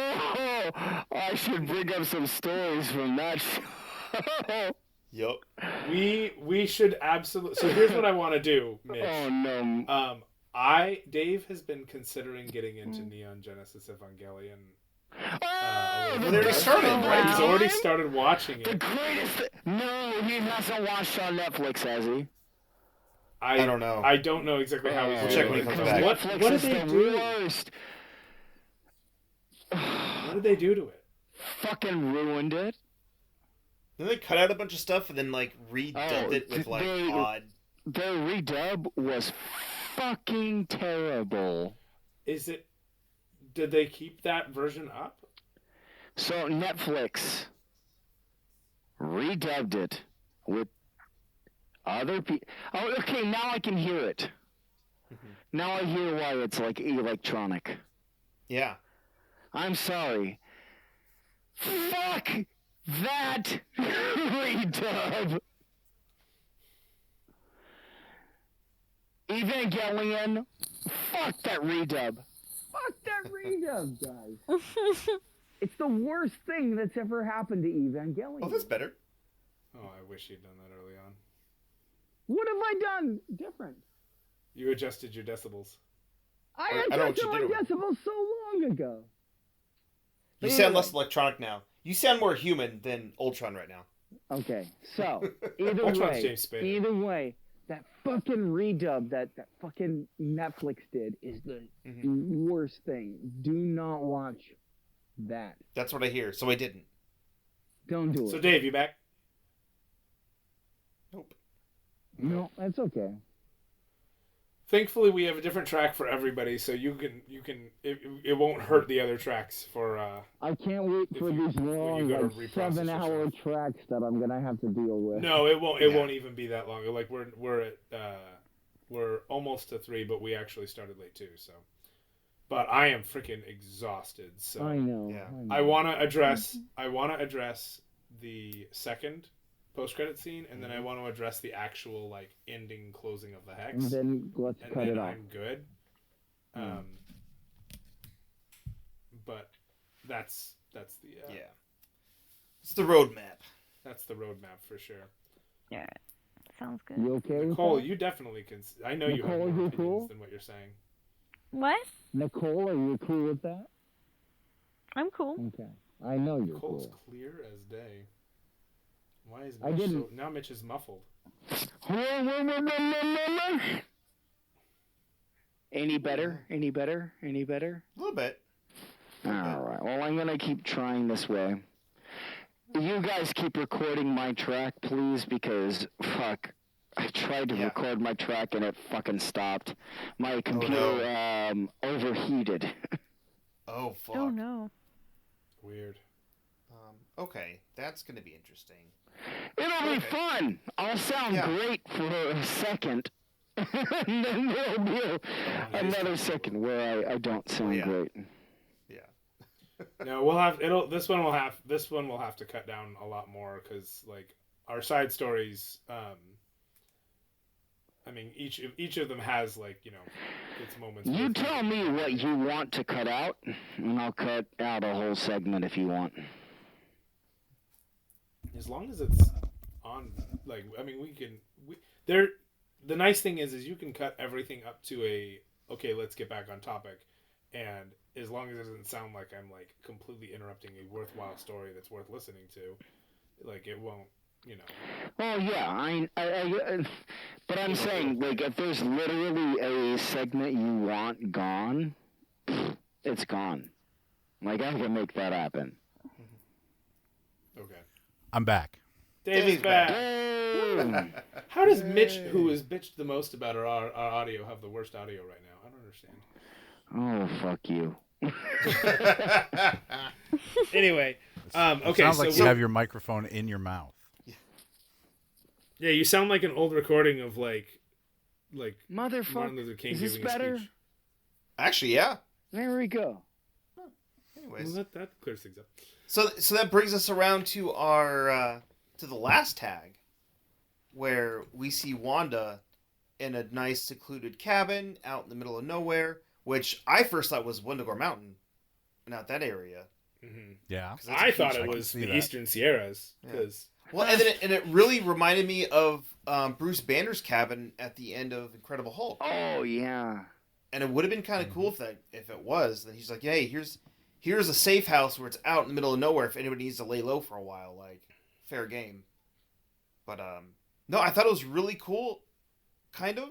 I should bring up some stories from that show. Yup. We should absolutely. So here's what I want to do, Mitch. Oh, no. Dave has been considering getting into Neon Genesis Evangelion. Oh, They already started, right? He's already started watching The it. greatest. No, he hasn't watched on Netflix, has he? I don't know. I don't know exactly how he's We'll doing check when he it. comes Because back. What Netflix did is they the do? worst. What did they do to it? Fucking ruined it. Then they cut out a bunch of stuff and then like redubbed Oh, it with like they- odd. Their redub was fucking terrible. Did they keep that version up? So Netflix redubbed it with other people. Oh, okay, now I can hear it. Now I hear why it's like electronic. Yeah. I'm sorry. Fuck that redub. Evangelion, fuck that redub. Fuck that redub, guys. It's the worst thing that's ever happened to Evangelion. Oh, that's better. Oh, I wish you'd done that early on. What have I done different? You adjusted your decibels. I I know what adjusted you my did. decibels so long ago. You sound less electronic now. You sound more human than Ultron right now. Okay, so either Ultron's way, James Spader. either way, that fucking redub that fucking Netflix did is the worst thing. Do not watch that. That's what I hear. So I didn't. Don't do it. So Dave, you back? Nope. No, that's okay. Thankfully, we have a different track for everybody, so you can it won't hurt the other tracks for. I can't wait for these long, go to like, reprocess 7-hour yourself. tracks that I'm gonna have to deal with. No, it won't. It won't even be that long. Like we're at we're almost to 3, but we actually started late too. So, but I am freaking exhausted. So I know. Yeah. I want to address the second post-credit scene, and then I want to address the actual like ending closing of the hex. And then let's and cut then it off. I'm good. But that's the It's the roadmap. that's the roadmap for sure. Yeah, sounds good. You okay with Nicole, that? you definitely can. I know you have Nicole, more you opinions cool? than what you're saying. What? Nicole, are you cool with that? I'm cool. Okay. I know you're Nicole's cool. clear as day. Why is I Mitch didn't- so... Now Mitch is muffled. Any better? Any better? Any better? A little bit. All right. Well, I'm gonna keep trying this way. You guys keep recording my track, please, because fuck, I tried to record my track and it fucking stopped. My computer overheated. Oh fuck. Oh no. Weird. Okay, that's gonna be interesting. It'll be fun. I'll sound great for a second. And then there'll be another second where I don't sound great. Yeah. No, we'll have this one will have to cut down a lot more because like our side stories. I mean, each of them has like its moments. You tell me what you want to cut out, and I'll cut out a whole segment if you want. As long as it's on, like, I mean, the nice thing is you can cut everything up to okay, let's get back on topic, and as long as it doesn't sound like I'm like completely interrupting a worthwhile story that's worth listening to, like it won't, Oh yeah, but I'm saying like if there's literally a segment you want gone, it's gone. Like I can make that happen. Okay. I'm back. David's back. Boom. How does Mitch, who has bitched the most about our audio, have the worst audio right now? I don't understand. Oh fuck you. Anyway, okay. Sounds like so you have your microphone in your mouth. Yeah, you sound like an old recording of like Martin Motherfucker. Luther King Is this giving a better? speech. Actually, yeah. There we go. Anyways, Well, that clears things up. so that brings us around to our to the last tag, where we see Wanda in a nice secluded cabin out in the middle of nowhere, which I first thought was Wendigo Mountain, not that area. Mm-hmm. Yeah. I thought I it can was see the that. Eastern Sierras because Well, and then it really reminded me of Bruce Banner's cabin at the end of Incredible Hulk. Oh yeah. And it would have been kind of cool if it was. Then he's like, "Hey, here's a safe house where it's out in the middle of nowhere. If anybody needs to lay low for a while, like fair game." But no, I thought it was really cool. Kind of,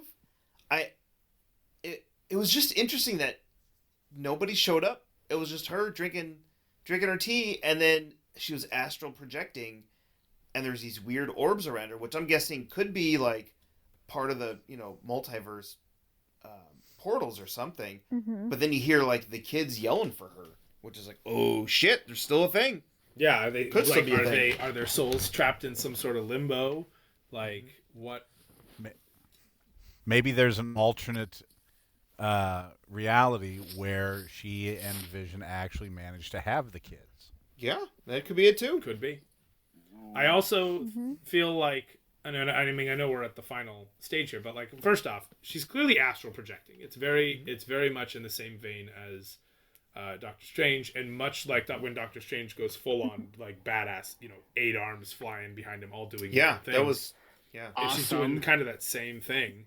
it was just interesting that nobody showed up. It was just her drinking her tea, and then she was astral projecting, and there's these weird orbs around her, which I'm guessing could be like part of the multiverse portals or something. Mm-hmm. But then you hear like the kids yelling for her, which is like, oh shit, there's still a thing. yeah, are they Could still be a thing. are their souls trapped in some sort of limbo? Like what? Maybe there's an alternate reality where she and Vision actually managed to have the kids. Yeah, that could be it too. Could be. I also feel like I know we're at the final stage here, but like first off, she's clearly astral projecting. It's very much in the same vein as Doctor Strange, and much like that when Doctor Strange goes full on like badass, 8 arms flying behind him, all doing different things. That was And she's doing kind of that same thing,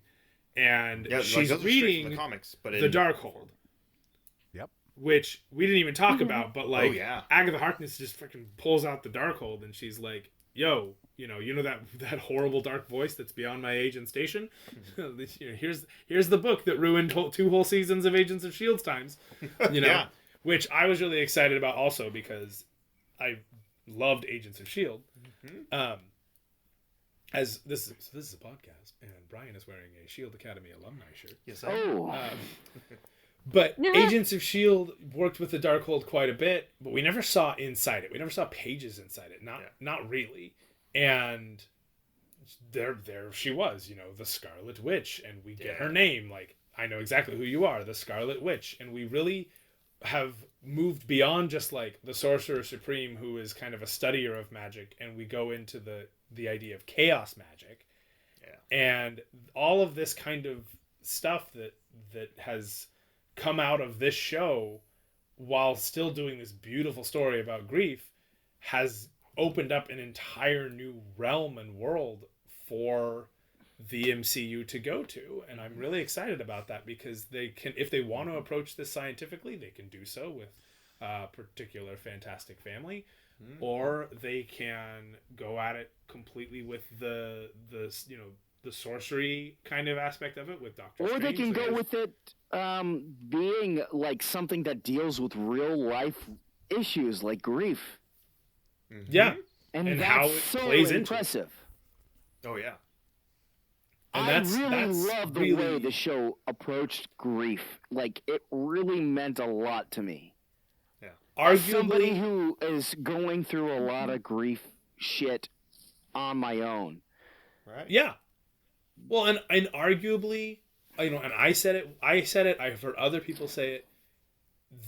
and she's those are straight from reading the comics, but the Darkhold. Yep. Which we didn't even talk about, but like Agatha Harkness just freaking pulls out the Darkhold, and she's like, "Yo, you know that horrible dark voice that's beyond my age and station. Here's the book that ruined 2 whole seasons of Agents of Shield's times. Which I was really excited about also because I loved Agents of Shield. as this is a podcast, and Brian is wearing a Shield Academy alumni shirt. Yes, Oh, But Agents of S.H.I.E.L.D. worked with the Darkhold quite a bit, but we never saw inside it. We never saw pages inside it. Not really. And there she was, the Scarlet Witch, and we get her name. Like, I know exactly who you are, the Scarlet Witch. And we really have moved beyond just like the Sorcerer Supreme, who is kind of a studier of magic, and we go into the idea of chaos magic. Yeah. And all of this kind of stuff that has come out of this show, while still doing this beautiful story about grief, has opened up an entire new realm and world for the MCU to go to. And I'm really excited about that, because they can, if they want to approach this scientifically, they can do so with a particular Fantastic Family, or they can go at it completely with the sorcery kind of aspect of it with Doctor Strange. or they can go with it being like something that deals with real life issues like grief. Yeah. And And that's how it so plays into it. impressive. Oh yeah. And I that's love the way the show approached grief. Like, it really meant a lot to me. Yeah. As somebody Arguably, who is going through a lot of grief shit on my own. Right. yeah. Well, and arguably, and I said it, I've heard other people say it,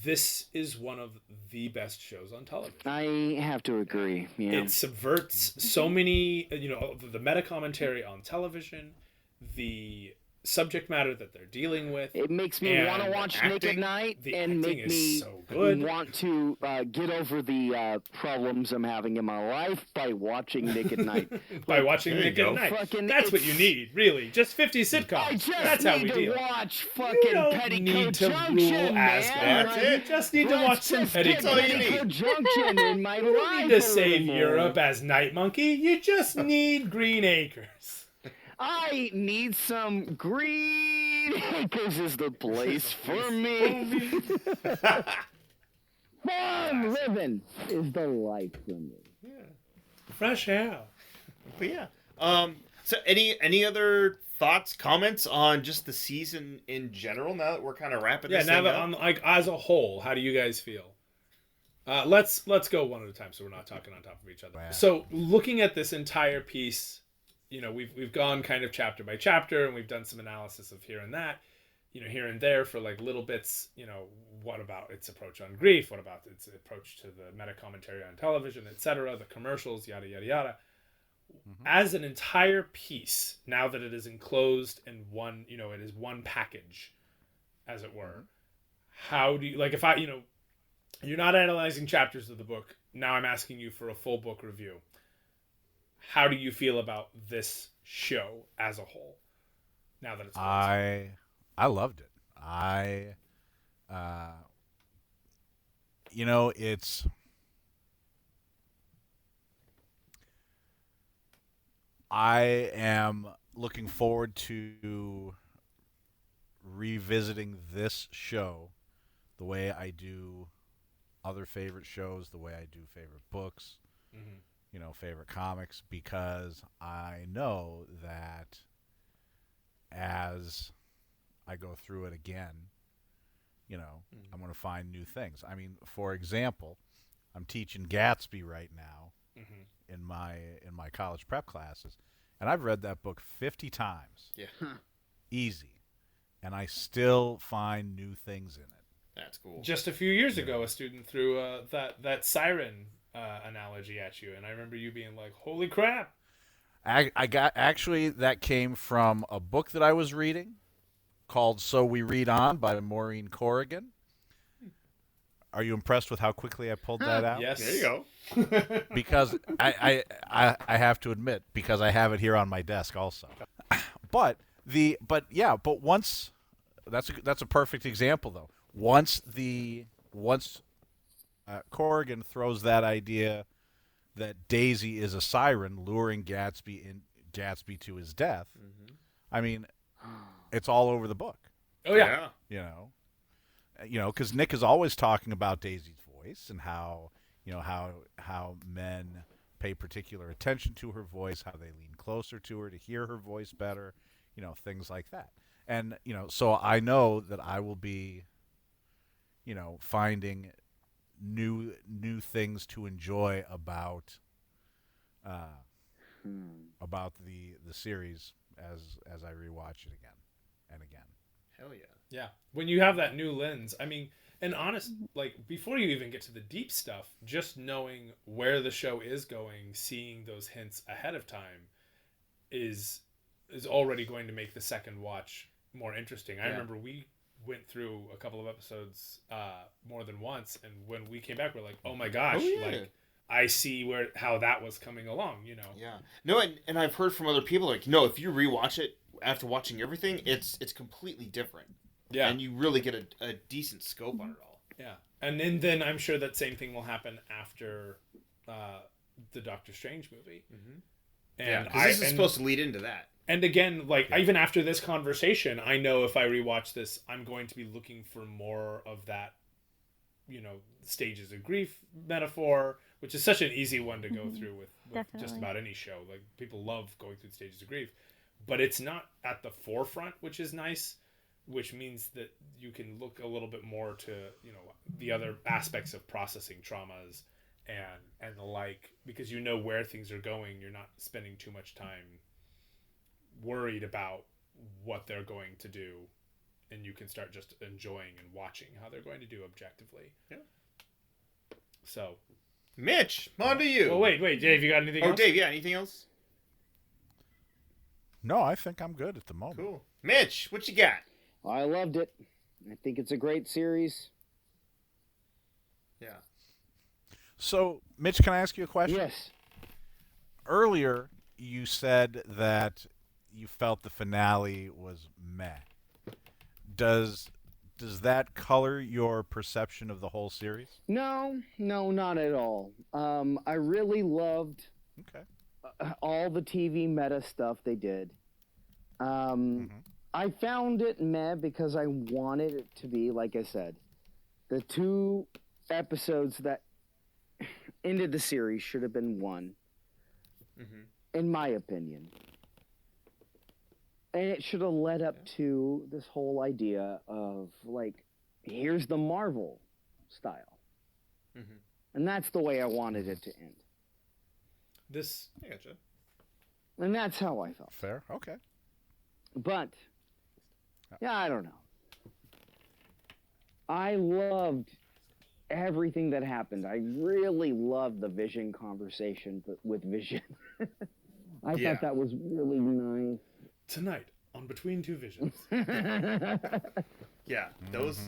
this is one of the best shows on television. I have to agree. Yeah. It subverts so many, the meta commentary on television, the subject matter that they're dealing with. It makes me And want to the watch acting- Naked Night the and acting make is me so good. want to get over the problems I'm having in my life by watching Naked Night. By watching there you Naked go. Night. Fucking- That's what you it's- need, really. Just 50s sitcoms. I just That's how we need to deal. watch You fucking don't Petticoat need to Junction, rule man. Asgard. That's it. You just need to watch Let's some just get Petticoat. all you need. Petticoat Junction in my You life. need to a save little more. Europe as Night Monkey. You just need Green Acres. I need some Green Acres is the place for me. Farm living is the life for me. Fresh air. But yeah. So any other thoughts, comments on just the season in general? Now that we're kind of wrapping Yeah, this now thing that up? on like as a whole, how do you guys feel? Let's go one at a time, so we're not talking on top of each other. Wow. So looking at this entire piece, we've gone kind of chapter by chapter, and we've done some analysis of here and that, here and there for like little bits. What about its approach on grief? What about its approach to the meta commentary on television, etc. The commercials, yada yada yada. As an entire piece, now that it is enclosed in one, it is one package, as it were. How do you, like, if you're not analyzing chapters of the book. Now I'm asking you for a full book review. How do you feel about this show as a whole? Now that it's closed? I loved it. It's I am looking forward to revisiting this show the way I do other favorite shows, the way I do favorite books, favorite comics, because I know that as I go through it again, I'm going to find new things. I mean, for example, I'm teaching Gatsby right now in my college prep classes, and I've read that book 50 times. Yeah. Easy. And I still find new things in it. That's cool. Just a few years ago, a student threw that siren analogy at you, and I remember you being like, "Holy crap!" I got, actually, that came from a book that I was reading called "So We Read On" by Maureen Corrigan. Are you impressed with how quickly I pulled that out? Yes. There you go. Because I have to admit, because I have it here on my desk also. But once that's a perfect example though. Once Corrigan throws that idea that Daisy is a siren luring Gatsby to his death, I mean, it's all over the book. Oh yeah. Because Nick is always talking about Daisy's voice and how men pay particular attention to her voice, how they lean closer to her to hear her voice better, things like that. And, so I know that I will be, finding new things to enjoy about the series as I rewatch it again and again. Hell yeah. Yeah. When you have that new lens, I mean, and honest, like before you even get to the deep stuff, just knowing where the show is going, seeing those hints ahead of time is already going to make the second watch more interesting. I remember we went through a couple of episodes more than once, and when we came back, we're like, oh my gosh, like I see how that was coming along, Yeah. No, and I've heard from other people like, no, if you rewatch it after watching everything, it's completely different. Yeah. And you really get a decent scope on it all. Yeah. And then I'm sure that same thing will happen after the Doctor Strange movie. Mm-hmm. And because this is supposed to lead into that. And again, like even after this conversation, I know if I rewatch this, I'm going to be looking for more of that, stages of grief metaphor, which is such an easy one to go through with just about any show. Like people love going through the stages of grief, but it's not at the forefront, which is nice, which means that you can look a little bit more to, the other aspects of processing traumas and the like, because where things are going. You're not spending too much time worried about what they're going to do, and you can start just enjoying and watching how they're going to do objectively. Yeah. So, Mitch, on to you. Oh wait, Dave, you got anything else? Oh, Dave, yeah, anything else? No, I think I'm good at the moment. Cool. Mitch, what you got? I loved it. I think it's a great series. Yeah. So, Mitch, can I ask you a question? Yes. Earlier, you said that you felt the finale was meh. Does that color your perception of the whole series? No, not at all. I really loved all the TV meta stuff they did. I found it meh because I wanted it to be, like I said, the 2 episodes that ended the series should have been 1, in my opinion. And it should have led up to this whole idea of, like, here's the Marvel style. And that's the way I wanted it to end. I gotcha. And that's how I felt. Fair. Okay. But, I don't know. I loved everything that happened. I really loved the Vision conversation with Vision. I thought that was really nice. Tonight on Between Two Visions. Yeah, those,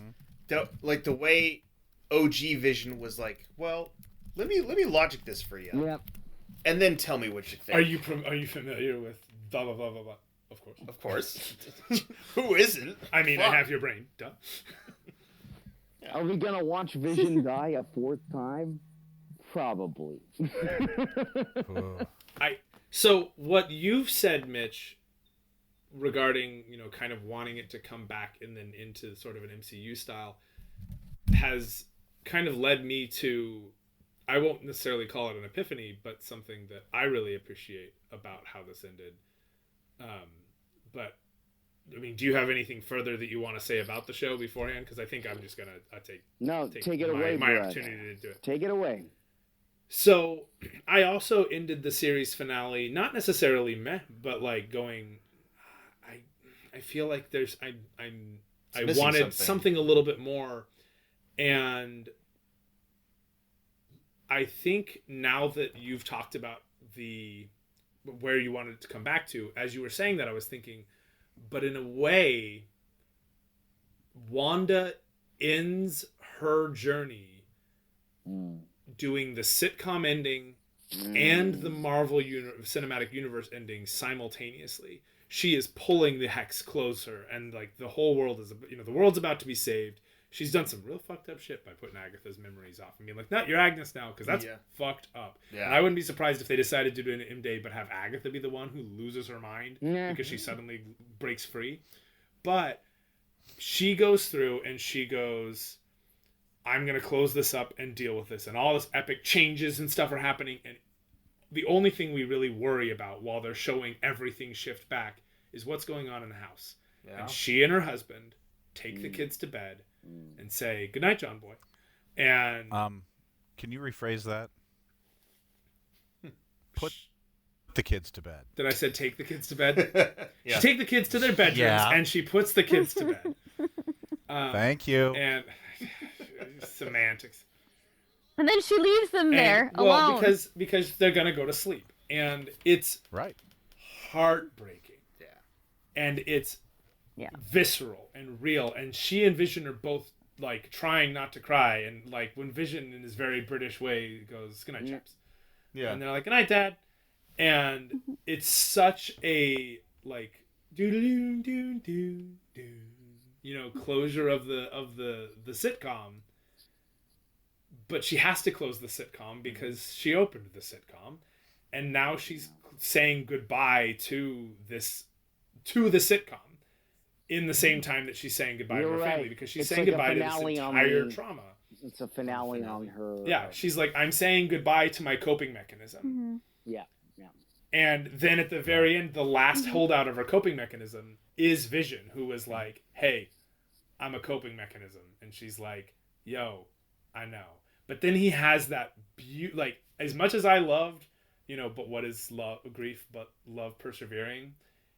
like the way OG Vision was like, well, let me logic this for you. Yep. And then tell me what you think. Are you familiar with blah blah blah blah blah? Of course. Of course. Who isn't? I mean, I have your brain. Duh. Are we gonna watch Vision die a 4th time? Probably. So what you've said, Mitch, regarding kind of wanting it to come back and then into sort of an MCU style, has kind of led me to, I won't necessarily call it an epiphany, but something that I really appreciate about how this ended. But I mean, do you have anything further that you want to say about the show beforehand? Because I think I'm just gonna take it away, my Brad. opportunity to do it. Take it away. So I also ended the series finale not necessarily meh, but like going, I feel like I wanted something a little bit more, and I think now that you've talked about where you wanted to come back to, as you were saying that, I was thinking, but in a way, Wanda ends her journey doing the sitcom ending and the Marvel Cinematic Universe ending simultaneously. She is pulling the hex closer, and like the whole world is, the world's about to be saved. She's done some real fucked up shit by putting Agatha's memories off. I mean, like, not your Agnes now, because that's fucked up. Yeah. And I wouldn't be surprised if they decided to do an M-Day, but have Agatha be the one who loses her mind because she suddenly breaks free. But she goes through and she goes, I'm going to close this up and deal with this. And all this epic changes and stuff are happening. And the only thing we really worry about while they're showing everything shift back is what's going on in the house. Yeah. And she and her husband take the kids to bed and say, "Good night, John Boy." And can you rephrase that? Put the kids to bed. then I said, "Take the kids to bed." Yeah. She take the kids to their bedrooms, Yeah. and she puts the kids to bed. Thank you. And semantics. And then she leaves them there And, well, alone. because they're gonna go to sleep, and it's Right. heartbreaking. Yeah. And it's Yeah. visceral and real. And she and Vision are both like trying not to cry, and like when Vision in his very British way goes, "Good night, chaps," Yeah. and they're like, "Good night, Dad," and it's such a like doo doo doo doo, closure of the sitcom. But she has to close the sitcom because she opened the sitcom, and now she's saying goodbye to the sitcom in the same time that she's saying goodbye to her family, because she's It's saying like a goodbye to this finale on entire the- trauma. It's a finale on her. Yeah, she's like, "I'm saying goodbye to my coping mechanism." Yeah. And then at the very end, the last holdout of her coping mechanism is Vision, who was like, "Hey, I'm a coping mechanism." And she's like, "Yo, I know." But then he has that like, as much as I loved, but what is love, grief, but love persevering,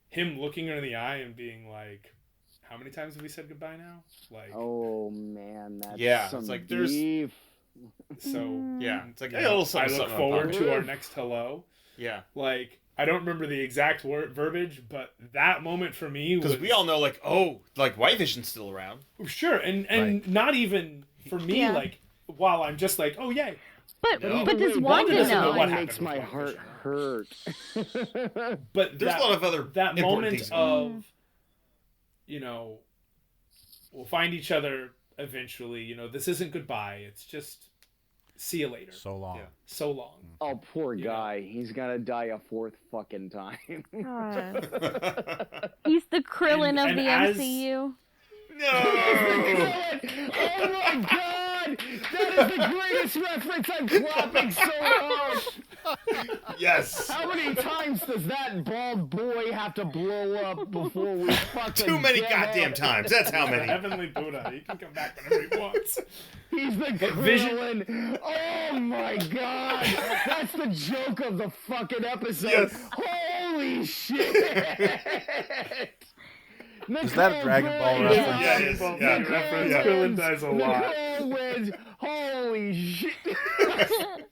him looking her in the eye and being like, "How many times have we said goodbye now?" Like, Oh man, that's Yeah, some it's like there's- beef. so Yeah. It's like, you hey, know, a little I something, look something forward on to top. our next hello. Yeah. Like, I don't remember the exact verbiage, but that moment for me was, Because we all know, like, oh, like, White Vision's still around. sure, and Right. not even for me, Yeah. like, while I'm just like, "Oh yay," But No. but does Wait, Wanda doesn't know know? what It makes happened my with heart WandaVision. hurt. but There's that, a lot of other that important moment things. of, we'll find each other eventually. This isn't goodbye. It's just see you later. So long. Yeah. So long. Oh, poor guy. He's gonna die a fourth fucking time. He's the Krillin And- of and the as- MCU. No! Oh my god! That is the greatest reference! I'm clapping so hard! Yes! How many times does that bald boy have to blow up before we fucking Too many get goddamn up? times. That's how The many. Heavenly Buddha. He can come back whenever he wants. He's the Vision- Krillin! Oh my god! That's the joke of the fucking episode! Yes. Holy shit! Is that a Dragon Ball reference? Yeah, it is. Yeah. Reference. Yeah. Krillin dies a lot. Nicole wins. Holy shit!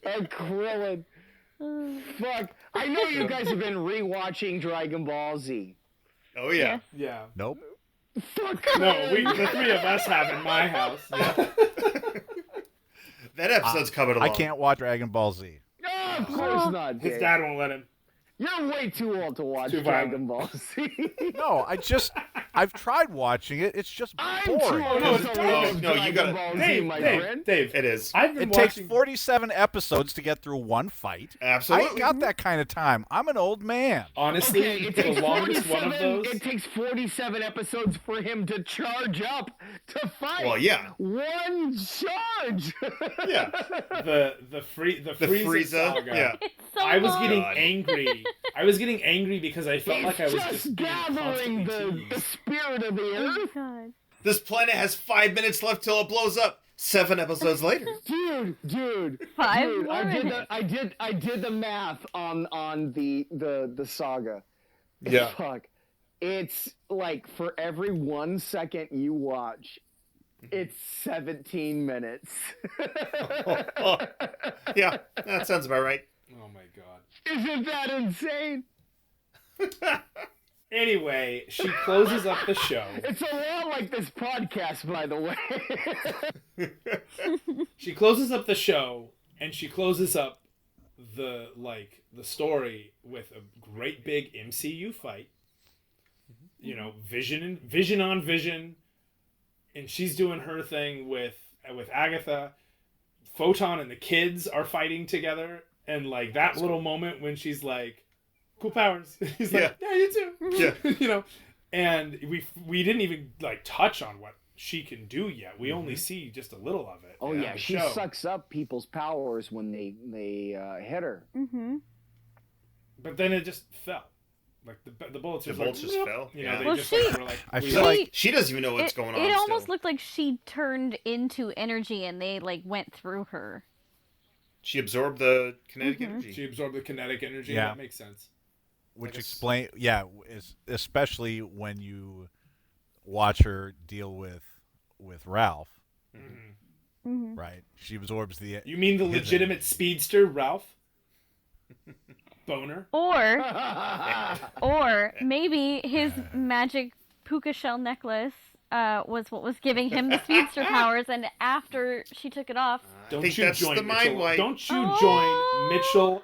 A Krillin. Fuck. I know you guys have been rewatching Dragon Ball Z. Oh, yeah. Yeah. Nope. Fuck. No, the three of us have in my house. Yeah. That episode's coming along. I can't watch Dragon Ball Z. Oh, of course not, His Dave. dad won't let him. You're way too old to watch Too Dragon violent. Ball Z. No, I've tried watching it. It's just I'm too boring. old No, to it's- watch no, you Dragon gotta- Ball Z, Dave, my Dave, friend. Dave. It is. I've been It takes watching. 47 episodes to get through one fight. I Absolutely. ain't got that kind of time. I'm an old man. Honestly, Okay, it the takes longest one of 47. those. It takes 47 episodes for him to charge up to fight. Well, yeah. One charge. Yeah. The The Frieza Frieza. saga. Yeah. It's so I was long. getting God. angry. I was getting angry because I felt He's like I was just just being gathering constantly the teased. spirit of the Oh earth. God. This planet has 5 minutes left till it blows up. 7 episodes later. Dude, 5 dude, more I minutes. did the math on the saga. Yeah. Fuck. It's like for every 1 second you watch, it's 17 minutes. Yeah, that sounds about right. Oh my god. Isn't that insane? Anyway, she closes up the show. It's a lot like this podcast, by the way. She closes up the show, and she closes up the story with a great big MCU fight. Vision on Vision, and she's doing her thing with Agatha. Photon and the kids are fighting together, and like that little moment when she's like, "Cool powers," he's like, "Yeah, you too." Yeah. And we didn't even like touch on what she can do yet. We only see just a little of it. Oh in yeah, the she show. sucks up people's powers when they hit her. Mm-hmm. But then it just fell. Like the bullets The just bullets like, just "Whoop," fell? You know, Yeah. they Well, just she- like, were like, I we- feel like She doesn't even know what's going on. It almost still. looked like she turned into energy and they like went through her. She absorbed the kinetic Mhm. energy. she absorbed the kinetic energy. Yeah. That makes sense. Which Like a s- explain, especially when you watch her deal with Ralph, Mm-hmm. right? She absorbs the. You mean the his legitimate energy. speedster, Ralph? Boner? Or maybe his magic puka shell necklace was what was giving him the speedster powers, and after she took it off, I think that's the mind Mitchell. wipe. Don't you Oh. join Mitchell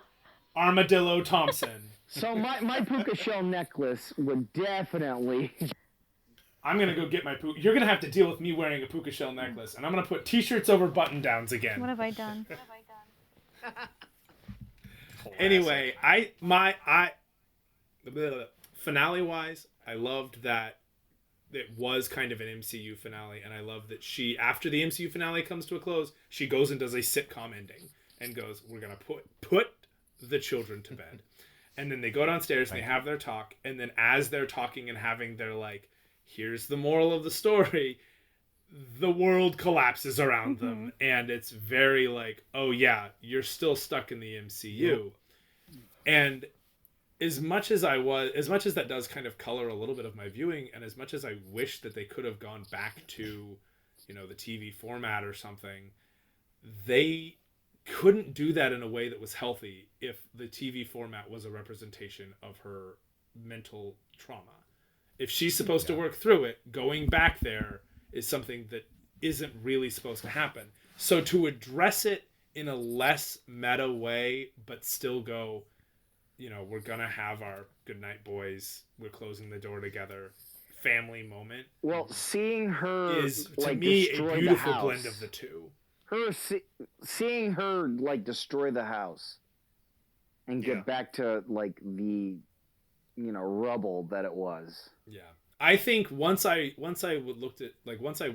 Armadillo Thompson. So my puka shell necklace would definitely. I'm gonna go get my puka. You're gonna have to deal with me wearing a puka shell necklace, and I'm gonna put T-shirts over button-downs again. what have I done? Anyway, finale wise, I loved that it was kind of an MCU finale, and I love that she, after the MCU finale comes to a close, she goes and does a sitcom ending and goes, "We're gonna put the children to bed," and then they go downstairs and they have their talk, and then as they're talking and having their like, here's the moral of the story, the world collapses around them, and it's very like, oh yeah, you're still stuck in the MCU. And as much as that does kind of color a little bit of my viewing, and as much as I wish that they could have gone back to, the TV format or something, they couldn't do that in a way that was healthy if the TV format was a representation of her mental trauma. If she's supposed to work through it, going back there is something that isn't really supposed to happen. So to address it in a less meta way, but still go, we're gonna have our good night, boys, we're closing the door together, family moment, Well, seeing her is to like me a destroy beautiful the house, blend of the two. seeing her like destroy the house and get Yeah. back to like the rubble that it was. Yeah, I think once I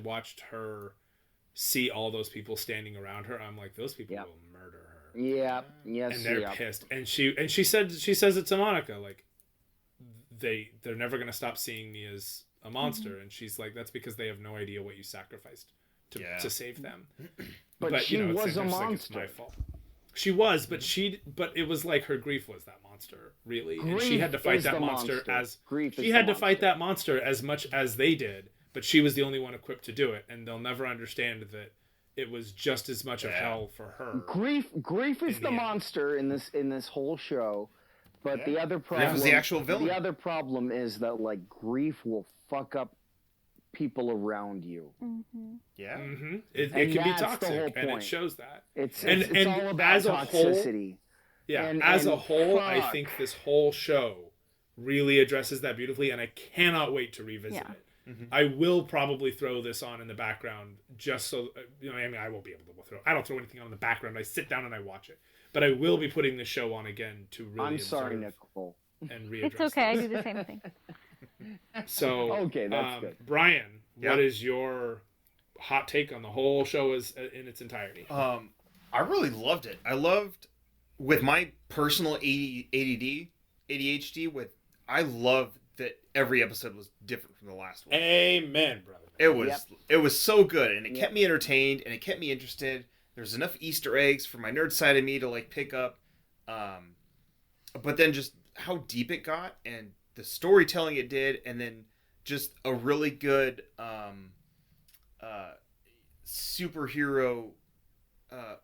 watched her see all those people standing around her, I'm like, those people Yep. will murder her. Yeah. Yes. And they're yeah. pissed. And she says it to Monica, like, they're never gonna stop seeing me as a monster, and she's like, that's because they have no idea what you sacrificed to save them. But she at the was same a time, she's like, it's my monster. fault. She was, but it was like her grief was that monster, really, and she Grief had to fight is that the monster monster. as Grief is she the had to fight monster. that monster as much as they did, but she was the only one equipped to do it, and they'll never understand that it was just as much of hell for her. Grief is In the the end. monster in this whole show, but the other Grief problem is the actual villain. The other problem is that like grief will fuck up people around you. Yeah. It And can be that's the toxic, whole and it point. shows that. It's And all about as a whole- toxicity. Yeah, And- as a and whole, I fuck. think this whole show really addresses that beautifully, and I cannot wait to revisit Yeah. it. I will probably throw this on in the background just so I won't be able to throw. I don't throw anything on in the background. I sit down and I watch it, but I will be putting the show on again to really. I'm sorry, observe Nicole. And readdress. It's okay. I this. do the same thing. So Okay, that's good. Brian, Yeah. what is your hot take on the whole show as in its entirety? I really loved it. I loved, with my personal ADHD, I love that every episode was different from the last one. Amen, brother. It was so good, and it kept me entertained, and it kept me interested. There's enough Easter eggs for my nerd side of me to like pick up, but then just how deep it got, and the storytelling it did, and then just a really good superhero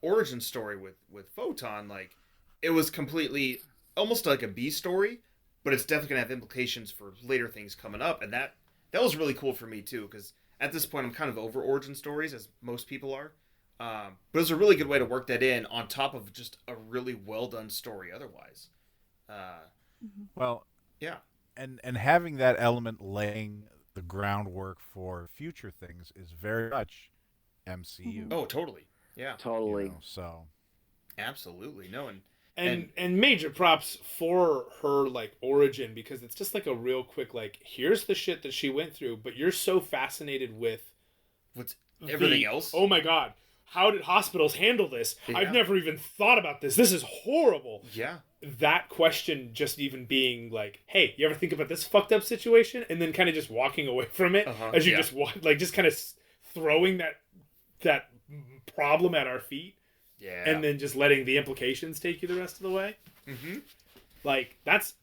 origin story with Photon. Like, it was completely almost like a B story, but it's definitely gonna have implications for later things coming up, and that was really cool for me too, because at this point I'm kind of over origin stories, as most people are. But it was a really good way to work that in on top of just a really well done story otherwise. Well, Yeah. and having that element laying the groundwork for future things is very much MCU. Oh, totally. Yeah. Totally. So Absolutely. No, And major props for her like origin, because it's just like a real quick like, here's the shit that she went through, but you're so fascinated with what's everything the- else? Oh my god, how did hospitals handle this? Yeah. I've never even thought about this. This is horrible. Yeah. That question just even being like, hey, you ever think about this fucked up situation? And then kind of just walking away from it as you just kind of throwing that problem at our feet. Yeah. And then just letting the implications take you the rest of the way. Mm-hmm. Like, that's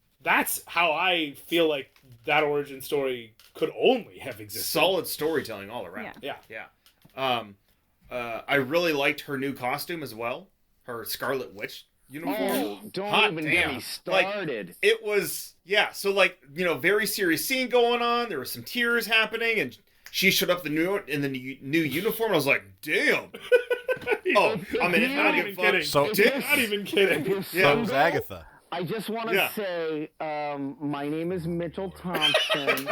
how I feel like that origin story could only have existed. Solid storytelling all around. Yeah. I really liked her new costume as well. Her Scarlet Witch uniform. Oh, don't Hot even damn. get me started. It was, so like, very serious scene going on. There was some tears happening, and she showed up in the new uniform. I was like, damn. I'm in it. Not even kidding. Not even kidding. So was Agatha. I just want to say, my name is Mitchell Thompson.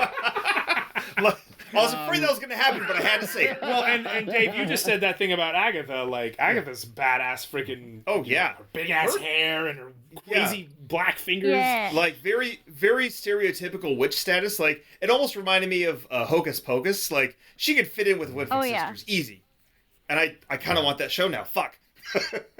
I was afraid that was going to happen, but I had to say it. Well, and Dave, you just said that thing about Agatha. Like, Agatha's badass freaking... Oh, yeah. Her big-ass hair and her crazy black fingers. Yeah. Like, very, very stereotypical witch status. Like, it almost reminded me of Hocus Pocus. Like, she could fit in with Whitford Sisters. Easy. And I kind of want that show now. Fuck.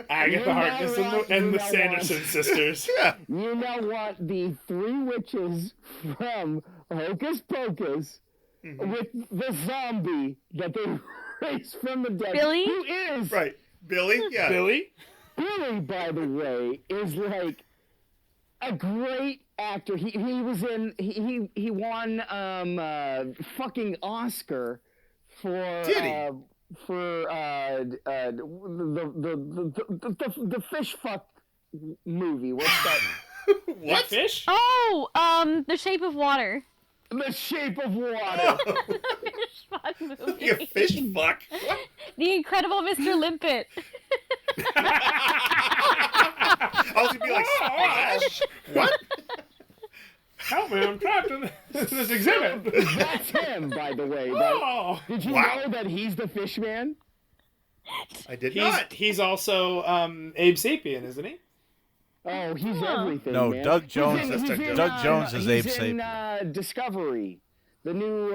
Agatha Harkness and the Sanderson sisters. Yeah. You know what? The three witches from Hocus Pocus with the zombie that they raised from the dead. Billy? Who is... Right. Billy? Yeah. Billy? Billy, by the way, is like a great actor. He was in... He won fucking Oscar for... Did he? For the fish fuck movie. What's that? What? Fish? Oh, The Shape of Water. The Shape of Water. Fish fuck movie. You fish fuck. What? The Incredible Mr. Limpet. I was going to be like, Splash? What? Help me, I'm trapped in this exhibit. That's him, by the way. Oh. Did you know that he's the fish man? I did not. He's also Abe Sapien, isn't he? Oh, he's everything. No, man. Doug Jones. He's in, Doug Jones is Abe he's in Sapien. Discovery, the new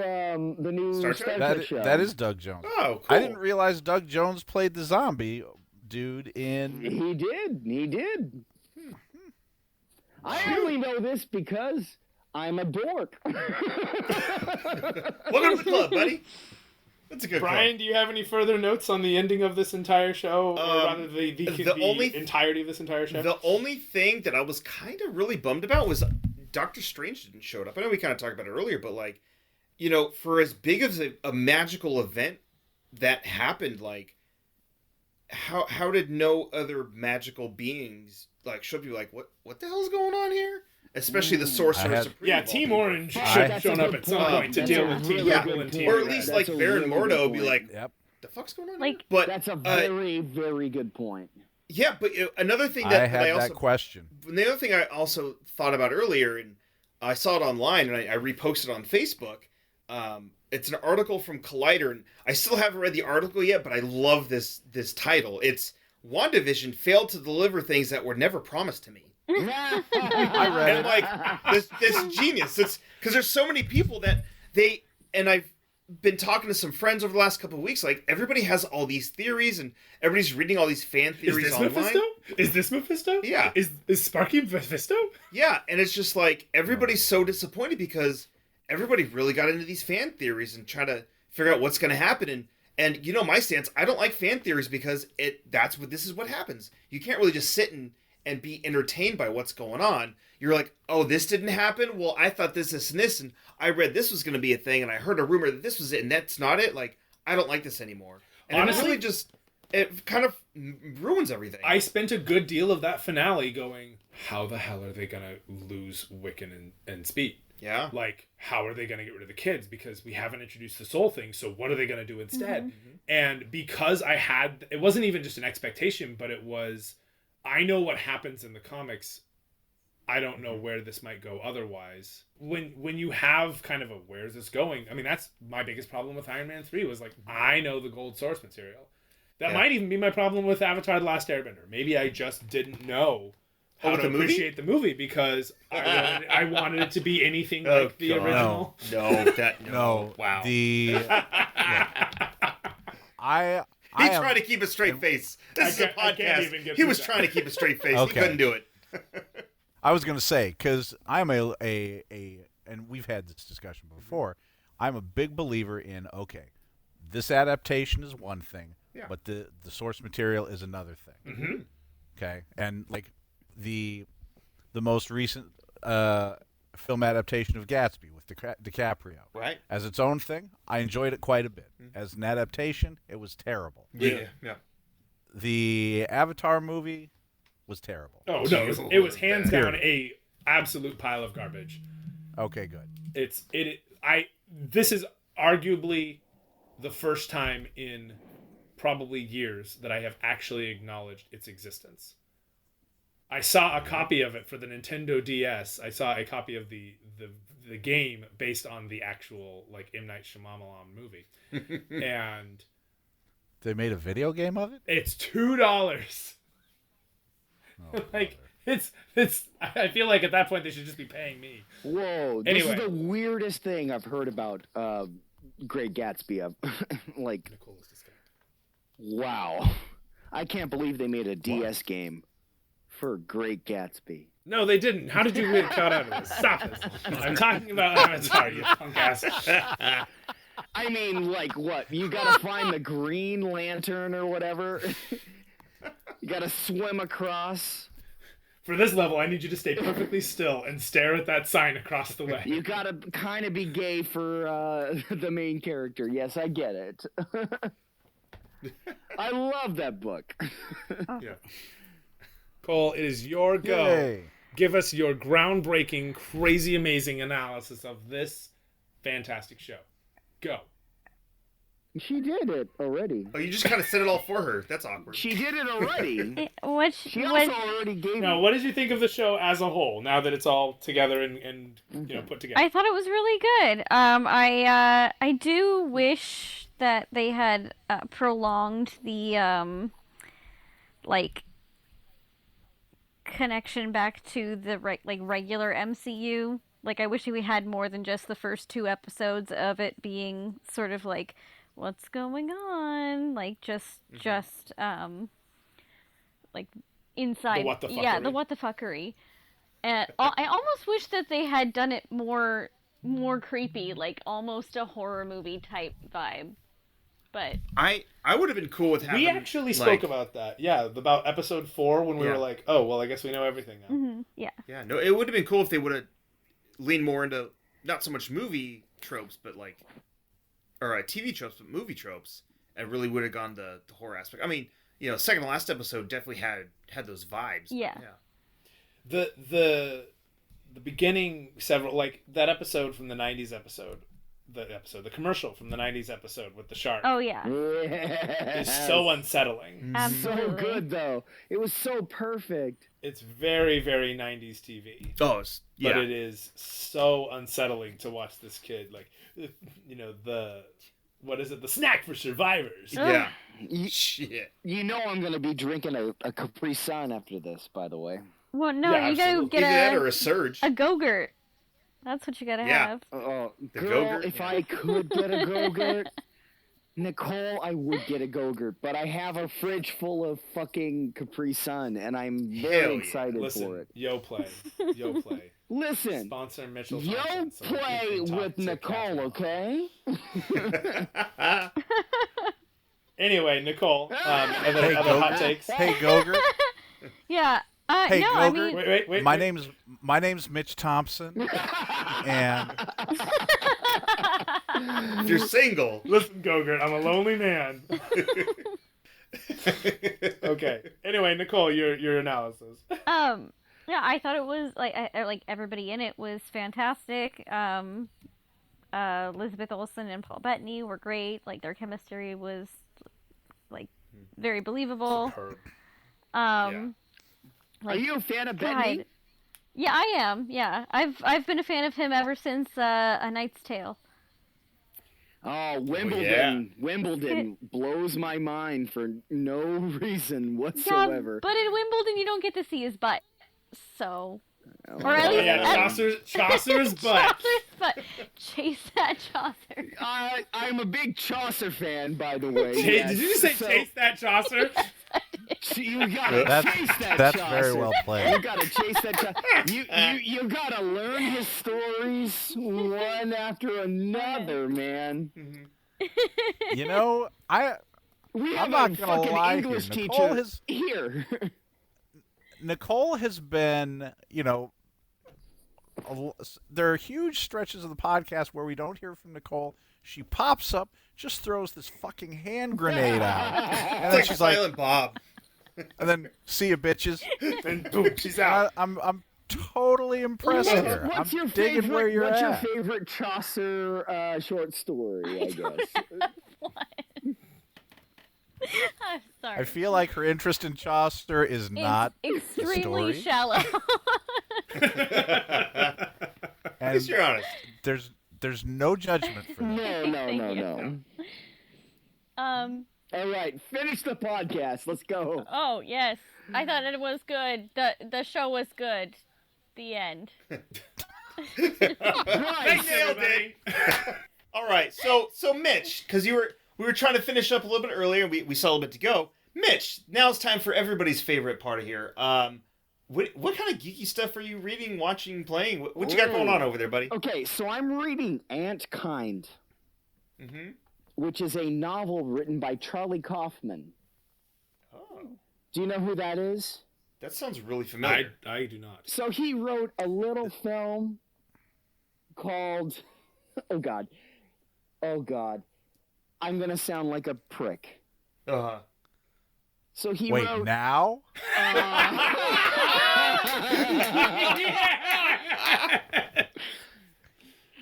Star Star Trek? Trek show. That is Doug Jones. Oh, cool. I didn't realize Doug Jones played the zombie dude in. He did. I only know this because I'm a dork. Welcome to the club, buddy. That's a good Brian, do you have any further notes on the ending of this entire show, or rather the entirety of this entire show? The only thing that I was kind of really bummed about was Doctor Strange didn't show up. I know we kind of talked about it earlier, but like, for as big of a magical event that happened, like, how did no other magical beings like show up? You like, what the hell's going on here? Especially the Sorcerer Supreme. Yeah, Team Orange should That's have shown a up good at some point. point to That's deal a with Team really Rebel good and point. Team Or at Red. least That's like a Baron really good Mordo be point. like, Yep. the fuck's going on? Like- but That's a very, very good point. yeah, but another thing I that had I also that question. the other thing I also thought about earlier, and I saw it online, and I reposted on Facebook. It's an article from Collider, and I still haven't read the article yet, but I love this title. It's WandaVision failed to deliver things that were never promised to me. I And read I'm it. like, this is genius. It's because there's so many people that and I've been talking to some friends over the last couple of weeks. Like, everybody has all these theories, and everybody's reading all these fan Is theories this online. Mephisto? Is this Mephisto? Yeah. Is Sparky Mephisto? Yeah, and it's just like everybody's so disappointed because everybody really got into these fan theories and try to figure out what's going to happen. And my stance, I don't like fan theories because this is what happens. You can't really just sit and be entertained by what's going on. You're like, oh, this didn't happen? Well, I thought this, and I read this was going to be a thing, and I heard a rumor that this was it, and that's not it. Like, I don't like this anymore. And Honestly, it kind of ruins everything. I spent a good deal of that finale going, how the hell are they going to lose Wiccan and Speed? Yeah. Like, how are they going to get rid of the kids? Because we haven't introduced the soul thing, so what are they going to do instead? Mm-hmm. And because it wasn't even just an expectation, but it was, I know what happens in the comics. I don't know where this might go otherwise. When you have kind of a, where's this going? I mean, that's my biggest problem with Iron Man 3 was like, I know the gold source material. That might even be my problem with Avatar The Last Airbender. Maybe I just didn't know how to appreciate the movie because I wanted it to be anything like the original. No. No. Wow. I I He am- tried to keep a straight face. This is a I can't even podcast. get He through was that. trying to keep a straight face. Okay. He couldn't do it. I was going to say, because I'm and we've had this discussion before, I'm a big believer in, okay, this adaptation is one thing, Yeah. but the source material is another thing. Mm-hmm. Okay? And, like, the most recent film adaptation of Gatsby with DiCaprio. Right. As its own thing, I enjoyed it quite a bit. As an adaptation, it was terrible. Yeah. The Avatar movie was terrible. Oh no, it was hands down a absolute pile of garbage. Okay, good. This is arguably the first time in probably years that I have actually acknowledged its existence. I saw a copy of it for the Nintendo DS. I saw a copy of the game based on the actual like M. Night Shyamalan movie. And They made a video game of it? it's $2. Like it's I feel like at that point they should just be paying me. Whoa, this Anyway. is the weirdest thing I've heard about Great Gatsby. Like, Nicole is disgusting. wow. I can't believe they made a DS game for Great Gatsby. No, they didn't. How did you get cut out of this? Stop this. I'm talking about Avatar, you punk ass. I mean, like, what? You gotta find the Green Lantern or whatever. You gotta swim across. For this level, I need you to stay perfectly still and stare at that sign across the way. You gotta kind of be gay for the main character. Yes, I get it. I love that book. Yeah. Cole, it is your go. Yay. Give us your groundbreaking, crazy, amazing analysis of this fantastic show. Go. She did it already. Oh, you just kind of said it all for her. That's awkward. She did it already. Which She also already gave Now, me. what did you think of the show as a whole? Now that it's all together and put together. I thought it was really good. I do wish that they had prolonged the like connection back to the regular MCU. Like, I wish we had more than just the first 2 episodes of it being sort of like, what's going on? Like, just like inside. The what the Yeah, the fuckery. what the fuckery. And I almost wish that they had done it more creepy, like almost a horror movie type vibe. But I would have been cool with having. We actually spoke like, about that. Yeah, about episode 4 when we Yeah. were like, oh, well, I guess we know everything now. yeah. Yeah, no, it would have been cool if they would have leaned more into not so much movie tropes, but like, or TV tropes, but movie tropes, and really would have gone the horror aspect. I mean, second to last episode definitely had those vibes. Yeah. The beginning several, like that episode from the 90s episode, the commercial from the 90s episode with the shark Oh yeah. is so unsettling. Absolutely. So good though. It was so perfect. It's very, very 90s TV. Oh, yeah. But it is so unsettling to watch this kid, like, what is it? The snack for survivors. Yeah. You, Shit. you know I'm gonna be drinking a Capri Sun after this, by the way. Well, no, Yeah, you gotta absolutely. get Either that or a surge. a Go-Gurt. That's what you gotta Yeah. have. Oh, The girl, Go-Gurt? if I could get a Go-Gurt, Nicole, I would get a Go-Gurt. But I have a fridge full of fucking Capri Sun, and I'm Hell very yeah. excited for Listen, it. Yo Play. Listen, Sponsor Mitchell yo Thompson, so we play can talk with to Nicole, Catherine. okay? Anyway, Nicole, other Hey, hot Go-Gurt. takes. Hey, Gogurt. Yeah. Hey, No, I Go-Gurt. mean, Wait. My name's Mitch Thompson, and If you're single. Listen, Gogurt, I'm a lonely man. Okay. Anyway, Nicole, your analysis. yeah, I thought it was like everybody in it was fantastic. Elizabeth Olsen and Paul Bettany were great. Like, their chemistry was like very believable. Superb. Are you a fan of God. Bettany? Yeah, I am. Yeah, I've been a fan of him ever since A Knight's Tale. Oh, Wimbledon. yeah. Wimbledon blows my mind for no reason Yeah, whatsoever. but in Wimbledon you don't get to see his butt. So Or at least Chaucer's butt. Chaucer's butt. Chase that Chaucer. I'm a big Chaucer fan, by the way. Did you just say chase that Chaucer? You gotta chase that That's Chaucer. very well played. You gotta chase that Chaucer. You gotta learn his stories one after another, man. You know, We have I'm not a gonna fucking lie English here. teacher here. Nicole has been, you know, there are huge stretches of the podcast where we don't hear from Nicole. She pops up, just throws this fucking hand grenade out, and then It's she's like like, Silent Bob. and then see you bitches. And boom, she's out. I'm totally impressed here. What's I'm your digging favorite? where you're what's at. your favorite Chaucer short story? I guess. What? I'm sorry. I feel like her interest in Chaucer is not It's the extremely story. shallow. At least you're honest. There's no judgment for that. No. All right, finish the podcast. Let's go. Oh yes, I thought it was good. The show was good. The end. Right. Thanks, everybody. All right, so Mitch, because we were trying to finish up a little bit earlier, and we saw a little bit to go. Mitch, now it's time for everybody's favorite part of here. What kind of geeky stuff are you reading, watching, playing? What you got going on over there, buddy? Okay, so I'm reading Antkind, Mm-hmm. which is a novel written by Charlie Kaufman. Oh, Do you know who that is? that sounds really familiar. I do not. So he wrote a little film called, oh God, I'm gonna sound like a prick. Uh-huh. So he Wait, wrote. now?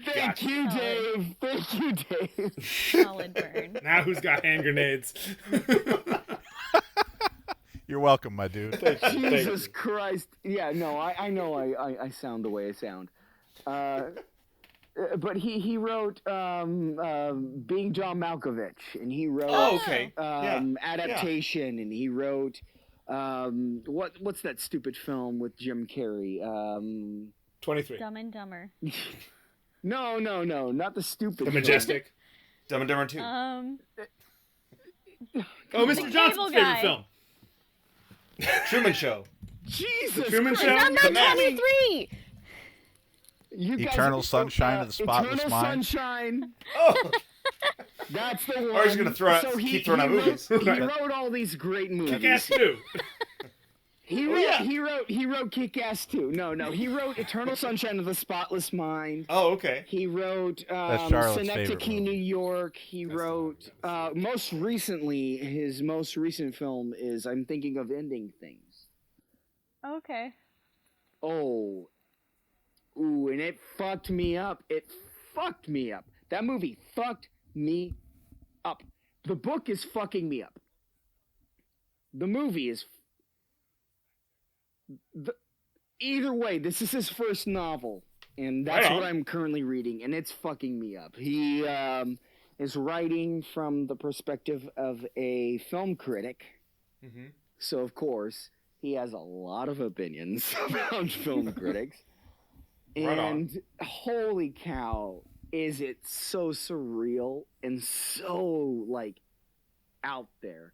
Thank you, Dave. Thank you, Dave. Solid burn. Now who's got hand grenades? You're welcome, my dude. Jesus Christ. Yeah, no, I know I sound the way I sound. But he wrote Being John Malkovich, and he wrote Oh, okay. Adaptation, and he wrote what's that stupid film with Jim Carrey? 23. Dumb and Dumber. No, not the stupid. The film. Majestic. Dumb and Dumber 2. Oh, Mr. Cable Johnson's Guy. favorite film. Truman Show. Jesus Truman Christ. Show. Number The Mask. 23. You guys- Eternal Sunshine of the Spotless Eternal Mind. Sunshine. Oh, That's the one. Or he's gonna keep throwing out movies. He wrote all these great movies. Kick-Ass 2. He Oh, wrote, yeah. he wrote Kick-Ass 2. No, he wrote Eternal Sunshine of the Spotless Mind. oh, okay. He wrote Charlotte's favorite Synecdoche, movie. New York. He wrote most recently. His most recent film is I'm Thinking of Ending Things. Okay. Oh, ooh, and it fucked me up. It fucked me up. That movie fucked me up. The book is fucking me up. The movie is. Either way, this is his first novel, and that's Right on. what I'm currently reading, and it's fucking me up. He is writing from the perspective of a film critic, Mm-hmm. so of course he has a lot of opinions about film critics. Right on. And holy cow, is it so surreal and so like out there.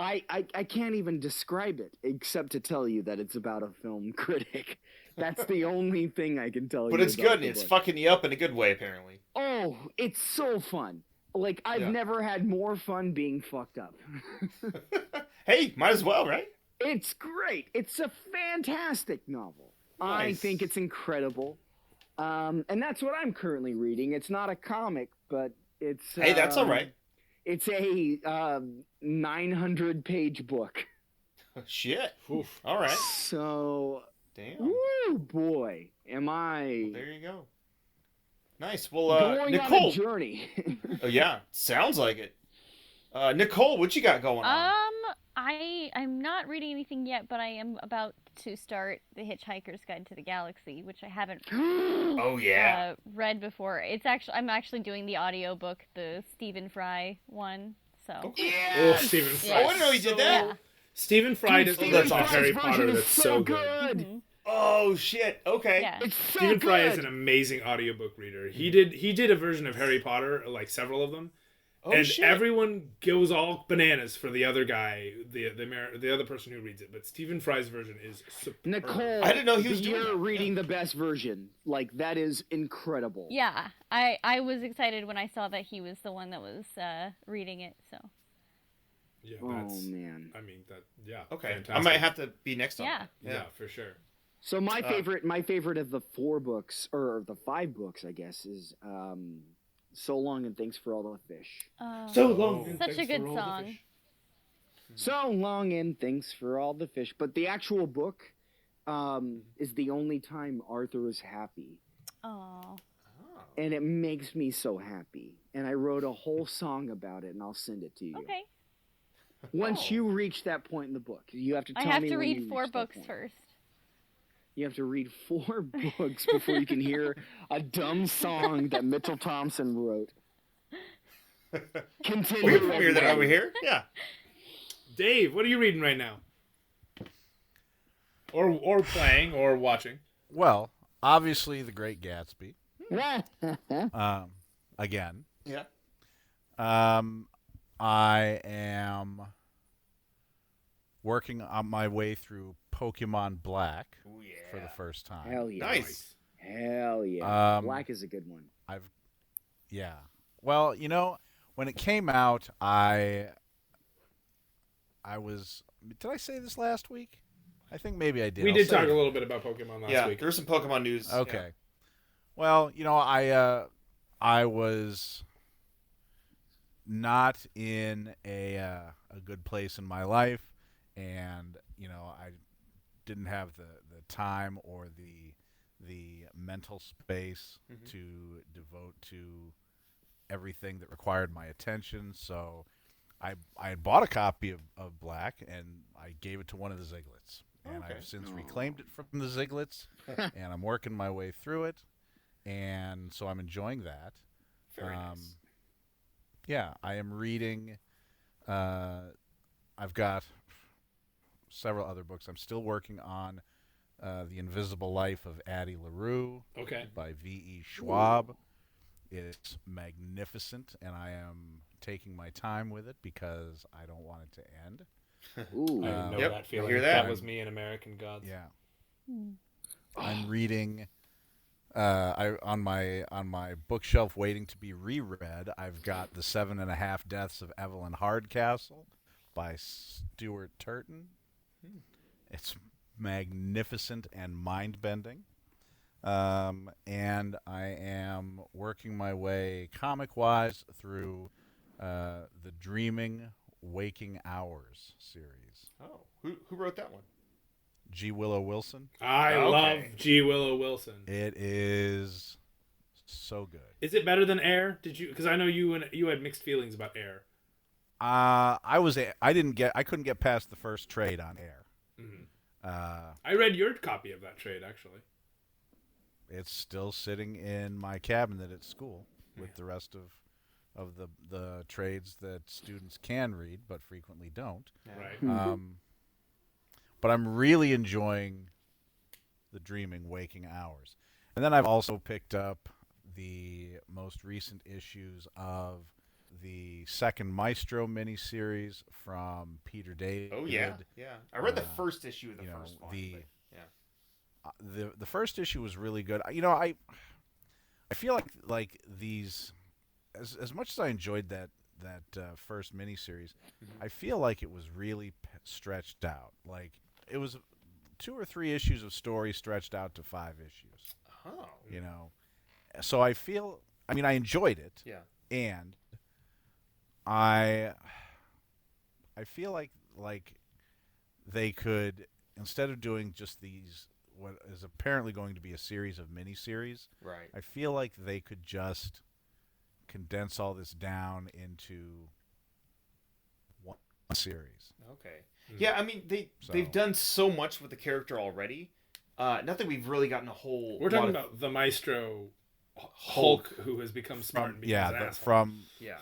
I can't even describe it except to tell you that it's about a film critic. That's the only thing I can tell you. But it's about good, and the it's book. fucking you up in a good way, apparently. Oh, it's so fun. Like, I've Yeah. never had more fun being fucked up. Hey, might as well, right? It's great. It's a fantastic novel. I Nice. think it's incredible. And that's what I'm currently reading. It's not a comic, but it's... Hey, that's all right. It's a 900-page book. Shit. Oof. All right. So, Damn. woo, boy, am I There you go. Nice. Well, going on Nicole. a journey. Oh, yeah, sounds like it. Nicole, what you got going on? I'm not reading anything yet, but I am about to start The Hitchhiker's Guide to the Galaxy, which I haven't Oh yeah. read before. I'm actually doing the audiobook, the Stephen Fry one. So Oh, Stephen Fry. Oh, I didn't know he did that. yeah. Stephen Fry does Stephen that's all Fry's Harry version Potter. is That's so good. good. Mhm. Oh shit. Okay. Yeah. It's so Stephen Fry is good. an amazing audiobook reader. He did a version of Harry Potter, like several of them. Oh and shit. everyone goes all bananas for the other guy, the other person who reads it. But Stephen Fry's version is superb. Nicole, I didn't know he was doing you're that. reading the best version. Like, that is incredible. Yeah, I was excited when I saw that he was the one that was reading it. So Yeah, Oh, that's. man. I mean that. Yeah. Okay. Fantastic. I might have to be next on Yeah. that. Yeah, for sure. So my favorite of the 4 books, or the 5 books, I guess, is So Long and Thanks for All the Fish. So long. and Such a thanks good for all the song. fish. So long and thanks for all the fish. But the actual book is the only time Arthur is happy. Oh, And it makes me so happy. And I wrote a whole song about it, and I'll send it to you. okay. Once you reach that point in the book, you have to I tell have me to when read you 4 reach that books point. first. You have to read 4 books before you can hear a dumb song that Mitchell Thompson wrote. Continue. We can premiere that everybody. over here. Yeah. Dave, what are you reading right now? Or playing or watching? Well, obviously, The Great Gatsby. Yeah. Again. Yeah. I am working on my way through Pokemon Black Oh yeah. for the first time. Hell yeah. Nice. Hell yeah. Um, Black is a good one. Yeah. Well, when it came out, I was. Did I say this last week? I think maybe I did. We I'll did say talk it. a little bit about Pokemon last Yeah. week. There's some Pokemon news. Okay. Well, I was not in a good place in my life, and I didn't have the time or the mental space to devote to everything that required my attention. So I had bought a copy of Black, and I gave it to one of the Ziglets. And Okay. I've since reclaimed it from the Ziglets, and I'm working my way through it. And so I'm enjoying that. Very nice. Yeah, I am reading. I've got several other books. I'm still working on The Invisible Life of Addie LaRue Okay. by V.E. Schwab. It's magnificent, and I am taking my time with it because I don't want it to end. Ooh. I know Yep, that I feeling. hear that. That was me in American Gods. Yeah. I'm reading on my bookshelf waiting to be reread. I've got The 7.5 Deaths of Evelyn Hardcastle by Stuart Turton. It's magnificent and mind-bending. And I am working my way comic-wise through the Dreaming Waking Hours series. Oh, who wrote that one? G. Willow Wilson. I Okay. love G. Willow Wilson. It is so good. Is it better than Air? Did you? Because I know you had mixed feelings about Air. I couldn't get past the first trade on Air. I read your copy of that trade actually. It's still sitting in my cabinet at school with the rest of the trades that students can read but frequently don't. Right. But I'm really enjoying the Dreaming Waking Hours. And then I've also picked up the most recent issues of the second Maestro miniseries from Peter David. Oh yeah. Yeah. I read the first issue of the first one. the- but, yeah. The first issue was really good. I feel like these as much as I enjoyed that first miniseries, I feel like it was really stretched out. Like it was 2 or 3 issues of story stretched out to 5 issues. Oh. So I enjoyed it. Yeah. And I feel like they could, instead of doing just these what is apparently going to be a series of miniseries, Right. I feel like they could just condense all this down into one series. Okay. Yeah, I mean they've done so much with the character already. Not that we've really gotten a whole. We're talking lot of- about the Maestro Hulk who has become smart and becomes an asshole. Yeah.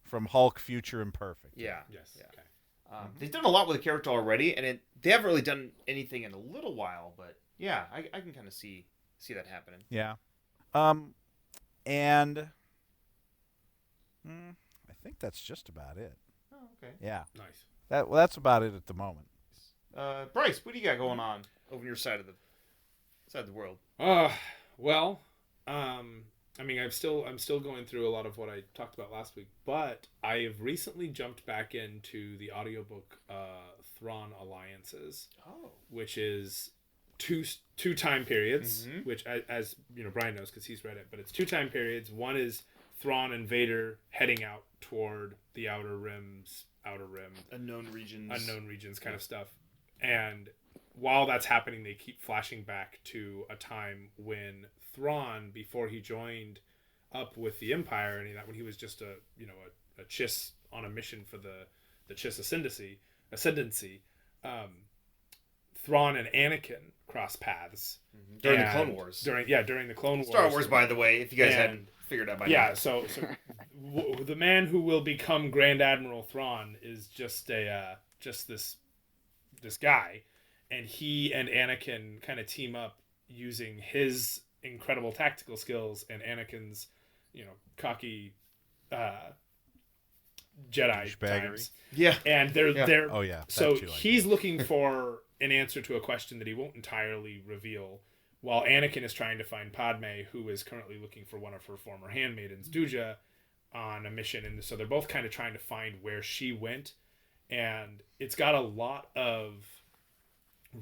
From Hulk, Future Imperfect. Yeah. Yes. Yeah. Okay. They've done a lot with the character already, and they haven't really done anything in a little while. But Yeah, I can kind of see that happening. Yeah. And I think that's just about it. Oh, okay. Yeah. Nice. That's about it at the moment. Bryce, what do you got going on over your side of the world? Well, I mean, I'm still going through a lot of what I talked about last week, but I have recently jumped back into the audiobook Thrawn Alliances, which is two time periods, which as you know Brian knows because he's read it, but it's 2 time periods. One is Thrawn and Vader heading out toward the outer rim, Unknown regions kind of stuff, and while that's happening, they keep flashing back to a time when Thrawn, before he joined up with the Empire, and that when he was just a Chiss on a mission for the Chiss ascendancy, Thrawn and Anakin cross paths during the Clone Wars. During the Clone Wars. Star Wars, by the way, if you guys hadn't figured out by now. Yeah, so the man who will become Grand Admiral Thrawn is just this guy, and he and Anakin kind of team up using his incredible tactical skills and Anakin's, cocky Jedi times. Yeah. And they're Oh yeah. so too, he's looking for an answer to a question that he won't entirely reveal, while Anakin is trying to find Padme, who is currently looking for one of her former handmaidens, Duja, on a mission. And so they're both kind of trying to find where she went. And it's got a lot of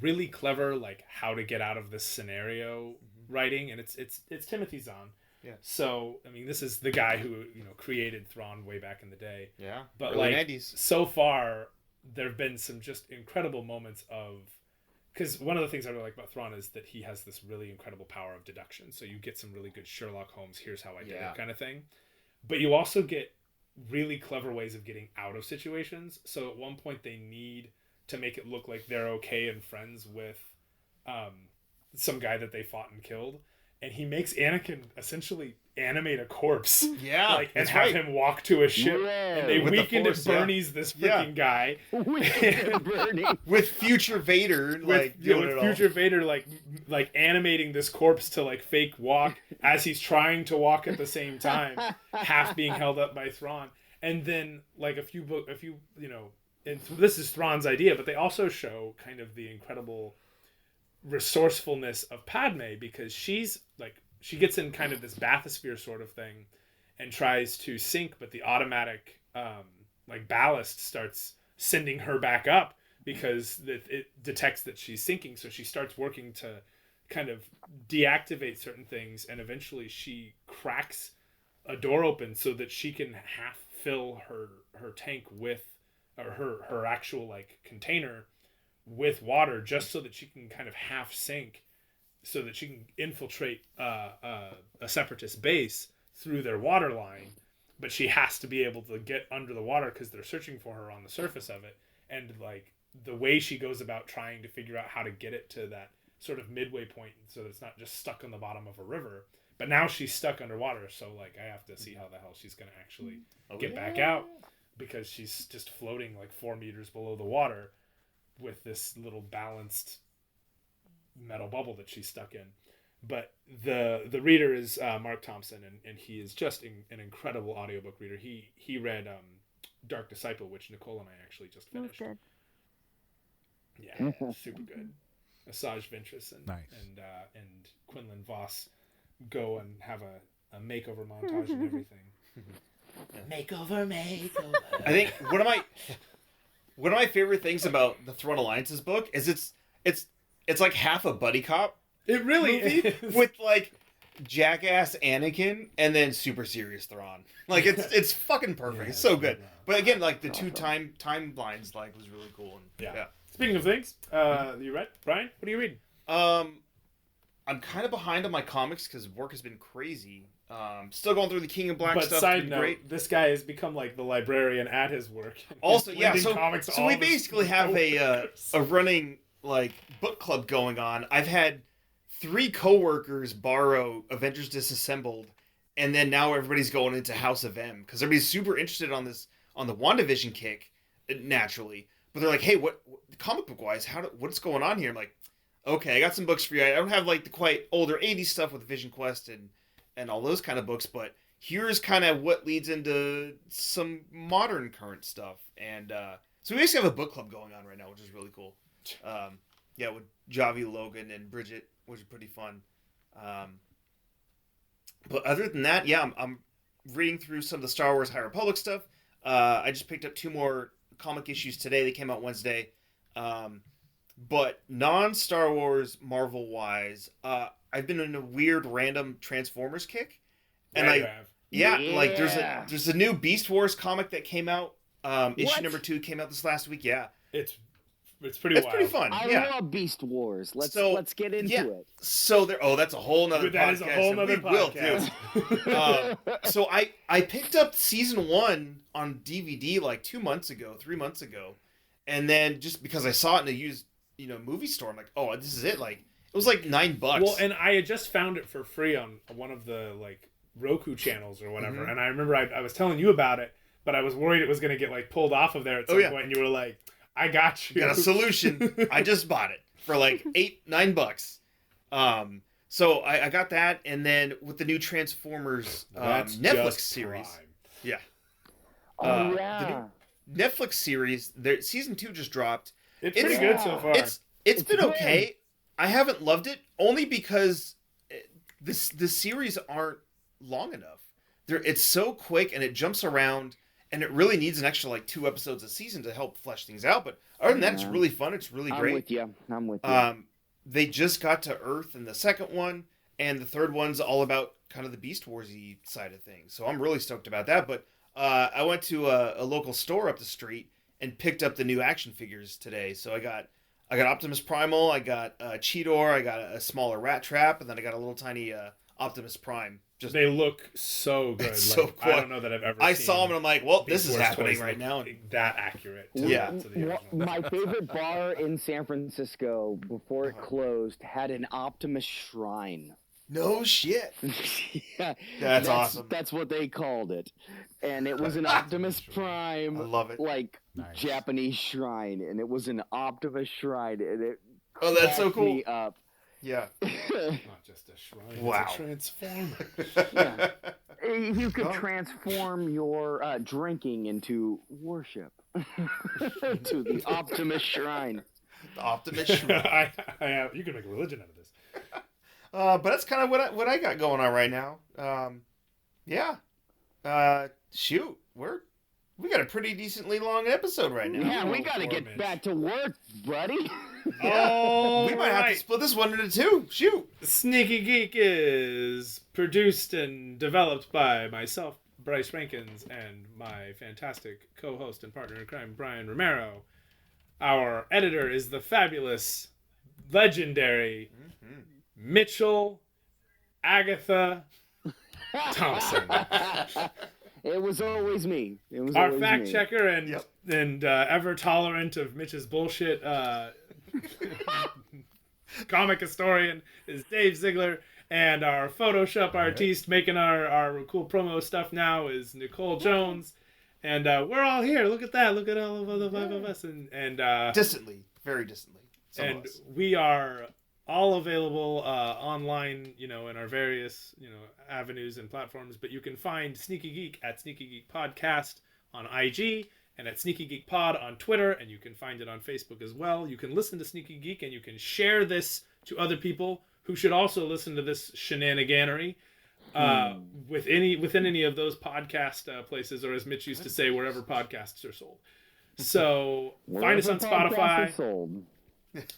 really clever, like, how to get out of this scenario writing. And it's Timothy Zahn. Yeah. So, I mean, this is the guy who, created Thrawn way back in the day. Yeah. But early like 90s. So far, there have been some just incredible moments of, because one of the things I really like about Thrawn is that he has this really incredible power of deduction. So you get some really good Sherlock Holmes, here's how I did it kind of thing. But you also get really clever ways of getting out of situations. So at one point they need to make it look like they're okay and friends with some guy that they fought and killed. And he makes Anakin essentially animate a corpse. Yeah. And have him walk to a ship. Yeah. And they With the weakened Force, Bernie's this freaking guy. Bernie. With future Vader, With future Vader like animating this corpse to like fake walk as he's trying to walk at the same time, half being held up by Thrawn. And then like a few and this is Thrawn's idea, but they also show kind of the incredible resourcefulness of Padme, because she gets in kind of this bathysphere sort of thing and tries to sink, but the automatic ballast starts sending her back up because it detects that she's sinking. So she starts working to kind of deactivate certain things, and eventually she cracks a door open so that she can half fill her tank with, or her actual like container with water, just so that she can kind of half sink, so that she can infiltrate a separatist base through their water line. But she has to be able to get under the water because they're searching for her on the surface of it. And like the way she goes about trying to figure out how to get it to that sort of midway point so that it's not just stuck on the bottom of a river. But now she's stuck underwater, so like I have to see how the hell she's gonna actually get back out, because she's just floating like 4 meters below the water with this little balanced metal bubble that she's stuck in. But the reader is Mark Thompson, and he is just an incredible audiobook reader. He read Dark Disciple, which Nicole and I actually just finished. Good. Yeah, super good. Asajj Ventress and Nice. and Quinlan Voss go and have a makeover montage and everything. Makeover. I think one of my favorite things about the Thrawn Alliances book is it's like half a buddy cop It really movie is. with like jackass Anakin and then super serious Thrawn. Like it's fucking perfect. Yeah, it's so good. yeah. But again, like the two timelines like was really cool. And, Yeah. Speaking of things, you read? Brian, what are you reading? I'm kind of behind on my comics because work has been crazy. Still going through the King of Black But stuff. side Been note, great. this guy has become like the librarian at his work. Also, He's yeah. blending So, comics so all we this- basically have a running like book club going on. I've had 3 coworkers borrow Avengers Disassembled, and then now everybody's going into House of M because everybody's super interested on the WandaVision kick naturally. But they're like, hey, what comic book wise, what's going on here? I'm like, okay, I got some books for you. I don't have like the quite older 80s stuff with Vision Quest and all those kind of books, but here's kind of what leads into some modern current stuff. And so we basically have a book club going on right now, which is really cool. Yeah, with Javi, Logan, and Bridget, which is pretty fun. But other than that, yeah, I'm reading through some of the Star Wars High Republic stuff. I just picked up 2 more comic issues today. They came out Wednesday. But non-Star Wars Marvel-wise, I've been in a weird random Transformers kick. And like there's a new Beast Wars comic that came out. Issue number 2 came out this last week. Yeah. It's pretty wild. It's pretty fun. I love Beast Wars. Let's get into it. So that's a whole nother podcast. That is a whole nother podcast. So I picked up season 1 on DVD like 3 months ago. And then just because I saw it in a used, movie store, I'm like, oh, this is it. Like, it was like $9. Well, and I had just found it for free on one of the like Roku channels or whatever. Mm-hmm. And I remember I was telling you about it, but I was worried it was going to get like pulled off of there at some point. And you were like, I got you. Got a solution. I just bought it for like $9. So I got that, and then with the new Transformers Netflix series. Prime. Yeah. Yeah. The new Netflix series, season 2 just dropped. It's pretty good so far. It's been good. okay. I haven't loved it only because the series aren't long enough. It's so quick and it jumps around, and it really needs an extra like 2 episodes a season to help flesh things out. But other than that, it's really fun. It's really great. I'm with you. They just got to Earth in the second one, and the third one's all about kind of the Beast Wars-y side of things. So I'm really stoked about that. But I went to a local store up the street and picked up the new action figures today. So I got Optimus Primal, I got Cheetor, I got a smaller Rat Trap, and then I got a little tiny Optimus Prime. They look so good. It's so cool. I don't know that I've ever I seen saw them and I'm like, well, this is Wars happening toys right now. That accurate. To Yeah. to the original. My favorite bar in San Francisco before it closed had an Optimus Shrine. No shit. Yeah, That's awesome. That's what they called it, and it was an Optimus Prime. I love it. Like Japanese shrine, and it was an Optimus Shrine, and it. Oh, that's so cracked cool. me up. Yeah. Not just a shrine. Wow. It's a transformer. Yeah. You could transform your drinking into worship to the Optimus Shrine. The Optimus Shrine. You can make a religion out of this. But that's kind of what I got going on right now. Shoot, we got a pretty decently long episode right now. Yeah, we gotta get back to work, buddy. Oh, we might have to split this one into 2. Shoot. Sneaky Geek is produced and developed by myself, Bryce Rankins, and my fantastic co-host and partner in crime, Brian Romero. Our editor is the fabulous, legendary Mitchell Agatha Thompson. It was always me. It was Our always fact me. checker and ever tolerant of Mitch's bullshit comic historian is Dave Ziegler, and our Photoshop artiste making our cool promo stuff now is Nicole Jones, and we're all here. Look at that! Look at all of the 5 of us, and Distantly, very distantly. and we are all available online, in our various, avenues and platforms. But you can find Sneaky Geek at Sneaky Geek Podcast on IG and at Sneaky Geek Pod on Twitter, and you can find it on Facebook as well. You can listen to Sneaky Geek, and you can share this to other people who should also listen to this shenaniganery within any of those podcast places, or as Mitch used to say, wherever podcasts are sold. So find us on Spotify.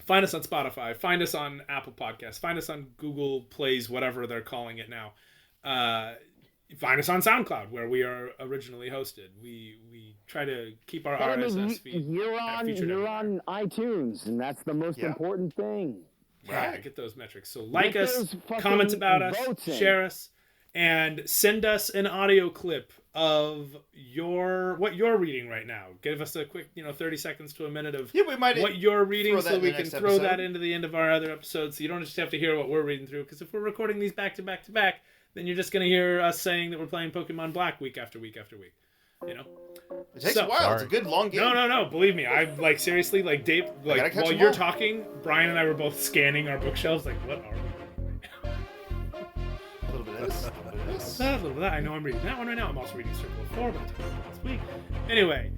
Find us on Spotify. Find us on Apple Podcasts. Find us on Google Plays, whatever they're calling it now. Find us on SoundCloud, where we are originally hosted. We try to keep our RSS feed. You're on iTunes, and that's the most important thing. Yeah, get those metrics. So like us, comment about us, share us, and send us an audio clip of what you're reading right now. Give us a quick, 30 seconds to a minute of what you're reading, so we can throw that into the end of our other episodes. So you don't just have to hear what we're reading through, because if we're recording these back to back to back, then you're just going to hear us saying that we're playing Pokemon Black week after week after week. It takes So- a while. It's a good long game. No. Believe me, I like seriously like Dave. gotta Like catch while 'em you're all. talking, Brian and I were both scanning our bookshelves. Like, what are we doing right A little bit of this, a little bit of this. now? Blah, blah, blah. I know I'm reading that one right now. I'm also reading Circle of Four, but I'll talk about that this week. Anyway,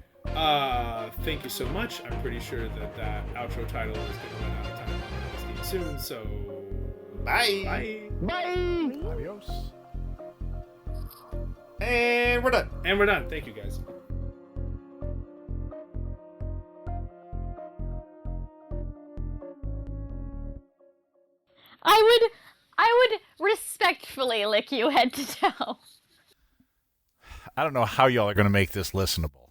thank you so much. I'm pretty sure that outro title is going to run out of time on Steam soon. So, Bye. bye. Bye. Adios. And we're done. And we're done. Thank you guys. I would respectfully lick you head to toe. I don't know how y'all are going to make this listenable.